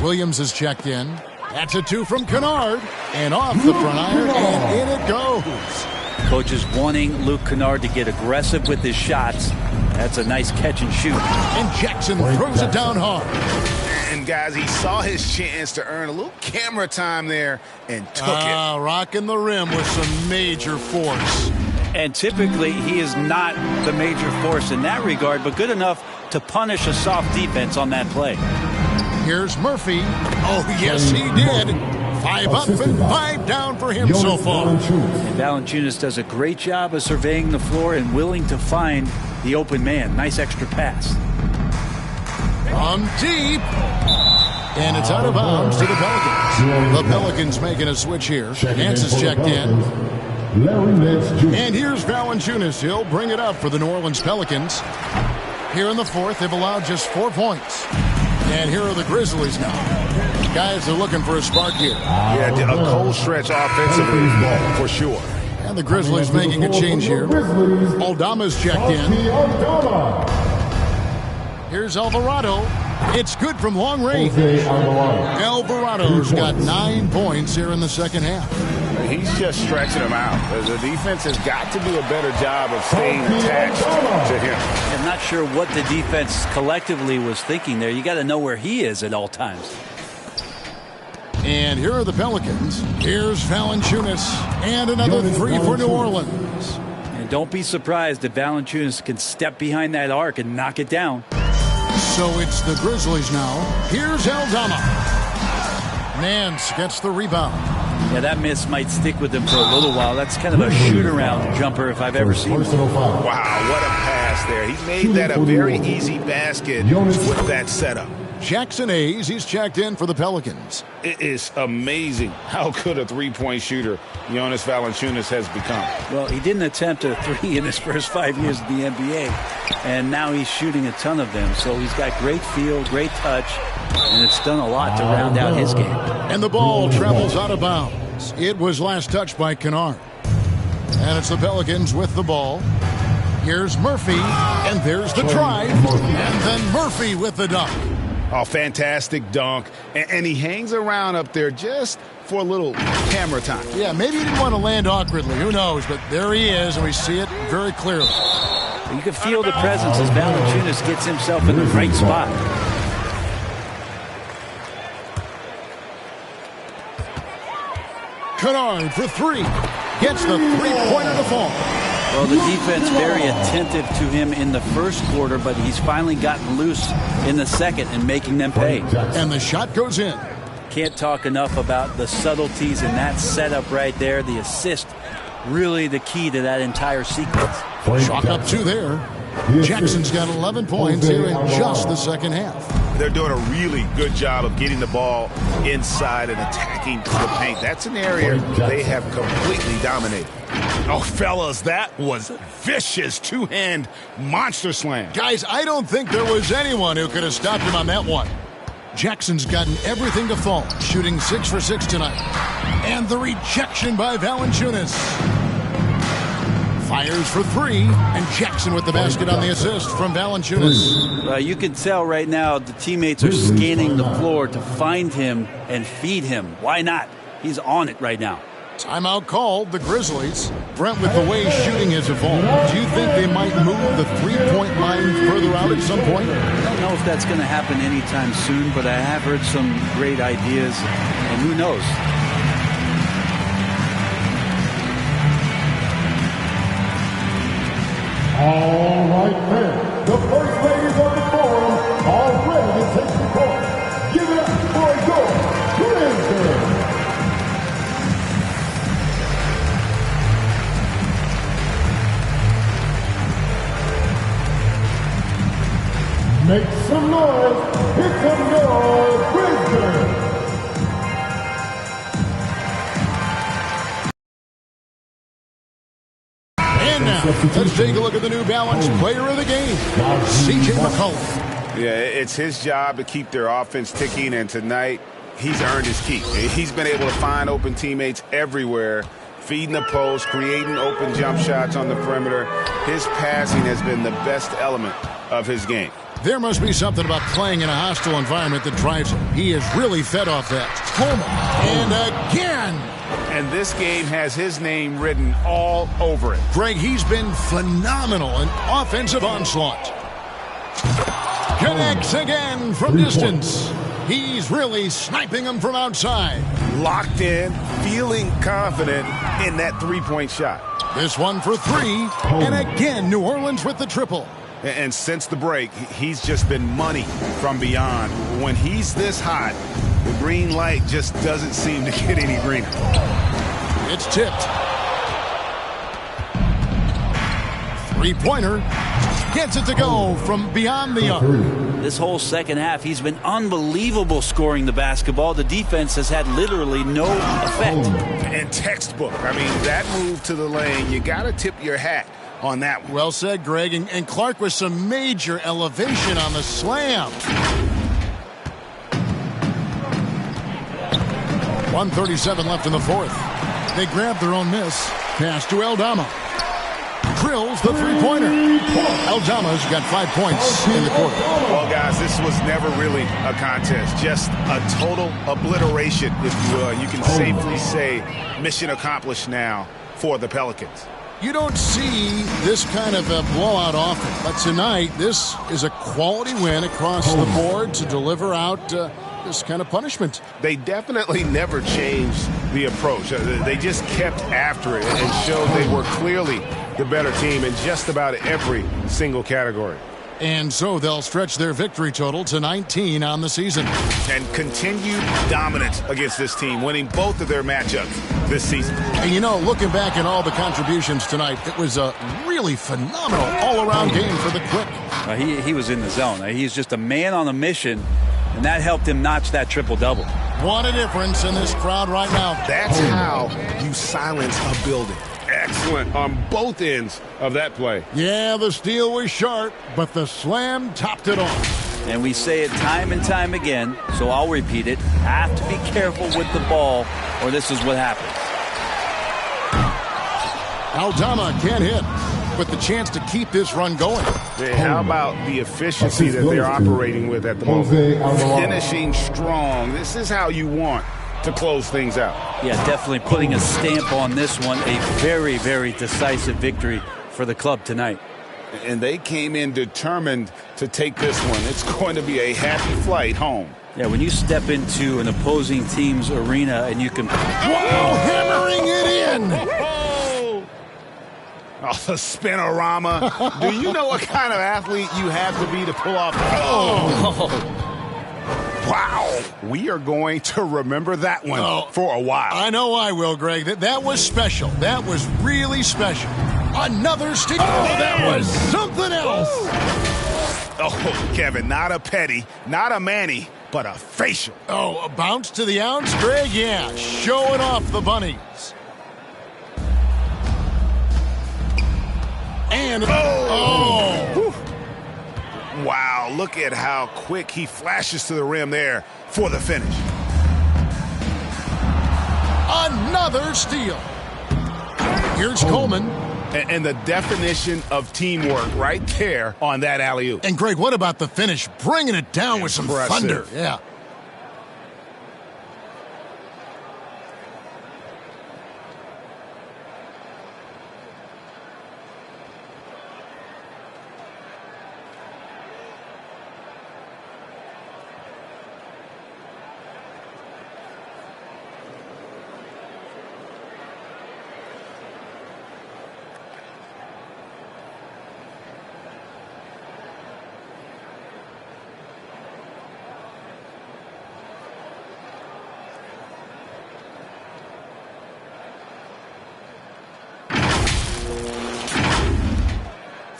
Williams is checked in. That's a 2 from Kennard. And off the front iron, and in it goes. Coach is wanting Luke Kennard to get aggressive with his shots. That's a nice catch and shoot. And Jackson throws it down hard. And, guys, he saw his chance to earn a little camera time there and took it. Rocking the rim with some major force. And typically, he is not the major force in that regard, but good enough to punish a soft defense on that play. Here's Murphy. Oh, yes, he did. 5 up and 5 down for him so far. And Valanciunas does a great job of surveying the floor and willing to find the open man. Nice extra pass. From deep. And it's out of bounds to the Pelicans. The Pelicans making a switch here. Nance is checked in. And here's Valanciunas. He'll bring it up for the New Orleans Pelicans. Here in the fourth, they've allowed just 4 points. And here are the Grizzlies now. Guys are looking for a spark here. Yeah, a cold stretch offensively for sure. And the Grizzlies making a change here. Aldama's checked in. Here's Alvarado. It's good from long range. Alvarado's got 9 points here in the second half. He's just stretching them out. The defense has got to do a better job of staying attached to him. I'm not sure what the defense collectively was thinking there. You got to know where he is at all times. And here are the Pelicans. Here's Valanciunas. And another 3 for New Orleans. And don't be surprised if Valanciunas can step behind that arc and knock it down. So it's the Grizzlies now. Here's Aldama. Nance gets the rebound. Yeah, that miss might stick with him for a little while. That's kind of a shoot-around jumper if I've ever seen one. Wow, what a pass there. He made that a very easy basket with that setup. Jackson Hayes, he's checked in for the Pelicans. It is amazing how good a three-point shooter Jonas Valanciunas has become. Well, he didn't attempt a 3 in his first 5 years in the NBA, and now he's shooting a ton of them. So he's got great feel, great touch, and it's done a lot to round out his game. And the ball travels out of bounds. It was last touched by Kennard. And it's the Pelicans with the ball. Here's Murphy, and there's the drive. And then Murphy with the dunk. Oh, fantastic dunk. And he hangs around up there just for a little camera time. Yeah, maybe he didn't want to land awkwardly. Who knows? But there he is, and we see it very clearly. You can feel the presence as Valanciunas gets himself in the right spot. Kennard for three. Gets the three-pointer to fall. Well, the defense very attentive to him in the first quarter, but he's finally gotten loose in the second and making them pay. And the shot goes in. Can't talk enough about the subtleties in that setup right there. The assist, really the key to that entire sequence. Chalk up two there. Jackson's got 11 points here in just the second half. They're doing a really good job of getting the ball inside and attacking the paint. That's an area they have completely dominated. Oh, fellas, that was vicious two-hand monster slam. Guys, I don't think there was anyone who could have stopped him on that one. Jackson's gotten everything to fall, shooting 6 for 6 tonight. And the rejection by Valanciunas. Fires for three, and Jackson with the basket on the assist from Valanciunas. You can tell right now the teammates are scanning the floor to find him and feed him. Why not? He's on it right now. Timeout called, the Grizzlies. Brent, with the way shooting has evolved, do you think they might move the three-point line further out at some point? I don't know if that's going to happen anytime soon, but I have heard some great ideas, and who knows? All right, men. The first ladies on the forum are ready to take the court. Give it up for your Grizzlies. Make some noise. Here come your Grizzlies. Let's take a look at the New Balance player of the game, C.J. McCollum. Yeah, it's his job to keep their offense ticking, and tonight he's earned his keep. He's been able to find open teammates everywhere, feeding the post, creating open jump shots on the perimeter. His passing has been the best element of his game. There must be something about playing in a hostile environment that drives him. He is really fed off that. Coleman, and again. And this game has his name written all over it. Greg, he's been phenomenal in offensive onslaught. Connects again from distance. He's really sniping them from outside. Locked in, feeling confident in that three-point shot. This one for three. And again, New Orleans with the triple. And since the break, he's just been money from beyond. When he's this hot, the green light just doesn't seem to get any greener. It's tipped. Three-pointer. Gets it to go from beyond the arc. This whole second half, he's been unbelievable scoring the basketball. The defense has had literally no effect. And textbook. I mean, that move to the lane, you got to tip your hat on that one. Well said, Greg. And Clark with some major elevation on the slam. 1:37 left in the fourth. They grab their own miss. Pass to Aldama. Drills the three-pointer. Aldama's got 5 points in the quarter. Well, guys, this was never really a contest. Just a total obliteration, if you will. You can safely say mission accomplished now for the Pelicans. You don't see this kind of a blowout often, but tonight this is a quality win across the board to deliver out this kind of punishment. They definitely never changed the approach. They just kept after it and showed they were clearly the better team in just about every single category. And so they'll stretch their victory total to 19 on the season. And continued dominance against this team, winning both of their matchups this season. And you know, looking back at all the contributions tonight, it was a really phenomenal all-around game for the Quick. He was in the zone. He's just a man on a mission, and that helped him notch that triple-double. What a difference in this crowd right now. That's how you silence a building. Excellent on both ends of that play. Yeah, the steal was sharp, but the slam topped it off. And we say it time and time again, so I'll repeat it. Have to be careful with the ball, or this is what happens. Aldama can't hit. with the chance to keep this run going. How about the efficiency that they're operating with at the moment? Finishing strong. This is how you want to close things out. Yeah, definitely putting a stamp on this one. A very, very decisive victory for the club tonight. And they came in determined to take this one. It's going to be a happy flight home. Yeah, when you step into an opposing team's arena and you can... Wow, hammering it in! Oh, the spinorama. Do you know what kind of athlete you have to be to pull off? Oh. Wow. We are going to remember that one for a while. I know I will, Greg. That was special. That was really special. Another steal. Oh, that was something else. Oh, Kevin, not a petty, not a Manny, but a facial. Oh, a bounce to the ounce, Greg? Yeah, showing off the bunnies. And, Wow, look at how quick he flashes to the rim there for the finish. Another steal. Here's Coleman. And the definition of teamwork right there on that alley-oop. And, Greg, what about the finish? Bringing it down with some thunder. Yeah.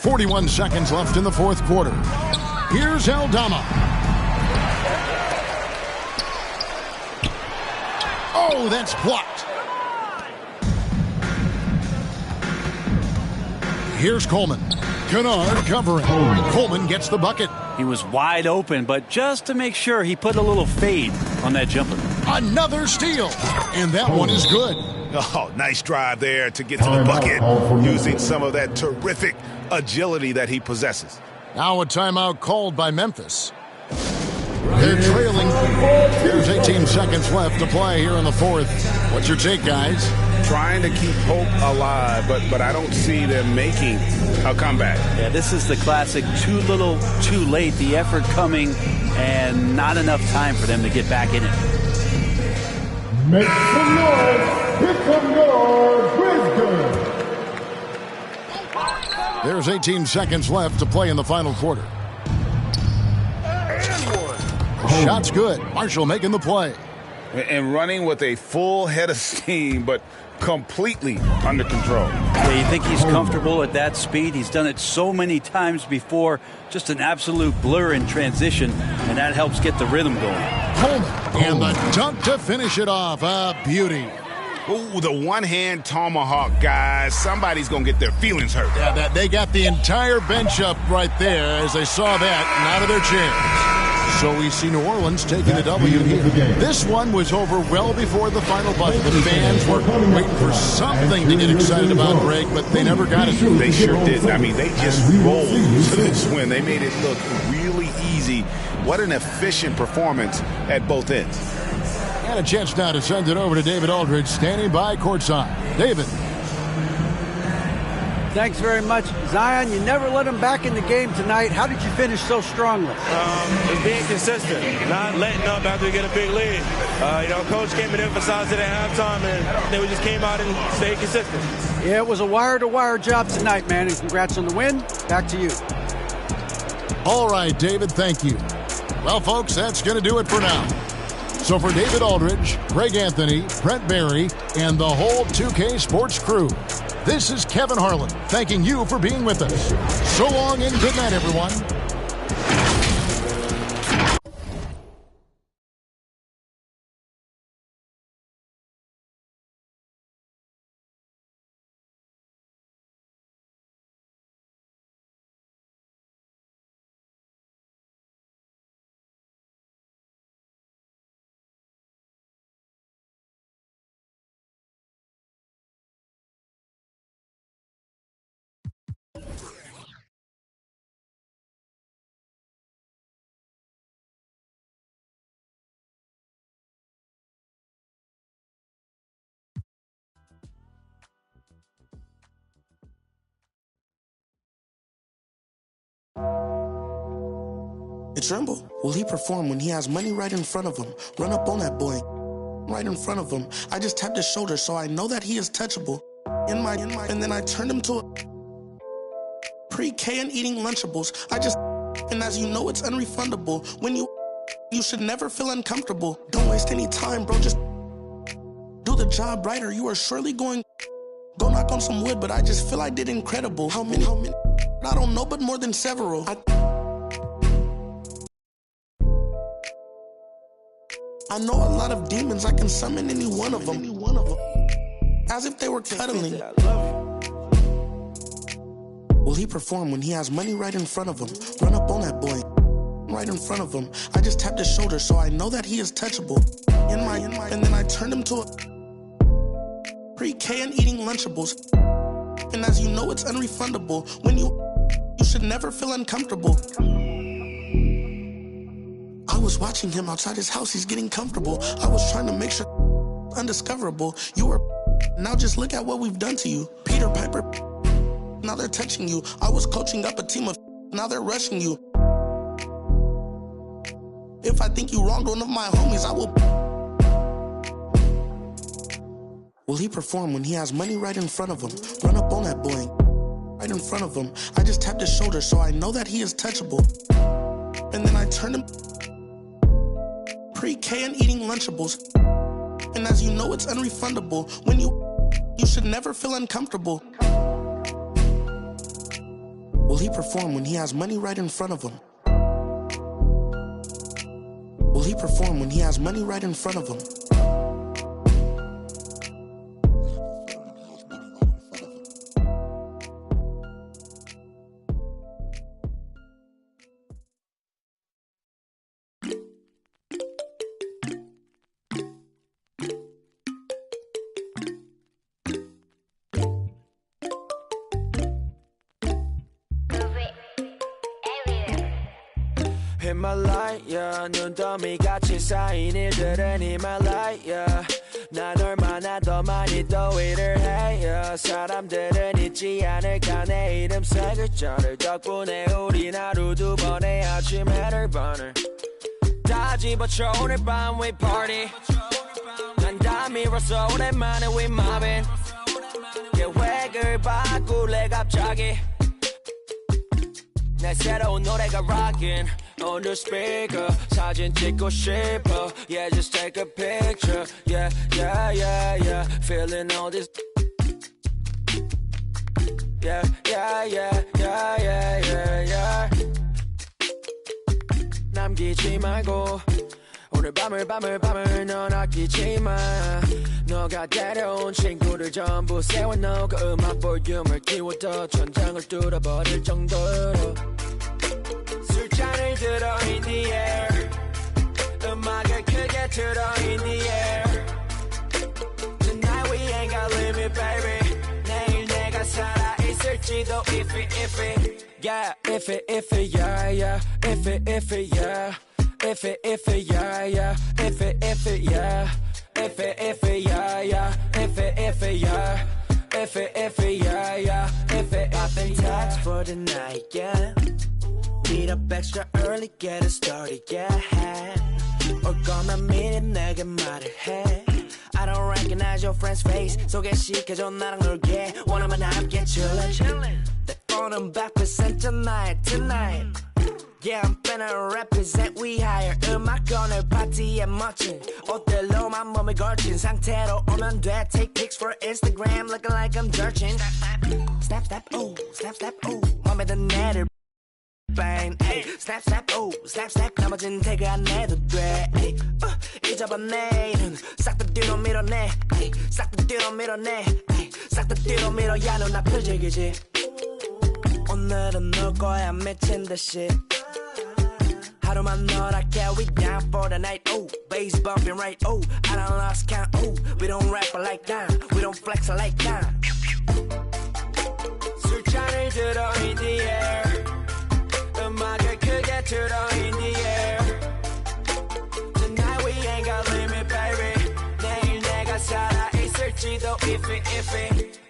.41 seconds left in the fourth quarter. Here's Aldama. Oh, that's blocked. Here's Coleman. Kennard covering. Coleman gets the bucket. He was wide open, but just to make sure, he put a little fade on that jumper. Another steal. And that one is good. Oh, nice drive there to get to the bucket using some of that terrific agility that he possesses. Now a timeout called by Memphis. They're trailing. There's 18 seconds left to play here in the fourth. What's your take, guys? Trying to keep hope alive, but I don't see them making a comeback. Yeah, this is the classic too little, too late. The effort coming and not enough time for them to get back in it. Make some noise. Here comes your Brisbane. There's 18 seconds left to play in the final quarter. Shot's good. Marshall making the play. And running with a full head of steam, but completely under control. Yeah, you think he's comfortable at that speed? He's done it so many times before. Just an absolute blur in transition, and that helps get the rhythm going. Coleman, and the dunk to finish it off. A beauty. Ooh, the one-hand tomahawk, guys. Somebody's going to get their feelings hurt. Yeah, they got the entire bench up right there as they saw that and out of their chairs. So we see New Orleans taking the W here. This one was over well before the final buzzer. The fans were waiting for something to get excited about, Greg, but they never got it. They sure didn't. I mean, they just rolled to this win. They made it look really easy. What an efficient performance at both ends. And a chance now to send it over to David Aldridge, standing by courtside. David. Thanks very much. Zion, you never let him back in the game tonight. How did you finish so strongly? Just being consistent, not letting up after we get a big lead. Coach came and emphasized it at halftime, and then we just came out and stayed consistent. Yeah, it was a wire-to-wire job tonight, man, and congrats on the win. Back to you. All right, David, thank you. Well, folks, that's going to do it for now. So for David Aldridge, Greg Anthony, Brent Barry, and the whole 2K Sports crew, this is Kevin Harlan thanking you for being with us. So long and good night, everyone. They tremble. Will he perform when he has money right in front of him? Run up on that boy, right in front of him. I just tapped his shoulder so I know that he is touchable. And then I turned him to a pre-K and eating Lunchables. And as you know, it's unrefundable. When you should never feel uncomfortable. Don't waste any time, bro. Just do the job right, or you are surely going. Go knock on some wood, but I just feel I did incredible. How many? I don't know, but more than several. I know a lot of demons. I can summon any one of them. As if they were cuddling. Will he perform when he has money right in front of him? Run up on that boy, right in front of him. I just tapped his shoulder so I know that he is touchable. And then I turned him to a pre-K and eating Lunchables. And as you know, it's unrefundable. When you should never feel uncomfortable. I was watching him outside his house. He's getting comfortable. I was trying to make sure undiscoverable. You were. Now just look at what we've done to you. Peter Piper. Now they're touching you. I was coaching up a team of. Now they're rushing you. If I think you wronged one of my homies, I will. Will he perform when he has money right in front of him? Run up on that boy, right in front of him. I just tapped his shoulder so I know that he is touchable. And then I turned him pre-K and eating Lunchables. And as you know, it's unrefundable. When you should never feel uncomfortable. Will he perform when he has money right in front of him? Will he perform when he has money right in front of him? Himalaya 눈더미 같이 쌓인 일들은 Himalaya 난 얼마나 더 많이 더위를 해요 사람들은 잊지 않을까 내 이름 세 글자를 덕분에 우린 하루 두 번의 아침 해를 번을 다 집어쳐 오늘 밤 we party 난 다 밀었어 오랜만에 we mobbing 계획을 바꿀래 갑자기 내 새로운 노래가 rockin' on the speaker 사진 찍고 싶어 yeah just take a picture yeah yeah yeah yeah feeling all this yeah yeah yeah yeah yeah yeah yeah 남기지 말고 오늘 밤을 넌 아끼지 마 너가 데려온 친구들 전부 세워놓고 음악 볼륨을 키워도 천장을 뚫어버릴 정도로 술잔을 들어 in the air 음악을 크게 틀어 in the air Tonight we ain't got limit baby 내일 내가 살아있을지도 if yeah if yeah yeah if yeah if yeah yeah if yeah if yeah yeah yeah if yeah if yeah yeah if I've been taxed for the night yeah meet up extra early get it started yeah 올 거면 미리 내게 말을 해 I don't recognize your friend's face 소개시켜줘 나랑 놀게 원하면 함께 chillin' 내 폰은 100% tonight Yeah, I'm finna represent we higher 음악 오늘 파티에 멋진 옷들로만 몸을 걸친 상태로 오면 돼 Take pics for Instagram looking like I'm dirtin' Snap, snap, ooh, snap, snap, ooh 맘에 든 애들 bang, ay Snap, snap, ooh, snap, snap 나머진 태그 안 해도 돼 잊어봐 내일은 싹 다 뒤로 밀어내 싹 다 뒤로 밀어내 싹 다 뒤로 밀어 야 넌 앞을 즐기지 오늘은 놀 거야 미친 듯이 하루만 너랄게 we down for the night oh bass bumping right oh I done lost count oh we don't rap like that we don't flex like that 술잔을 들어 in the air 음악을 크게 틀어 in the air Tonight we ain't got limit baby 내일 내가 살아있을지도 if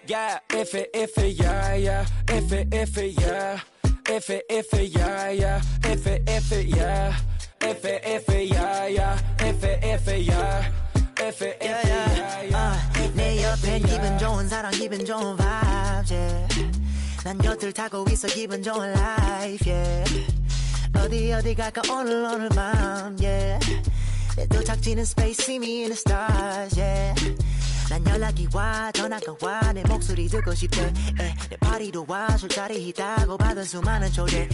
yeah if yeah yeah if yeah F, yeah, yeah. F, yeah. F, yeah, yeah. F, yeah. F, yeah. 내 옆엔 기분 좋은 사람, 기분 좋은 vibes, yeah. 난 곁을 타고 있어, 기분 좋은 life, yeah. 어디 갈까 오늘 밤, yeah. 내 도착지는 space, see me in the stars, yeah. 난 연락이 와, 전화가 와, 내 목소리 듣고 싶대, 내 파티도 와, 술자리 있다고 받은 수많은 초대,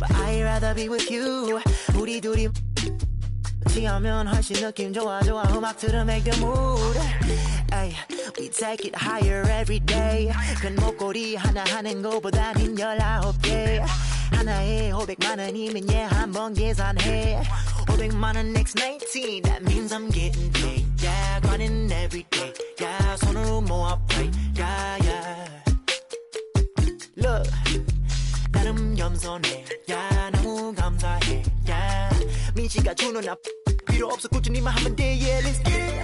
but I'd rather be with you. 우리 둘이 취하면 훨씬 느낌 좋아 음악 들어 make the mood. Ay, we take it higher every day. 큰 목걸이 하나 하는 거보단 힘 19개. 하나에 500만 원이면 한번 계산해. 500만 원 next 19, that means I'm getting paid. Yeah, grinding every day. Yeah, 손으로 모아 pray. Yeah, yeah. Look, 나름 겸손해. Yeah, 너무 감사해. Yeah, 민지가 주는 나 필요 없어 꾸준히만 하면 돼. Yeah, let's get it.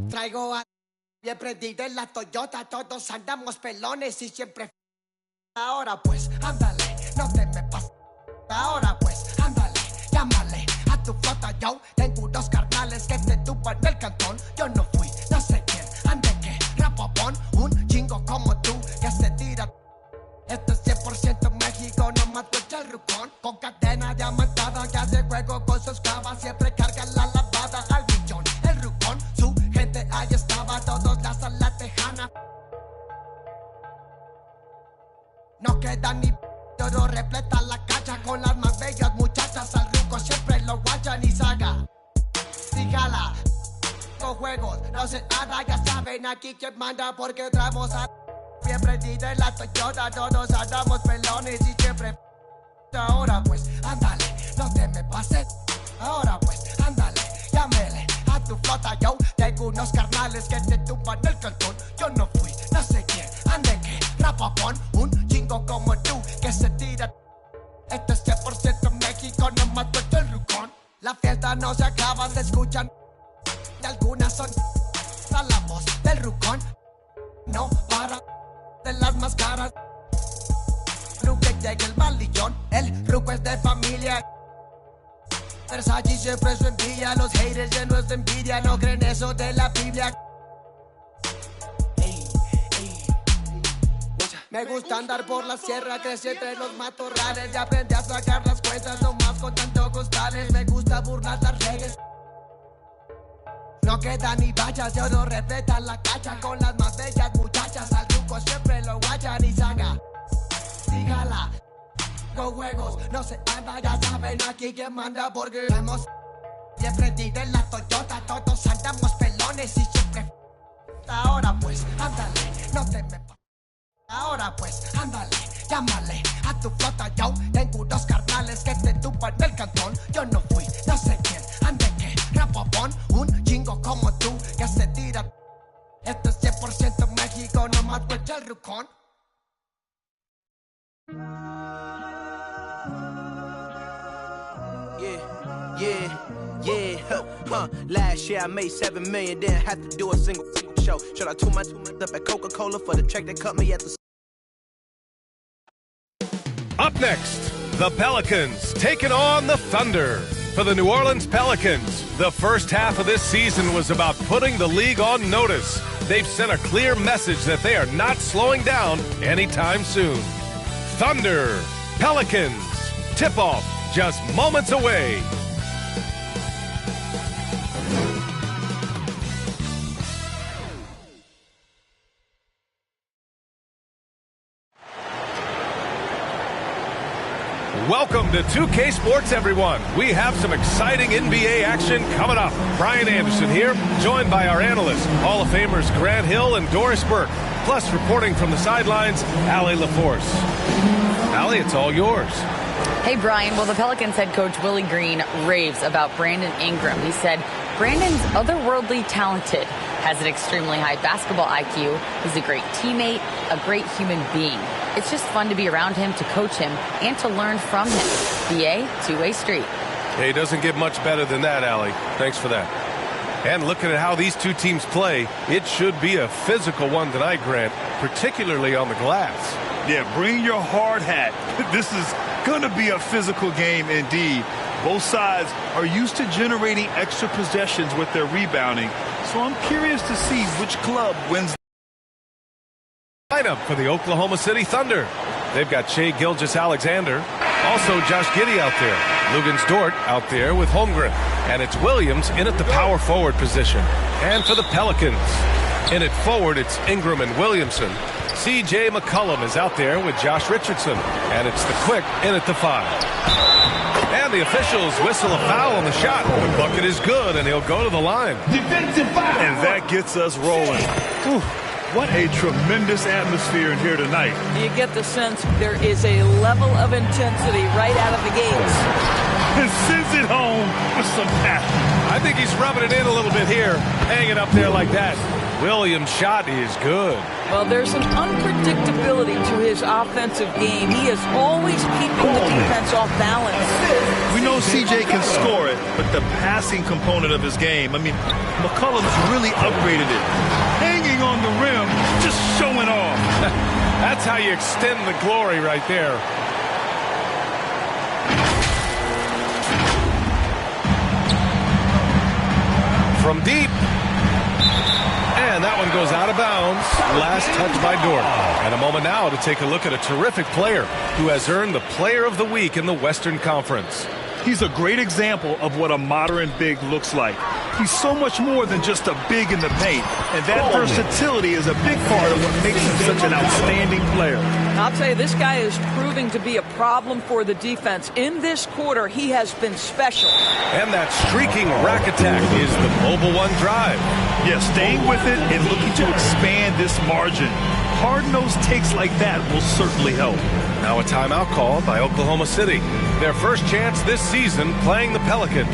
Traigo a... Bien prendido en la Toyota, todos andamos pelones y siempre... Ahora pues, ándale, no te me pases. Ahora pues, ándale, llámale a tu flota, yo. Tengo unos carnales que te tupan del cantón. Yo no fui, no sé quién, ande que rapapón. Un chingo como tú, que se tira. Esto es 100% México, no mato el rucón. Con cadena diamantada, que hace juego con sus clavas. Siempre carga la lavada al millón. El rucón, su gente ahí estaba, todos la sala tejana. No queda ni oro, repleta la cacha con las más bellas muchachas. Al ruco siempre lo guachan y saga. Dígala, con juegos, no se nada, ya saben aquí quién manda porque traemos a... Bien prendida en la Toyota, todos andamos pelones y siempre... Ahora pues, ándale, no te me pases. Ahora pues, ándale, llámele a tu flota, yo. Tengo unos carnales que te tumban el cantón. Yo no fui, no sé quién, ande que rapapón. Un chingo como tú, que se tira. Esto es 100% México, no mato el rucón. La fiesta no se acaba, se escuchan. Y algunas son a la voz del rucón. No para de las máscaras. Ruque llega el malillón, el ruco es de familia. Versace siempre su envidia, los haters llenos de envidia, no creen eso de la Biblia. Me gusta andar por la sierra, crecí entre los matorrales y aprendí a sacar las cuentas, no más con tanto costales. Me gusta burlar las reglas. No queda ni vallas, yo no respeta la cacha con las más bellas muchachas. Al truco siempre lo guachan y saga. Dígala, con juegos no se anda, ya saben aquí quién manda porque hemos bien prendido en la Toyota, todos andamos pelones y siempre. Ahora pues, ándale, no te me... Ahora pues, ándale, llámale a tu flota, yo. Tengo unos carnales que te tupan del cantón. Yo no fui, no sé quién, ande que rapapón. Un chingo como tú, que se tira. Esto es 100% México, no mato el rucón. Yeah. Last year I made 7 million, didn't have to do a single show. Should I tune my up at Coca-Cola for the check that cut me at the... Up next, the Pelicans taking on the Thunder. For the New Orleans Pelicans, the first half of this season was about putting the league on notice. They've sent a clear message that they are not slowing down anytime soon. Thunder, Pelicans, tip-off just moments away. Welcome to 2K Sports, everyone. We have some exciting NBA action coming up. Brian Anderson here, joined by our analysts, Hall of Famers Grant Hill and Doris Burke. Plus, reporting from the sidelines, Allie LaForce. Allie, it's all yours. Hey, Brian. Well, the Pelicans head coach Willie Green raves about Brandon Ingram. He said, Brandon's otherworldly talented, has an extremely high basketball IQ, he's a great teammate, a great human being. It's just fun to be around him, to coach him, and to learn from him. BA, two-way street. Hey, doesn't get much better than that, Allie. Thanks for that. And looking at how these two teams play, it should be a physical one tonight, Grant, particularly on the glass. Yeah, bring your hard hat. This is going to be a physical game indeed. Both sides are used to generating extra possessions with their rebounding, so I'm curious to see which club wins. Lineup for the Oklahoma City Thunder. They've got Shai Gilgeous-Alexander, also Josh Giddey out there, Luguentz Dort out there with Holmgren, and it's Williams in at the power forward position. And for the Pelicans, in at forward, it's Ingram and Williamson. C.J. McCollum is out there with Josh Richardson, and it's the Quick in at the 5. And the officials whistle a foul on the shot. The bucket is good, and he'll go to the line. Defensive foul! And that gets us rolling. Ooh, what a tremendous atmosphere in here tonight. You get the sense there is a level of intensity right out of the gates. And sends it home with some passion. I think he's rubbing it in a little bit here, hanging up there like that. Williams' shot is good. Well, there's an unpredictability to his offensive game. He is always keeping the defense off balance. We know CJ can score it, but the passing component of his game, I mean, McCollum's really upgraded it. Hanging on the rim, just showing off. That's how you extend the glory right there. From deep. And that one goes out of bounds. Last touch by Dort. And a moment now to take a look at a terrific player who has earned the Player of the Week in the Western Conference. He's a great example of what a modern big looks like. He's so much more than just a big in the paint. And that versatility is a big part of what makes him such an outstanding player. I'll tell you, this guy is proving to be a problem for the defense. In this quarter, he has been special. And that streaking rack attack is the Mobile One drive. Yeah, staying with it and looking to expand this margin. Hard-nosed takes like that will certainly help. Now a timeout called by Oklahoma City. Their first chance this season playing the Pelicans.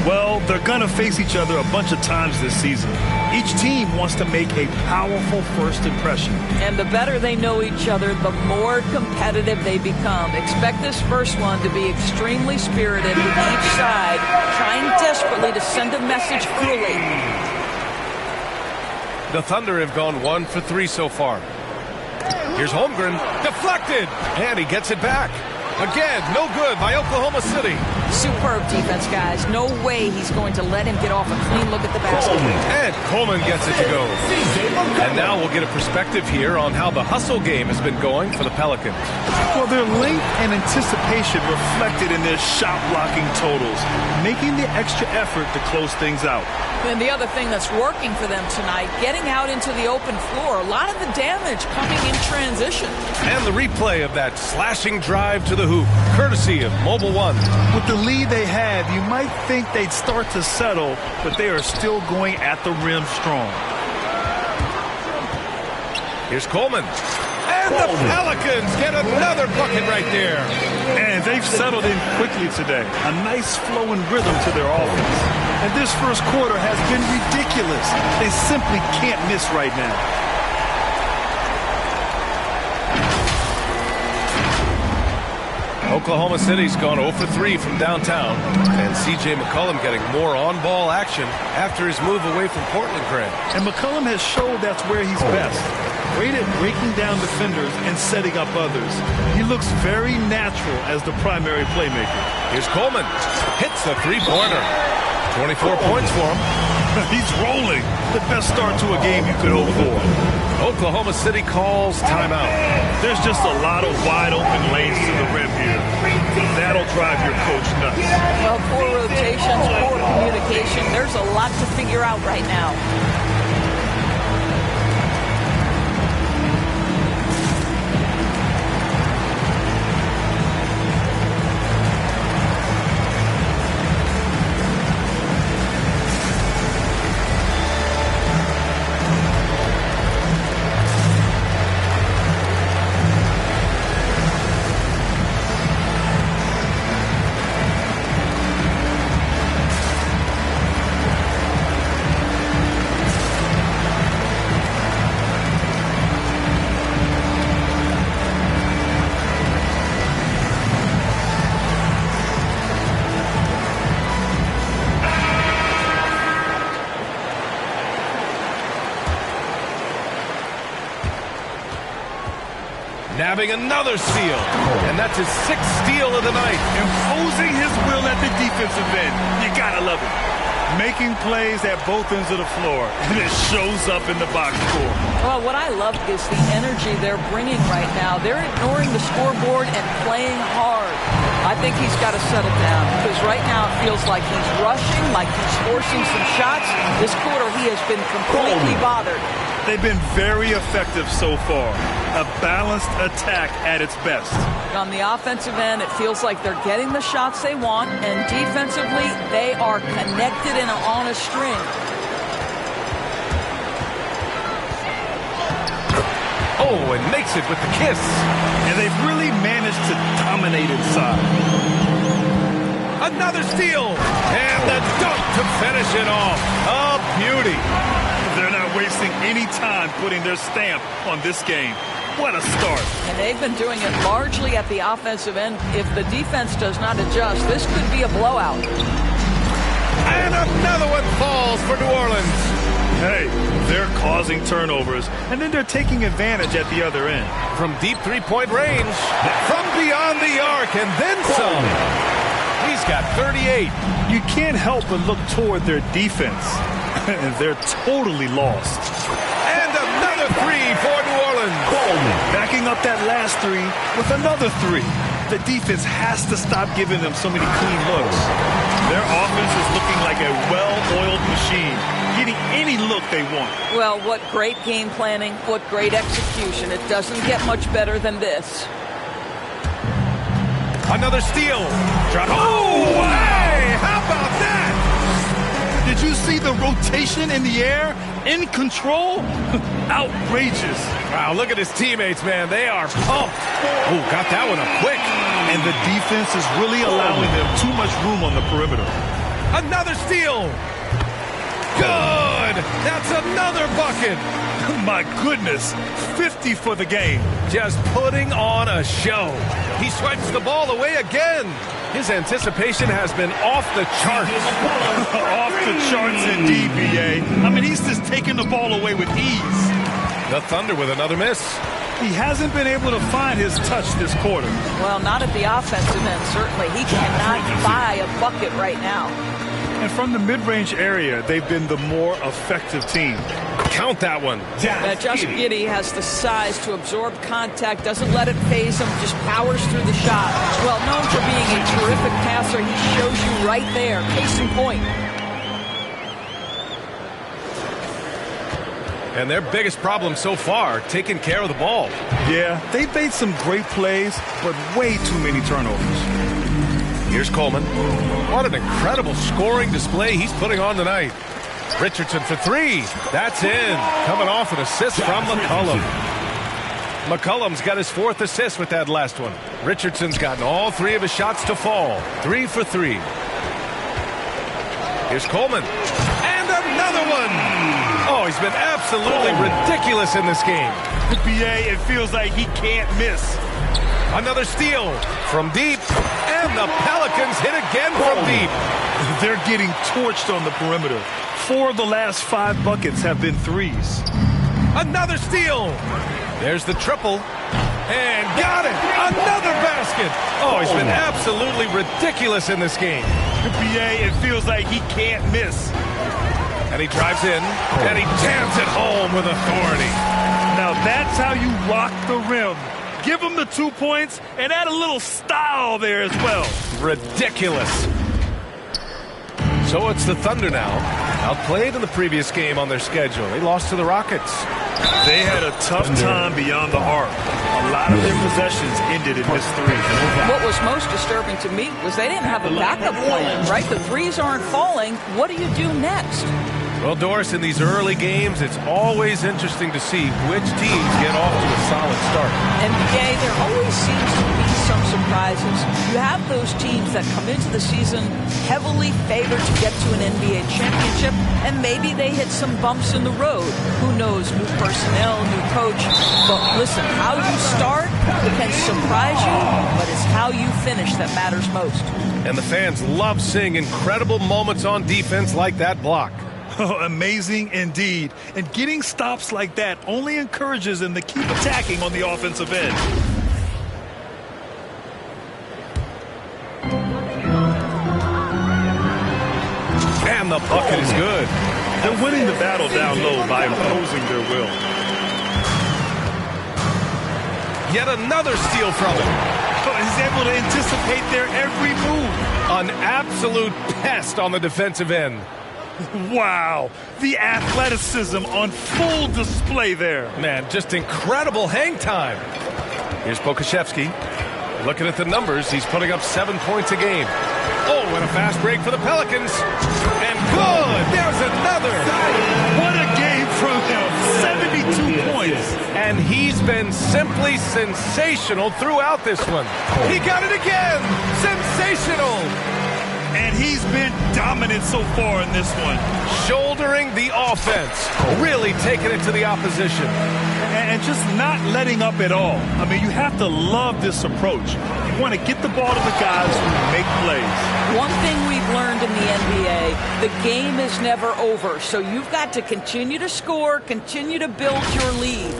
Well, they're going to face each other a bunch of times this season. Each team wants to make a powerful first impression. And the better they know each other, the more competitive they become. Expect this first one to be extremely spirited with each side trying desperately to send a message early. The Thunder have gone 1 for 3 so far. Here's Holmgren, deflected, and he gets it back. Again, no good by Oklahoma City. Superb defense, guys. No way he's going to let him get off a clean look at the basket. And Coleman gets it to go. And now we'll get a perspective here on how the hustle game has been going for the Pelicans. Well, their length and anticipation reflected in their shot blocking totals, making the extra effort to close things out. And the other thing that's working for them tonight, getting out into the open floor. A lot of the damage coming in transition. And the replay of that slashing drive to the hoop, courtesy of Mobile One. With the lead they have, you might think they'd start to settle, but they are still going at the rim strong. Here's Coleman. And the Pelicans get another bucket right there. And they've settled in quickly today. A nice flowing rhythm to their offense. And this first quarter has been ridiculous. They simply can't miss right now. Oklahoma City's gone 0 for 3 from downtown. And C.J. McCollum getting more on-ball action after his move away from Portland, Grant. And McCollum has showed that's where he's best. Great at breaking down defenders and setting up others. He looks very natural as the primary playmaker. Here's Coleman. Hits the three-pointer. 24 points for him. He's rolling. The best start to a game you could hope for. Oklahoma City calls timeout. There's just a lot of wide open lanes to the rim here. That'll drive your coach nuts. Well, poor rotations, poor communication. There's a lot to figure out right now. nabbing another steal. And that's his 6th steal of the night. Imposing his will at the defensive end. You gotta love it. Making plays at both ends of the floor, and it shows up in the box score. Well, what I love is the energy they're bringing right now. They're ignoring the scoreboard and playing hard. I think he's got to settle down because right now it feels like he's rushing, like he's forcing some shots. This quarter, he has been completely bothered. They've been very effective so far. A balanced attack at its best. On the offensive end, it feels like they're getting the shots they want, and defensively, they are connected and on a string. Oh, and makes it with the kiss. And they've really managed to dominate inside. Another steal. And the dunk to finish it off. A beauty. They're not wasting any time putting their stamp on this game. What a start. And they've been doing it largely at the offensive end. If the defense does not adjust, this could be a blowout. And another one falls for New Orleans. Hey, they're causing turnovers, and then they're taking advantage at the other end. From deep three-point range, from beyond the arc, and then some. He's got 38. You can't help but look toward their defense, and they're totally lost. And another three for New Orleans. Backing up that last three with another three. The defense has to stop giving them so many clean looks. Their offense is looking like a well-oiled machine, getting any look they want. Well, what great game planning, what great execution. It doesn't get much better than this. Another steal. Oh, hey, how about that? Did you see the rotation in the air? In control? Outrageous. Wow, look at his teammates, man. They are pumped. Oh, got that one up quick. And the defense is really allowing them too much room on the perimeter. Another steal. Good. That's another bucket. My goodness. 50 for the game. Just putting on a show. He swipes the ball away again. His anticipation has been off the charts. Off the charts indeed, B.A. I mean, he's just taking the ball away with ease. The Thunder with another miss. He hasn't been able to find his touch this quarter. Well, not at the offensive end, certainly. He cannot buy a bucket right now. And from the mid-range area, they've been the more effective team. Count that one. Josh Giddey has the size to absorb contact, doesn't let it phase him, just powers through the shot. Well, known for being a terrific passer, he shows you right there. Case in point. And their biggest problem so far, taking care of the ball. Yeah, they've made some great plays, but way too many turnovers. Here's Coleman. What an incredible scoring display he's putting on tonight. Richardson for three. That's in. Coming off an assist from McCollum. McCollum's got his 4th assist with that last one. Richardson's gotten all 3 of his shots to fall. 3 for 3. Here's Coleman. And another one. Oh, he's been absolutely ridiculous in this game. The BA, it feels like he can't miss. Another steal from deep. And the Pelicans hit again from deep. They're getting torched on the perimeter. 4 of the last 5 buckets have been threes. Another steal. There's the triple. And got it. Another basket. Oh, he's been absolutely ridiculous in this game. The BA, it feels like he can't miss. And he drives in, and he jams it home with authority. Now that's how you rock the rim. Give him the 2 points and add a little style there as well. Ridiculous. So it's the Thunder now. Outplayed in the previous game on their schedule. They lost to the Rockets. They had a tough time beyond the arc. A lot of their possessions ended in this three. What was most disturbing to me was they didn't have a backup plan, right? The threes aren't falling. What do you do next? Well, Doris, in these early games, it's always interesting to see which teams get off to a solid start. NBA, there always seems to be some surprises. You have those teams that come into the season heavily favored to get to an NBA championship, and maybe they hit some bumps in the road. Who knows? New personnel, new coach. But listen, how you start can surprise you, but it's how you finish that matters most. And the fans love seeing incredible moments on defense like that block. Amazing indeed. And getting stops like that only encourages them to keep attacking on the offensive end. And the bucket is good. They're winning the battle down low by imposing their will. Yet another steal from him. He's able to anticipate their every move. An absolute pest on the defensive end. Wow, the athleticism on full display there. Man, just incredible hang time. Here's Pokusevski. Looking at the numbers, he's putting up 7 points a game. Oh, and a fast break for the Pelicans. And good! There's another! What a game from him. 72 points. And he's been simply sensational throughout this one. He got it again! Sensational! And he's been dominant so far in this one. Shouldering the offense. Really taking it to the opposition. And just not letting up at all. I mean, you have to love this approach. You want to get the ball to the guys who make plays. One thing we've learned in the NBA, the game is never over. So you've got to continue to score, continue to build your lead.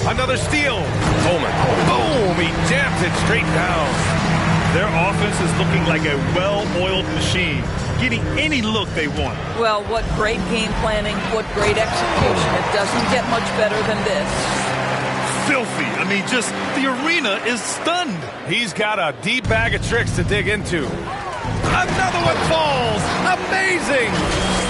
Another steal. Coleman. Boom! He jams it straight down. Their offense is looking like a well-oiled machine, getting any look they want. Well, what great game planning, what great execution. It doesn't get much better than this. Filthy. I mean, just the arena is stunned. He's got a deep bag of tricks to dig into. Another one falls. Amazing.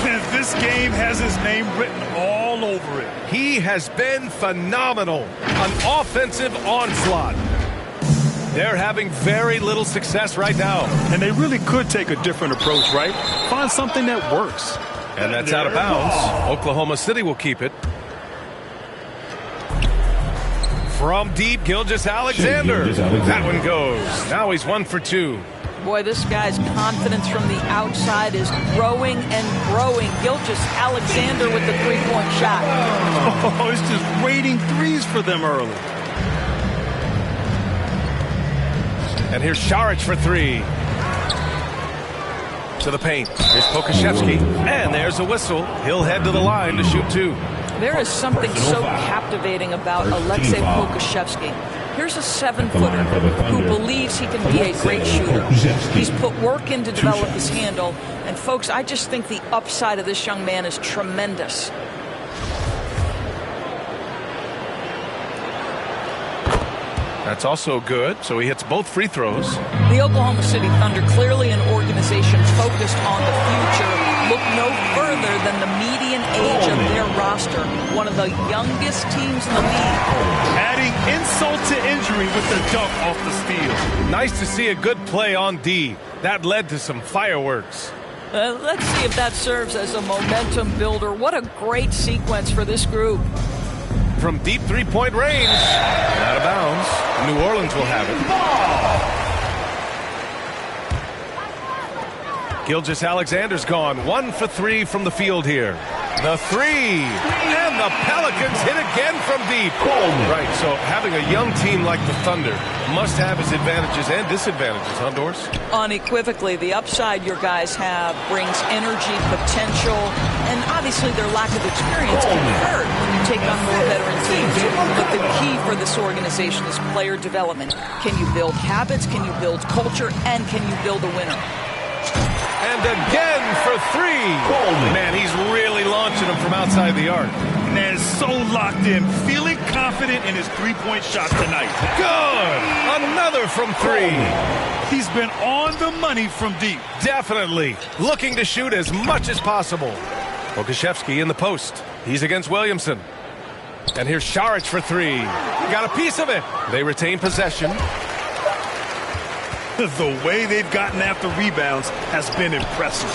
And this game has his name written all over it. He has been phenomenal. An offensive onslaught. They're having very little success right now. And they really could take a different approach, right? Find something that works. And that's out of bounds. Oklahoma City will keep it. From deep, Gilgeous-Alexander. That one goes. Now he's 1 for 2. Boy, this guy's confidence from the outside is growing and growing. Gilgeous-Alexander with the three-point shot. Oh, it's just raining threes for them early. And here's Saric for 3. To the paint. Here's Pokusevski. And there's a whistle. He'll head to the line to shoot 2. There is something so captivating about Alexei Pokusevski. Here's a 7-footer who believes he can be a great shooter. He's put work in to develop his handle. And, folks, I just think the upside of this young man is tremendous. That's also good. So he hits both free throws. The Oklahoma City Thunder, clearly an organization focused on the future, look no further than the median age of their roster. One of the youngest teams in the league. Adding insult to injury with the dunk off the steal. Nice to see a good play on D. That led to some fireworks. Let's see if that serves as a momentum builder. What a great sequence for this group. From deep three-point range. Out of bounds. New Orleans will have it. Gilgeous-Alexander's gone. 1 for 3 from the field here. The 3. And the Pelicans hit again from deep. Right, so having a young team like the Thunder must have its advantages and disadvantages, huh, Doris? Unequivocally, the upside your guys have brings energy, potential, and obviously their lack of experience can hurt when you take on more veteran teams. But the key for this organization is player development. Can you build habits? Can you build culture? And can you build a winner? And again for 3. Man, he's really launching them from outside the arc. Man is so locked in, feeling confident in his three-point shot tonight. Good! Another from 3. He's been on the money from deep. Definitely. Looking to shoot as much as possible. Pokusevski in the post. He's against Williamson. And here's Saric for 3. Got a piece of it. They retain possession. The way they've gotten after rebounds has been impressive.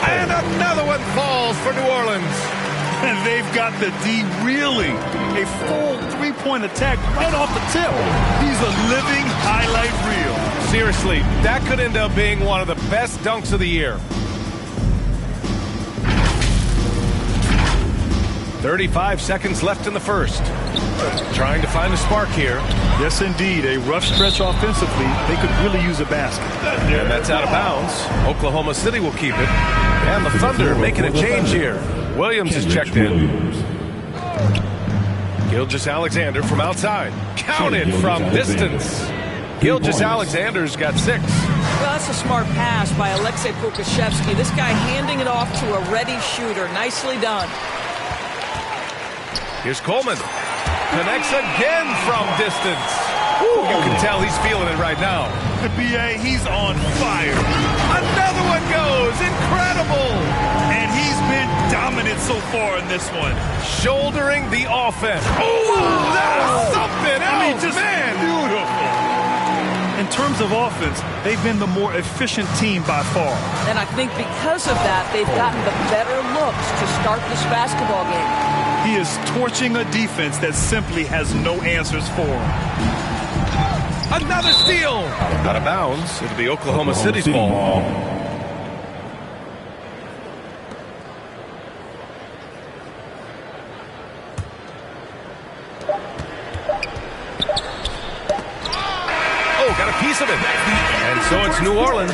And another one falls for New Orleans. And they've got the D reeling. A full three-point attack right off the tip. He's a living highlight reel. Seriously, that could end up being one of the best dunks of the year. 35 seconds left in the first. Trying to find a spark here. Yes, indeed. A rough stretch offensively. They could really use a basket. And that's out of bounds. Oklahoma City will keep it. And the Thunder making a change here. Williams is checked in. Gilgeous-Alexander from outside. Counted from distance. Gilgeous-Alexander's got 6. Well, that's a smart pass by Alexei Pokusevski. This guy handing it off to a ready shooter. Nicely done. Here's Coleman. Connects again from distance. Ooh, you can tell he's feeling it right now. The BA, he's on fire. Another one goes. Incredible. And he's been dominant so far in this one. Shouldering the offense. Oh, that's something else, I mean, just beautiful. In terms of offense, they've been the more efficient team by far. And I think because of that, they've gotten the better looks to start this basketball game. He is torching a defense that simply has no answers for him. Another steal. Out of bounds. It'll be Oklahoma City's ball. Got a piece of it. And so it's New Orleans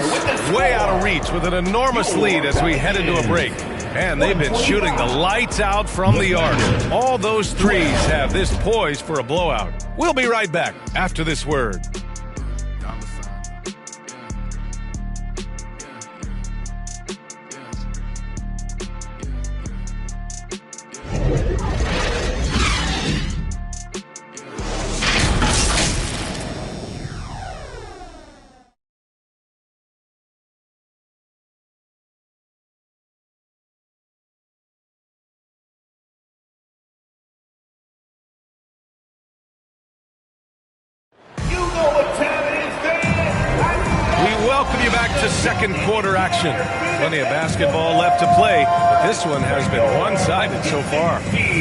way out of reach with an enormous lead as we head into a break. And they've been shooting the lights out from the arc. All those threes have this poised for a blowout. We'll be right back after this word. Welcome you back to second quarter action. Plenty of basketball left to play, but this one has been one-sided so far.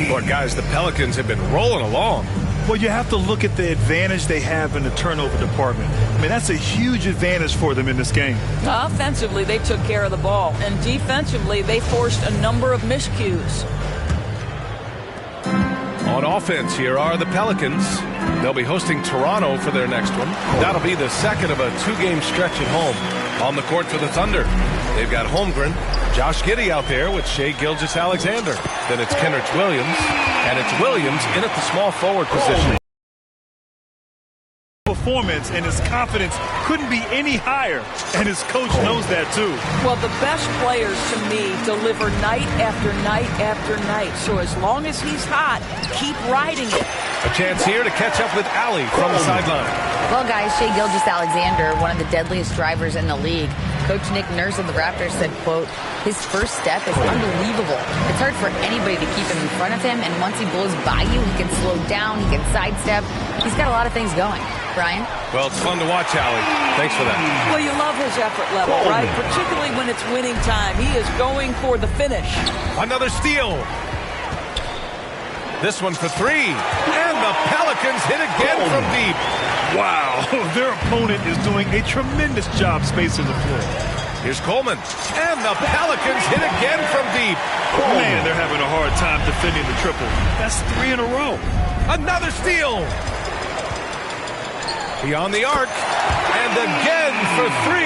Boy, guys, the Pelicans have been rolling along. Well, you have to look at the advantage they have in the turnover department. I mean, that's a huge advantage for them in this game. Offensively, they took care of the ball, and defensively, they forced a number of miscues. On offense, here are the Pelicans. They'll be hosting Toronto for their next one. That'll be the second of a 2-game stretch at home. On the court for the Thunder, they've got Holmgren, Josh Giddey out there with Shai Gilgeous-Alexander. Then it's Kenrich Williams, and it's Williams in at the small forward position. Performance and his confidence couldn't be any higher, and his coach knows that too. Well, the best players to me deliver night after night after night. So as long as he's hot, keep riding it. A chance here to catch up with Allie from the sideline. Well, guys, Shai Gilgeous-Alexander, one of the deadliest drivers in the league. Coach Nick Nurse of the Raptors said, quote, his first step is unbelievable. It's hard for anybody to keep him in front of him, and once he blows by you, he can slow down, he can sidestep. He's got a lot of things going. Brian? Well, it's fun to watch, Allie. Thanks for that. Well, you love his effort level, right? Particularly when it's winning time. He is going for the finish. Another steal. This one for 3. And the Pelicans hit again from deep. Wow, their opponent is doing a tremendous job spacing the floor. Here's Coleman. And the Pelicans hit again from deep. Man, they're having a hard time defending the triple. That's 3 in a row. Another steal. Beyond the arc. And again for 3.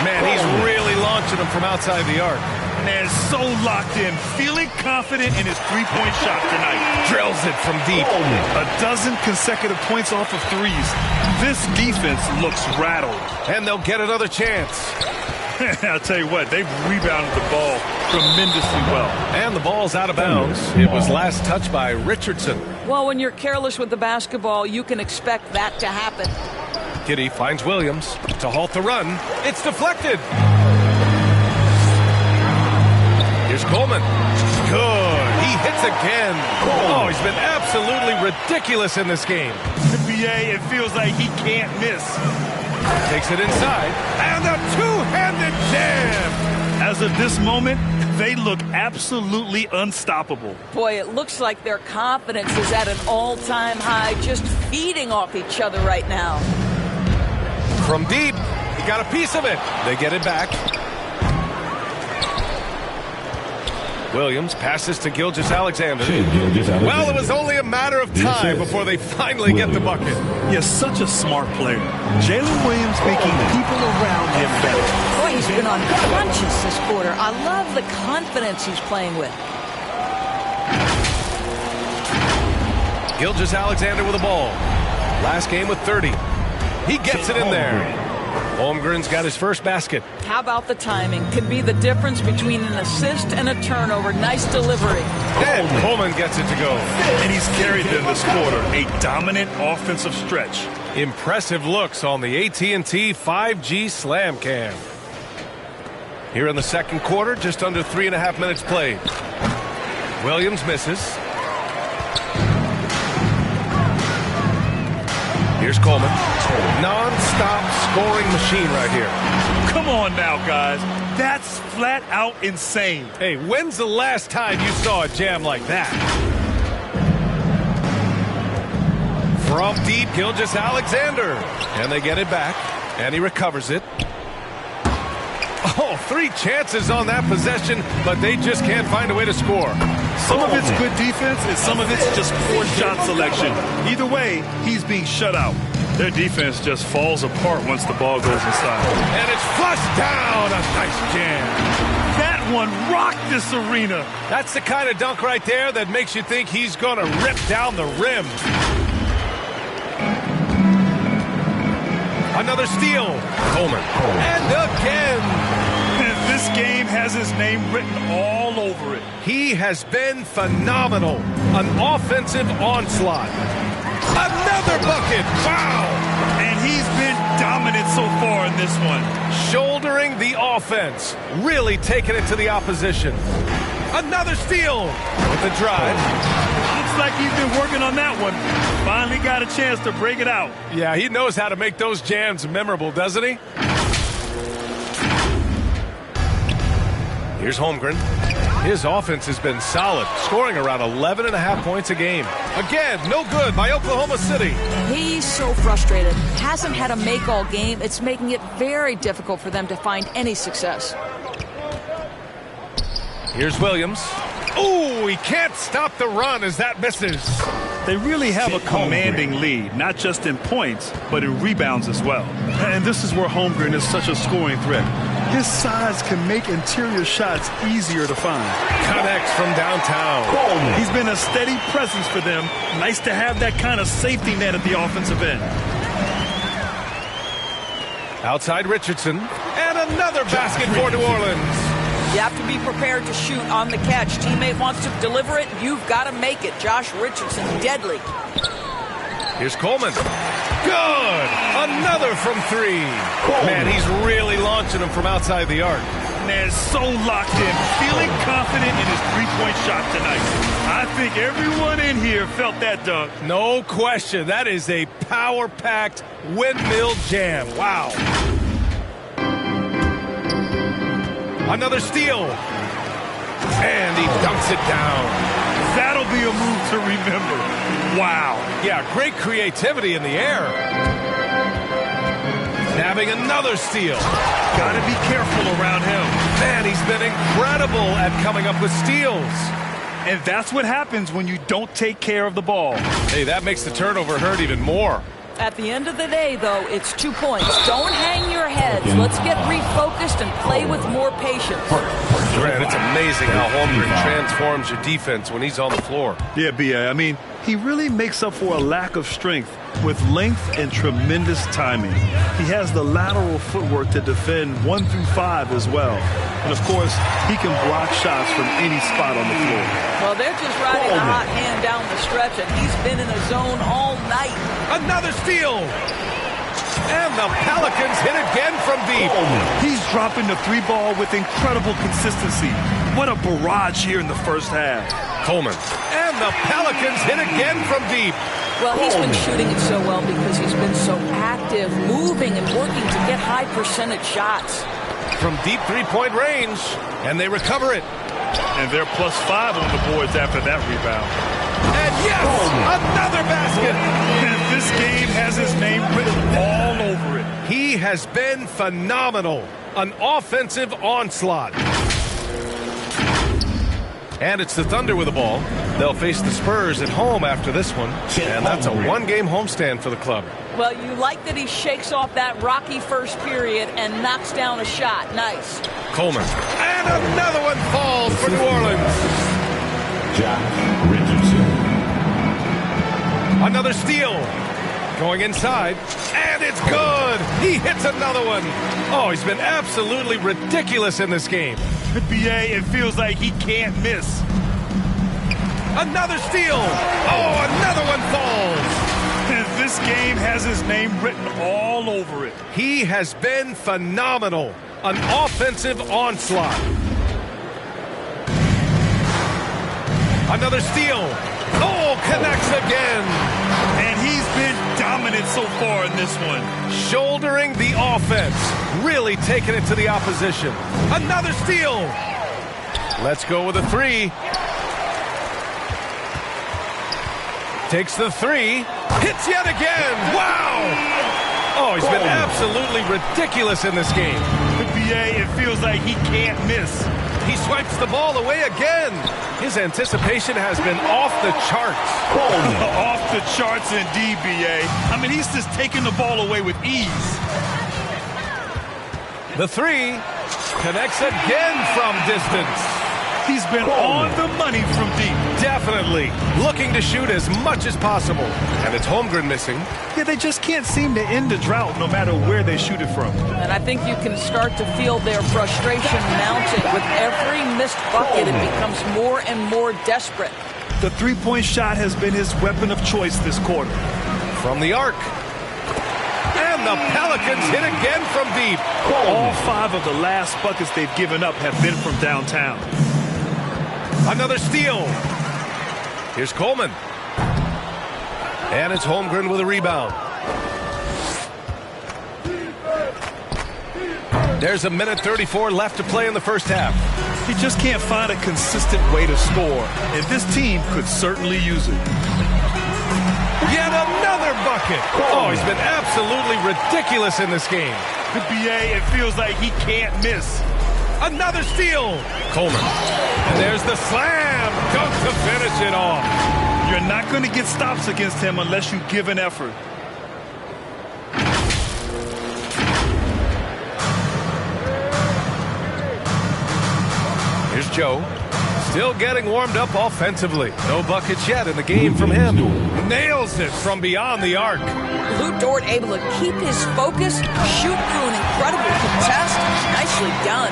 Man, he's really launching them from outside the arc. Man, so locked in, feeling confident in his three-point shot tonight. Drills it from deep. A dozen consecutive points off of threes. This defense looks rattled. And they'll get another chance. I'll tell you what, they've rebounded the ball tremendously well. And the ball's out of bounds. It was last touched by Richardson. Well, when you're careless with the basketball, you can expect that to happen. Giddey finds Williams to halt the run. It's deflected. Here's Coleman. Good. He hits again. Oh, he's been absolutely ridiculous in this game. The BA, it feels like he can't miss. Takes it inside. And a two-handed jam. As of this moment, they look absolutely unstoppable. Boy, it looks like their confidence is at an all-time high, just feeding off each other right now. From deep, he got a piece of it. They get it back. Williams passes to Gilgeous-Alexander. Well, it was only a matter of time before they finally get the bucket. He's such a smart player. Jalen Williams making people around him better. Boy, he's been on crunches this quarter. I love the confidence he's playing with. Gilgeous-Alexander with the ball. Last game with 30. He gets it in there. Holmgren's got his first basket. How about the timing? Could be the difference between an assist and a turnover. Nice delivery. And Coleman gets it to go. And he's carried them this quarter. A dominant offensive stretch. Impressive looks on the AT&T 5G Slam Cam. Here in the second quarter, just under 3.5 minutes played. Williams misses. Here's Coleman. Non-stop scoring machine right here. Come on now, guys. That's flat out insane. Hey, when's the last time you saw a jam like that? From deep, Gilgeous-Alexander. And they get it back. And he recovers it. Oh, 3 chances on that possession, but they just can't find a way to score. Some of it's good defense, and some of it's just poor shot selection. Either way, he's being shut out. Their defense just falls apart once the ball goes inside. And it's flushed down. A nice jam. That one rocked this arena. That's the kind of dunk right there that makes you think he's going to rip down the rim. Another steal. Coleman. And again. This game has his name written all over it. He has been phenomenal. An offensive onslaught. Another bucket. Wow. And he's been dominant so far in this one. Shouldering the offense. Really taking it to the opposition. Another steal with the drive. Looks like he's been working on that one. Finally got a chance to break it out. Yeah, he knows how to make those jams memorable, doesn't he? Here's Holmgren. His offense has been solid, scoring around 11.5 points a game. Again, no good by Oklahoma City. He's so frustrated. Hasn't had a make all game. It's making it very difficult for them to find any success. Here's Williams. Ooh, he can't stop the run as that misses. They really have a commanding lead, not just in points, but in rebounds as well. And this is where Holmgren is such a scoring threat. His size can make interior shots easier to find. Connects from downtown. He's been a steady presence for them. Nice to have that kind of safety net at the offensive end. Outside Richardson. And another basket for New Orleans. You have to be prepared to shoot on the catch. Teammate wants to deliver it. You've got to make it. Josh Richardson, deadly. Here's Coleman. Good. Another from 3. Man, he's really launching them from outside the arc. Man, so locked in, feeling confident in his three-point shot tonight. I think everyone in here felt that dunk. No question. That is a power-packed windmill jam. Wow. Another steal. And he dunks it down. That'll be a move to remember. Wow. Yeah, great creativity in the air. Nabbing another steal. Got to be careful around him. Man, he's been incredible at coming up with steals. And that's what happens when you don't take care of the ball. Hey, that makes the turnover hurt even more. At the end of the day, though, it's 2 points. Don't hang your heads. Let's get refocused and play with more patience. Grant, it's amazing how Holmgren transforms your defense when he's on the floor. Yeah, B.A. I mean, he really makes up for a lack of strength with length and tremendous timing. He has the lateral footwork to defend 1 through 5 as well. And, of course, he can block shots from any spot on the floor. Well, they're just riding a hot hand down the stretch, and he's been in a zone all night. Another steal. And the Pelicans hit again from deep. He's dropping the 3 ball with incredible consistency. What a barrage here in the first half. Coleman. And the Pelicans hit again from deep. Well, he's been shooting it so well because he's been so active, moving and working to get high percentage shots. From deep 3-point range, and they recover it. And they're +5 on the boards after that rebound. And yes, another basket. And this game has his name written all over it. He has been phenomenal. An offensive onslaught. And it's the Thunder with the ball. They'll face the Spurs at home after this one. And that's a one-game homestand for the club. Well, you like that he shakes off that rocky first period and knocks down a shot. Nice. Coleman. And another one falls for New Orleans. Jack Richardson. Another steal. Going inside. And it's good. He hits another one. Oh, he's been absolutely ridiculous in this game. BA, it feels like he can't miss. Another steal. Oh, another one falls. This game has his name written all over it. He has been phenomenal. An offensive onslaught. Another steal. Oh, connects again. And he's been dominant so far in this one. Shouldering the offense. Really taking it to the opposition. Another steal. Let's go with a three. Takes the three. Hits yet again. Wow. Oh, he's been absolutely ridiculous in this game. BA, it feels like he can't miss. He swipes the ball away again. His anticipation has been off the charts. Off the charts indeed, BA. I mean, he's just taking the ball away with ease. The three connects again from distance. He's been on the money from deep. Definitely. Looking to shoot as much as possible. And it's Holmgren missing. Yeah, they just can't seem to end the drought no matter where they shoot it from. And I think you can start to feel their frustration mounting. With every missed bucket, it becomes more and more desperate. The three-point shot has been his weapon of choice this quarter. From the arc. And the Pelicans hit again from deep. All 5 of the last buckets they've given up have been from downtown. Another steal. Here's Coleman. And it's Holmgren with a rebound. There's a minute 34 left to play in the first half. He just can't find a consistent way to score, and this team could certainly use it. Yet another bucket. Oh, he's been absolutely ridiculous in this game. The BA, it feels like he can't miss. Another steal. Coleman. And there's the slam. Dunk to finish it off. You're not going to get stops against him unless you give an effort. Here's Joe. Still getting warmed up offensively. No buckets yet in the game from him. Nails it from beyond the arc. Lou Dort able to keep his focus, shoot through an incredible contest. Nicely done.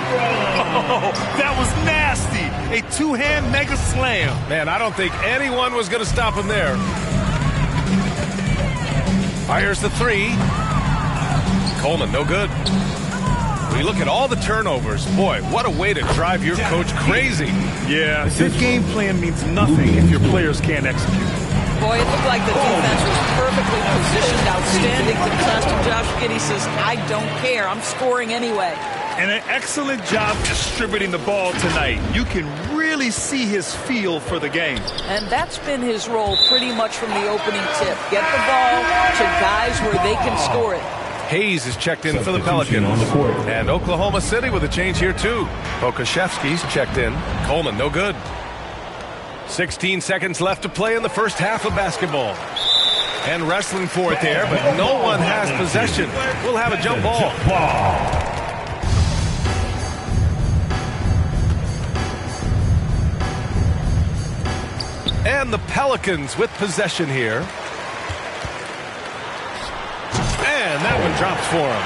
Oh, that was nasty. A two-hand mega slam. Man, I don't think anyone was going to stop him there. Fires the three. Coleman, no good. We look at all the turnovers. Boy, what a way to drive your coach crazy. Yeah, good game plan means nothing if your players can't execute. Boy, it looked like the defense was perfectly positioned. Outstanding contest. And Josh Giddey says, I don't care. I'm scoring anyway. And an excellent job distributing the ball tonight. You can really see his feel for the game. And that's been his role pretty much from the opening tip. Get the ball to guys where they can score it. Hayes is checked in for the Pelicans. And Oklahoma City with a change here, too. Pokuševski's checked in. Coleman, no good. 16 seconds left to play in the first half of basketball. And wrestling for it there, but no one has possession. We'll have a jump ball. And the Pelicans with possession here. And that one drops for him.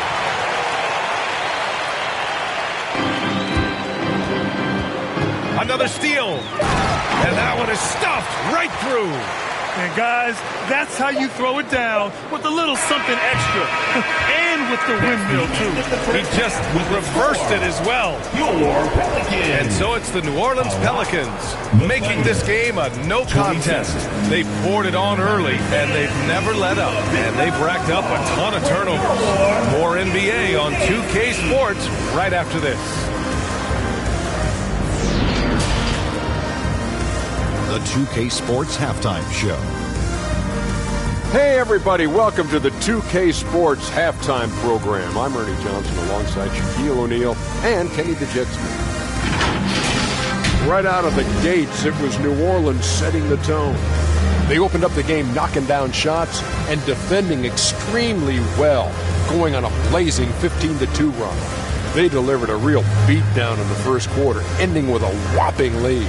Another steal. And that one is stuffed right through. And guys, that's how you throw it down, with a little something extra. And with the windmill, too. He just reversed it as well. And so it's the New Orleans Pelicans making this game a no contest. They poured it on early, and they've never let up. And they've racked up a ton of turnovers. More NBA on 2K Sports right after this. The 2K Sports Halftime Show. Hey, everybody. Welcome to the 2K Sports Halftime Program. I'm Ernie Johnson alongside Shaquille O'Neal and Kenny the Jet Smith. Right out of the gates, it was New Orleans setting the tone. They opened up the game knocking down shots and defending extremely well, going on a blazing 15-2 run. They delivered a real beatdown in the first quarter, ending with a whopping lead.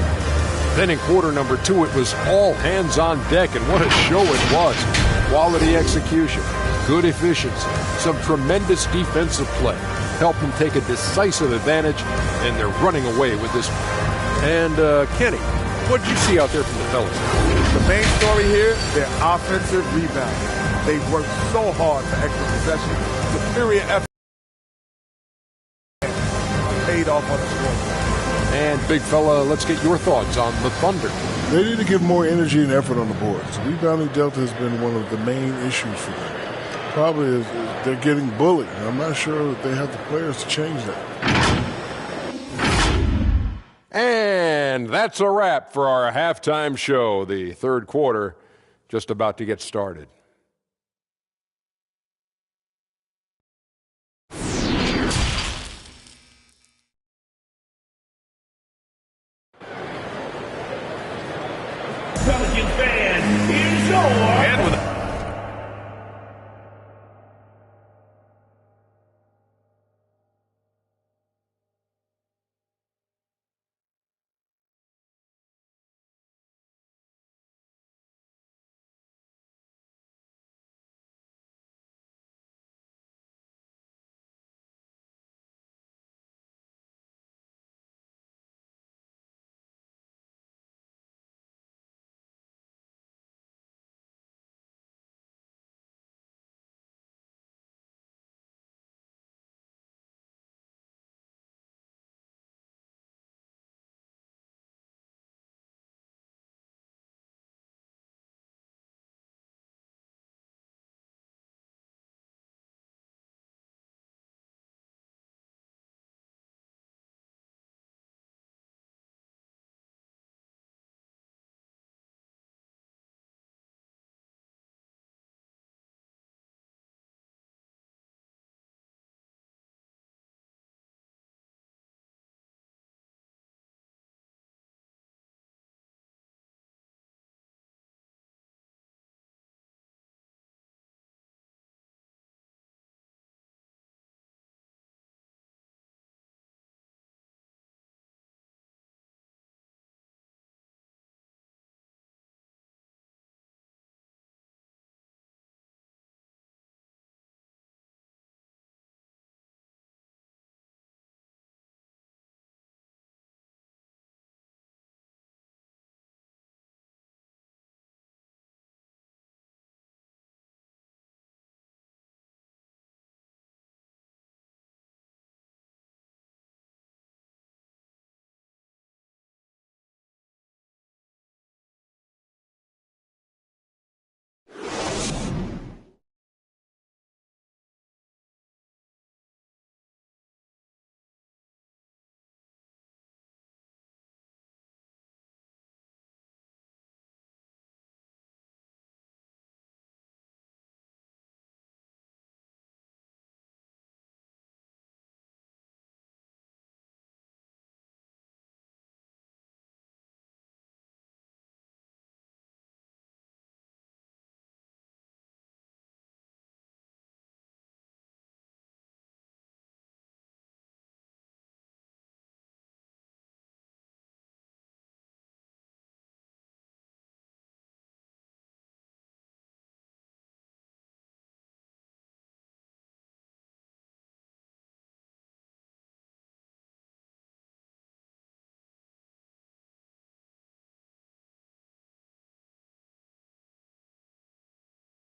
Then in quarter number 2, it was all hands on deck, and what a show it was. Quality execution, good efficiency, some tremendous defensive play helped them take a decisive advantage, and they're running away with this. And Kenny, what did you see out there from the Pelicans? The main story here, their offensive rebound. They worked so hard for extra possession. Superior effort paid off on the scoreboard. And big fella, let's get your thoughts on the Thunder. They need to give more energy and effort on the boards. Rebounding delta has been one of the main issues for them. Probably is they're getting bullied. I'm not sure that they have the players to change that. And that's a wrap for our halftime show. The third quarter just about to get started. And with